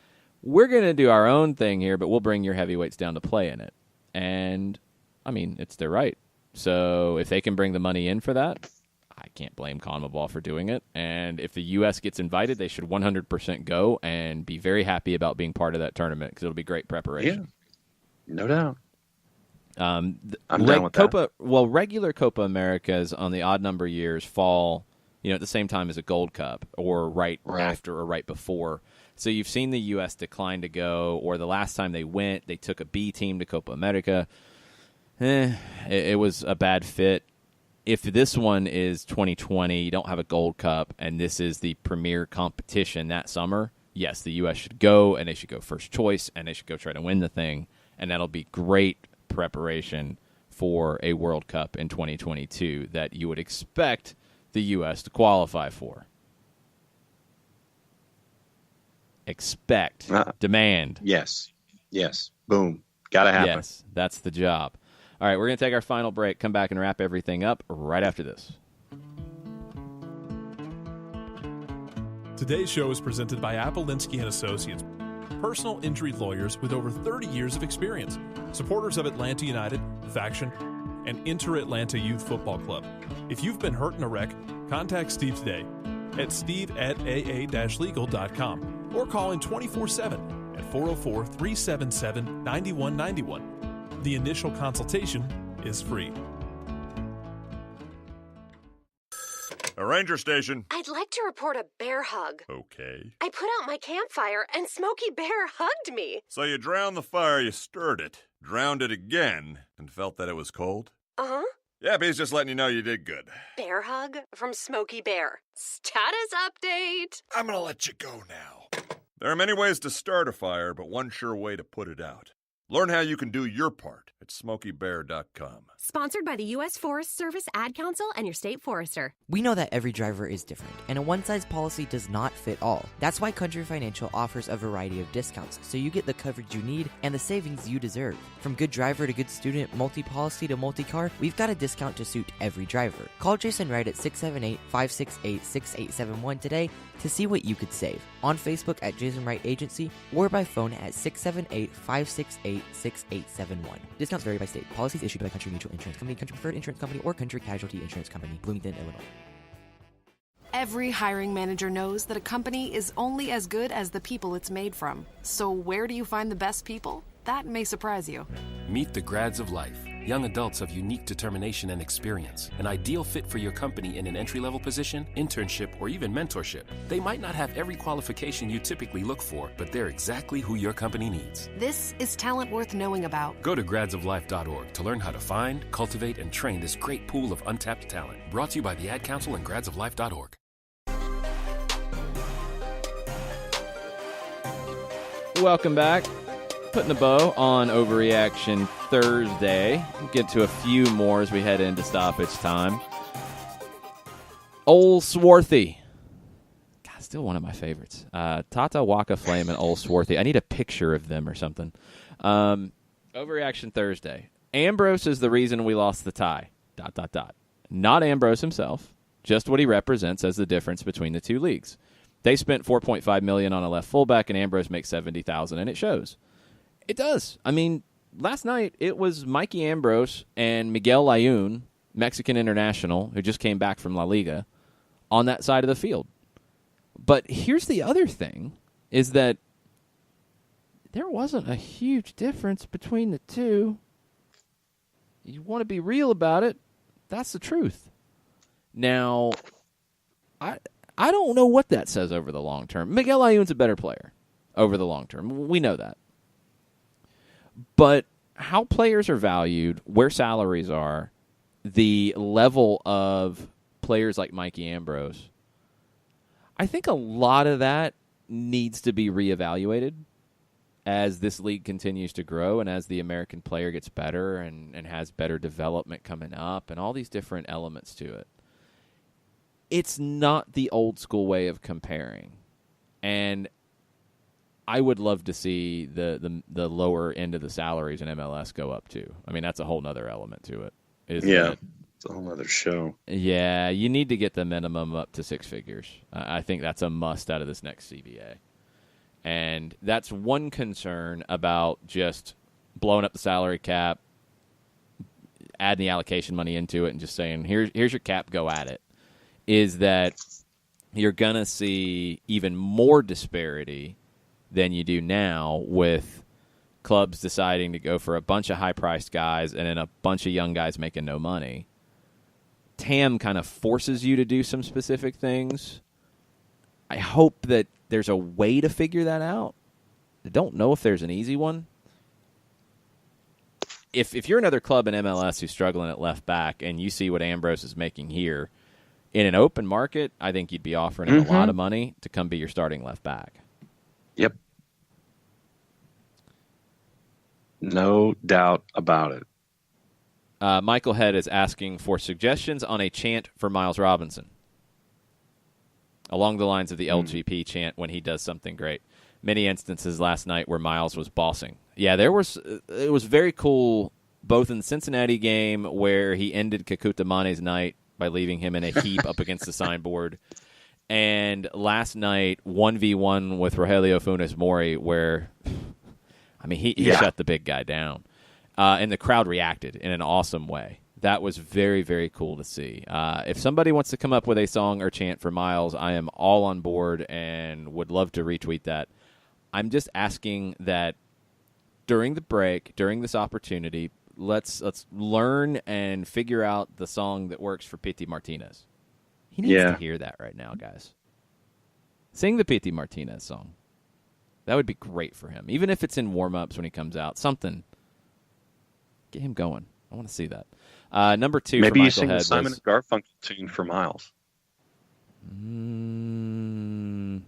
We're going to do our own thing here, but we'll bring your heavyweights down to play in it. And, I mean, it's their right. So if they can bring the money in for that, I can't blame CONMEBOL for doing it. And if the U.S. gets invited, they should 100% go and be very happy about being part of that tournament because it'll be great preparation. Yeah, no doubt. I'm down with that. Well, regular Copa Americas on the odd number years fall, at the same time as a Gold Cup or right after or right before. So you've seen the U.S. decline to go, or the last time they went, they took a B team to Copa America. It was a bad fit. If this one is 2020, you don't have a Gold Cup, and this is the premier competition that summer, yes, the U.S. should go, and they should go first choice, and they should go try to win the thing, and that'll be great preparation for a World Cup in 2022 that you would expect the U.S. to qualify for. Expect. Demand. Yes. Boom. Gotta happen. Yes, that's the job. All right, we're going to take our final break, come back and wrap everything up right after this. Today's show is presented by Appolinsky & Associates, personal injury lawyers with over 30 years of experience, supporters of Atlanta United, Faction, and Inter-Atlanta Youth Football Club. If you've been hurt in a wreck, contact Steve today at steve@aa-legal.com or call in 24/7 at 404-377-9191. The initial consultation is free. A ranger station. I'd like to report a bear hug. Okay. I put out my campfire and Smokey Bear hugged me. So you drowned the fire, you stirred it, drowned it again, and felt that it was cold? Uh-huh. Yeah, but he's just letting you know you did good. Bear hug from Smokey Bear. Status update. I'm gonna let you go now. There are many ways to start a fire, but one sure way to put it out. Learn how you can do your part at SmokeyBear.com. Sponsored by the U.S. Forest Service, Ad Council, and your state forester. We know that every driver is different, and a one-size policy does not fit all. That's why Country Financial offers a variety of discounts, so you get the coverage you need and the savings you deserve. From good driver to good student, multi-policy to multi-car, we've got a discount to suit every driver. Call Jason Wright at 678-568-6871 today to see what you could save. On Facebook at Jason Wright Agency, or by phone at 678-568-6871. Discounts vary by state. Policies issued by Country Mutual Insurance Company, Country Preferred Insurance Company, or Country Casualty Insurance Company, Bloomington, Illinois. Every hiring manager knows that a company is only as good as the people it's made from. So where do you find the best people? That may surprise you. Meet the grads of life. Young adults of unique determination and experience. An ideal fit for your company in an entry-level position, internship, or even mentorship. They might not have every qualification you typically look for, but they're exactly who your company needs. This is talent worth knowing about. Go to gradsoflife.org to learn how to find, cultivate, and train this great pool of untapped talent. Brought to you by the Ad Council and gradsoflife.org. Welcome back. Putting a bow on Overreaction Thursday. We'll get to a few more as we head into stoppage time. Old Swarthy. God, still one of my favorites. Tata Waka Flame and Old Swarthy. I need a picture of them or something. Overreaction Thursday. Ambrose is the reason we lost the tie. ... Not Ambrose himself, just what he represents as the difference between the two leagues. They spent $4.5 million on a left fullback, and Ambrose makes $70,000, and it shows. It does. I mean, last night it was Mikey Ambrose and Miguel Layun, Mexican international, who just came back from La Liga, on that side of the field. But here's the other thing, is that there wasn't a huge difference between the two. You want to be real about it, that's the truth. Now, I don't know what that says over the long term. Miguel Layun's a better player over the long term. We know that. But how players are valued, where salaries are, the level of players like Mikey Ambrose, I think a lot of that needs to be reevaluated as this league continues to grow and as the American player gets better and has better development coming up and all these different elements to it. It's not the old school way of comparing. And I would love to see the lower end of the salaries in MLS go up too. I mean, that's a whole nother element to it. It's a whole other show. Yeah, you need to get the minimum up to six figures. I think that's a must out of this next CBA. And that's one concern about just blowing up the salary cap, adding the allocation money into it, and just saying, here's your cap, go at it, is that you're going to see even more disparity than you do now with clubs deciding to go for a bunch of high-priced guys and then a bunch of young guys making no money. TAM kind of forces you to do some specific things. I hope that there's a way to figure that out. I don't know if there's an easy one. If you're another club in MLS who's struggling at left back and you see what Ambrose is making here, in an open market, I think you'd be offering him a lot of money to come be your starting left back. Yep. No doubt about it. Michael Head is asking for suggestions on a chant for Miles Robinson, along the lines of the LGP chant when he does something great. Many instances last night where Miles was bossing. Yeah, it was very cool, both in the Cincinnati game where he ended Kakuta Mane's night by leaving him in a heap up against the signboard, and last night 1v1 with Rogelio Funes Mori where, I mean, he shut the big guy down. And the crowd reacted in an awesome way. That was very, very cool to see. If somebody wants to come up with a song or chant for Miles, I am all on board and would love to retweet that. I'm just asking that during the break, during this opportunity, let's learn and figure out the song that works for Pity Martinez. He needs to hear that right now, guys. Sing the Pity Martinez song. That would be great for him. Even if it's in warm-ups when he comes out. Something. Get him going. I want to see that. Number 2 Maybe for you Michael sing Head the Simon was, and Garfunkel tune for Miles. And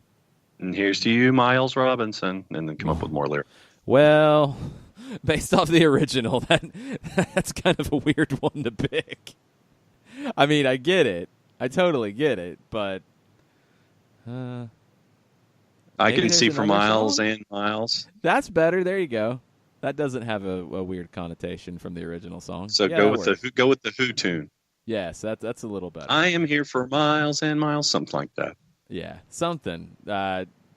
here's to you, Miles Robinson, and then come up with more lyrics. Well, based off the original, that's kind of a weird one to pick. I mean, I get it. I totally get it, but I can see for Miles song? And Miles. That's better. There you go. That doesn't have a weird connotation from the original song. So go with the Who tune. Yes, that's a little better. I am here for Miles and Miles, something like that. Yeah, something.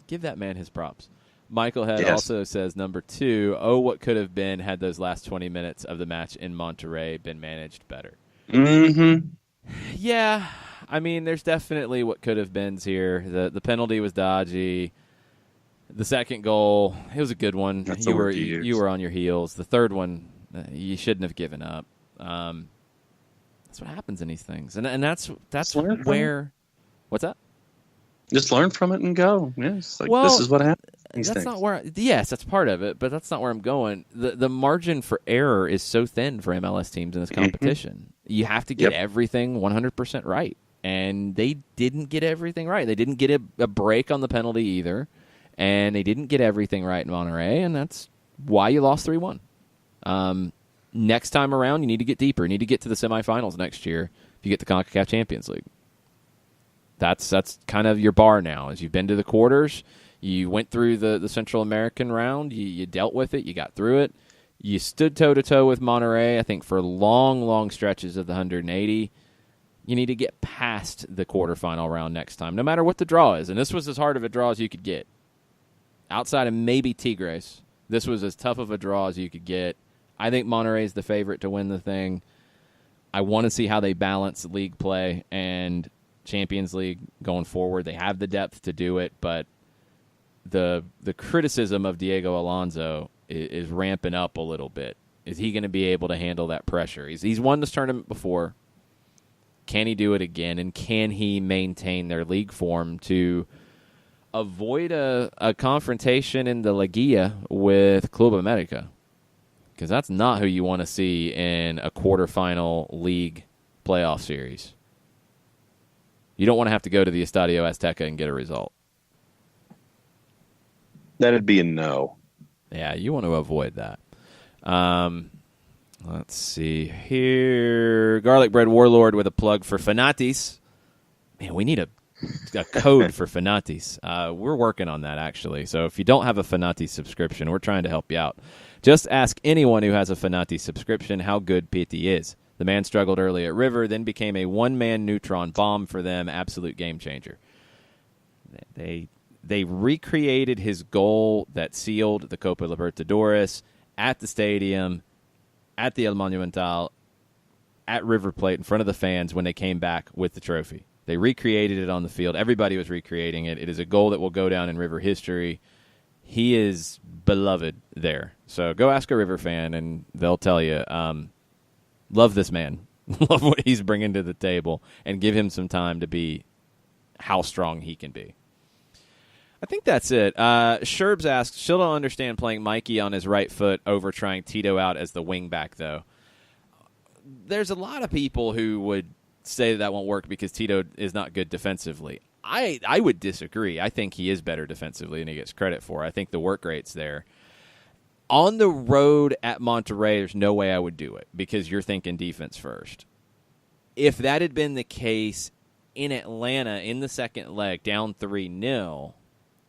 Give that man his props. Michael Head also says, number 2, what could have been had those last 20 minutes of the match in Monterrey been managed better? Mm-hmm. Yeah, I mean, there's definitely what could have beens here. The penalty was dodgy. The second goal, it was a good one. You were on your heels. The third one, you shouldn't have given up. That's what happens in these things, and that's where. What's that? Just learn from it and go. Yeah, it's like, this is what happens. That's not where. Yes, that's part of it, but that's not where I'm going. The margin for error is so thin for MLS teams in this competition. You have to get everything 100% right, and they didn't get everything right. They didn't get a break on the penalty either. And they didn't get everything right in Monterrey, and that's why you lost 3-1. Next time around, you need to get deeper. You need to get to the semifinals next year if you get the CONCACAF Champions League. That's kind of your bar now. As you've been to the quarters, you went through the Central American round, you dealt with it, you got through it. You stood toe-to-toe with Monterrey, I think, for long, long stretches of the 180. You need to get past the quarterfinal round next time, no matter what the draw is. And this was as hard of a draw as you could get. Outside of maybe Tigres, this was as tough of a draw as you could get. I think Monterrey is the favorite to win the thing. I want to see how they balance league play and Champions League going forward. They have the depth to do it, but the criticism of Diego Alonso is ramping up a little bit. Is he going to be able to handle that pressure? He's won this tournament before. Can he do it again? And can he maintain their league form to avoid a confrontation in the Liguilla with Club America? Because that's not who you want to see in a quarterfinal league playoff series. You don't want to have to go to the Estadio Azteca and get a result. That'd be a no. Yeah, you want to avoid that. Let's see here. Garlic Bread Warlord with a plug for Fanatis. Man, we need a code for Fanatis. We're working on that, actually. So if you don't have a Fanatis subscription, we're trying to help you out. Just ask anyone who has a Fanatis subscription how good Pitti is. The man struggled early at River, then became a one-man neutron bomb for them. Absolute game changer. They recreated his goal that sealed the Copa Libertadores at the stadium, at the El Monumental, at River Plate, in front of the fans when they came back with the trophy. They recreated it on the field. Everybody was recreating it. It is a goal that will go down in River history. He is beloved there. So go ask a River fan, and they'll tell you, love this man. Love what he's bringing to the table, and give him some time to be how strong he can be. I think that's it. Sherbs asks, still don't understand playing Mikey on his right foot over trying Tito out as the wing back, though. There's a lot of people who would say that won't work because Tito is not good defensively. I would disagree. I think he is better defensively than he gets credit for. I think the work rate's there. On the road at Monterrey, there's no way I would do it because you're thinking defense first. If that had been the case in Atlanta in the second leg, down 3-0,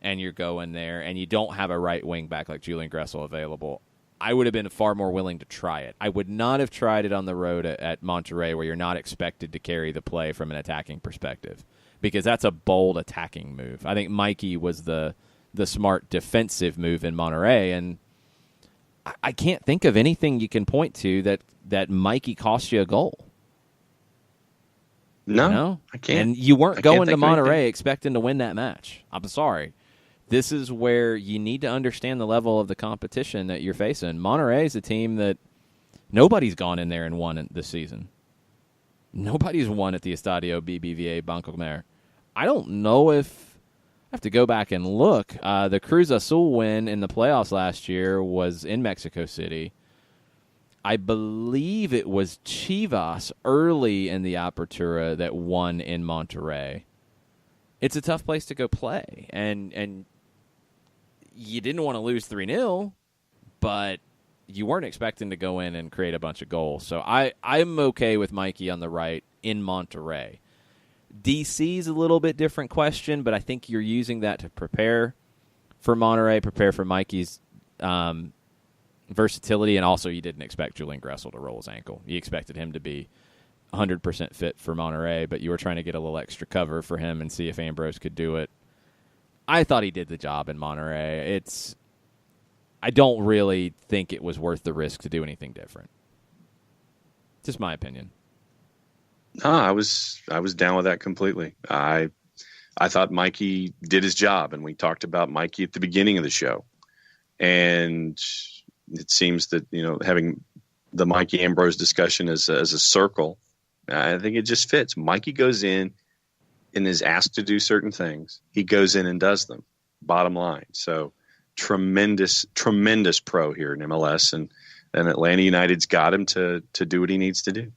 and you're going there and you don't have a right wing back like Julian Gressel available, I would have been far more willing to try it. I would not have tried it on the road at Monterrey where you're not expected to carry the play from an attacking perspective because that's a bold attacking move. I think Mikey was the smart defensive move in Monterrey, and I can't think of anything you can point to that Mikey cost you a goal. No, you know? I can't. And you weren't going to Monterrey expecting to win that match. I'm sorry. This is where you need to understand the level of the competition that you're facing. Monterrey is a team that nobody's gone in there and won this season. Nobody's won at the Estadio BBVA Bancomer. I don't know if I have to go back and look. The Cruz Azul win in the playoffs last year was in Mexico City. I believe it was Chivas early in the Apertura that won in Monterrey. It's a tough place to go play, and you didn't want to lose 3-0, but you weren't expecting to go in and create a bunch of goals. So I'm okay with Mikey on the right in Monterrey. DC's a little bit different question, but I think you're using that to prepare for Monterrey, prepare for Mikey's versatility, and also you didn't expect Julian Gressel to roll his ankle. You expected him to be 100% fit for Monterrey, but you were trying to get a little extra cover for him and see if Ambrose could do it. I thought he did the job in Monterrey. I don't really think it was worth the risk to do anything different. Just my opinion. No, I was down with that completely. I thought Mikey did his job, and we talked about Mikey at the beginning of the show. And it seems that, having the Mikey Ambrose discussion as a circle, I think it just fits. Mikey goes in and is asked to do certain things. He goes in and does them. Bottom line. So tremendous pro here in MLS, and Atlanta United's got him to do what he needs to do.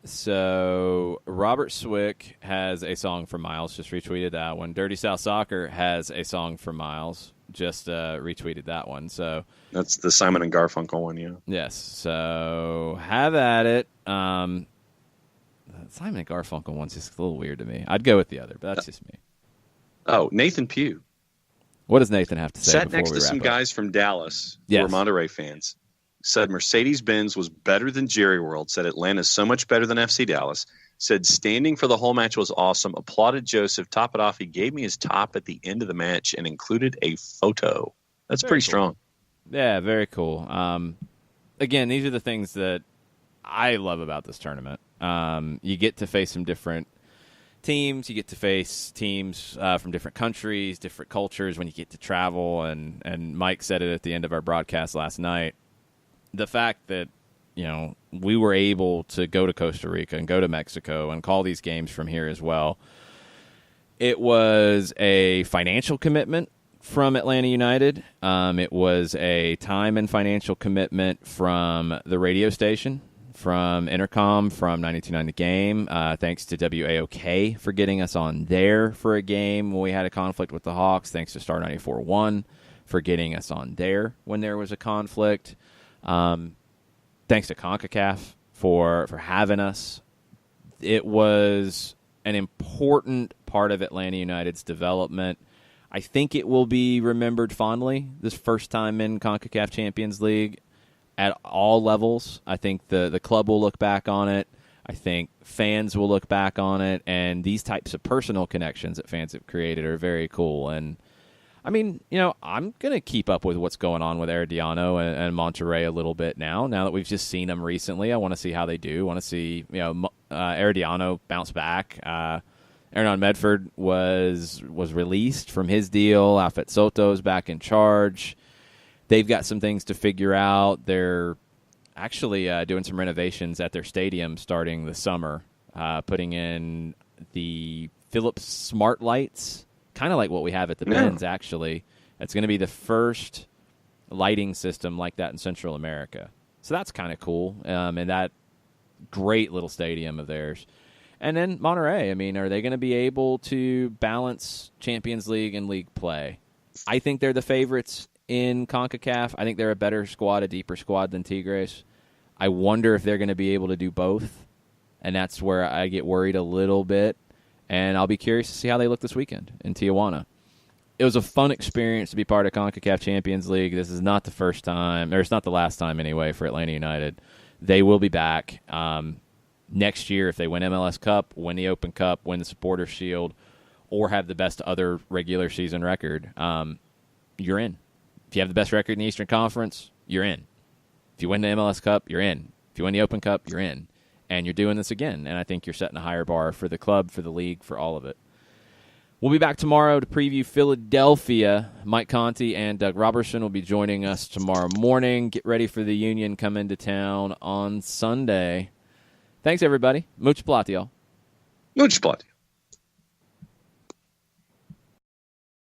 So Robert Swick has a song for Miles, just retweeted that one. Dirty South Soccer has a song for Miles, just retweeted that one. So that's the Simon and Garfunkel one, yeah. Yes. So have at it. Simon and Garfunkel one's just a little weird to me. I'd go with the other, but that's just me. Oh, Nathan Pugh. What does Nathan have to say? Sat next to some guys from Dallas who are Monterrey fans. said Mercedes-Benz was better than Jerry World, said Atlanta's so much better than FC Dallas, said standing for the whole match was awesome, applauded Joseph, top it off. He gave me his top at the end of the match and included a photo. That's Very pretty cool. strong. Yeah, very cool. Again, these are the things that I love about this tournament. You get to face some different teams. You get to face teams from different countries, different cultures when you get to travel. And Mike said it at the end of our broadcast last night. The fact that, we were able to go to Costa Rica and go to Mexico and call these games from here as well. It was a financial commitment from Atlanta United. It was a time and financial commitment from the radio station, from Intercom, from 92.9 The Game. Thanks to WAOK for getting us on there for a game when we had a conflict with the Hawks. Thanks to Star 94.1 for getting us on there when there was a conflict. Thanks to CONCACAF for having us. It was an important part of Atlanta United's development. I think it will be remembered fondly this first time in CONCACAF Champions League at all levels. I think the club will look back on it. I think fans will look back on it. And these types of personal connections that fans have created are very cool. And, I mean, I'm going to keep up with what's going on with Herediano and Monterrey a little bit now that we've just seen them recently. I want to see how they do. I want to see, Herediano bounce back. Hernan Medford was released from his deal. Alfred Soto's back in charge. They've got some things to figure out. They're actually doing some renovations at their stadium starting this summer, putting in the Philips smart lights, kind of like what we have at the Benz, actually. It's going to be the first lighting system like that in Central America. So that's kind of cool, and that great little stadium of theirs. And then Monterrey, I mean, are they going to be able to balance Champions League and league play? I think they're the favorites in CONCACAF. I think they're a better squad, a deeper squad than Tigres. I wonder if they're going to be able to do both, and that's where I get worried a little bit. And I'll be curious to see how they look this weekend in Tijuana. It was a fun experience to be part of CONCACAF Champions League. This is not the first time, or it's not the last time anyway, for Atlanta United. They will be back next year if they win MLS Cup, win the Open Cup, win the Supporters Shield, or have the best other regular season record. You're in. If you have the best record in the Eastern Conference, you're in. If you win the MLS Cup, you're in. If you win the Open Cup, you're in. And you're doing this again. And I think you're setting a higher bar for the club, for the league, for all of it. We'll be back tomorrow to preview Philadelphia. Mike Conti and Doug Robertson will be joining us tomorrow morning. Get ready for the Union come into town on Sunday. Thanks, everybody. Much plati, y'all. Much plati.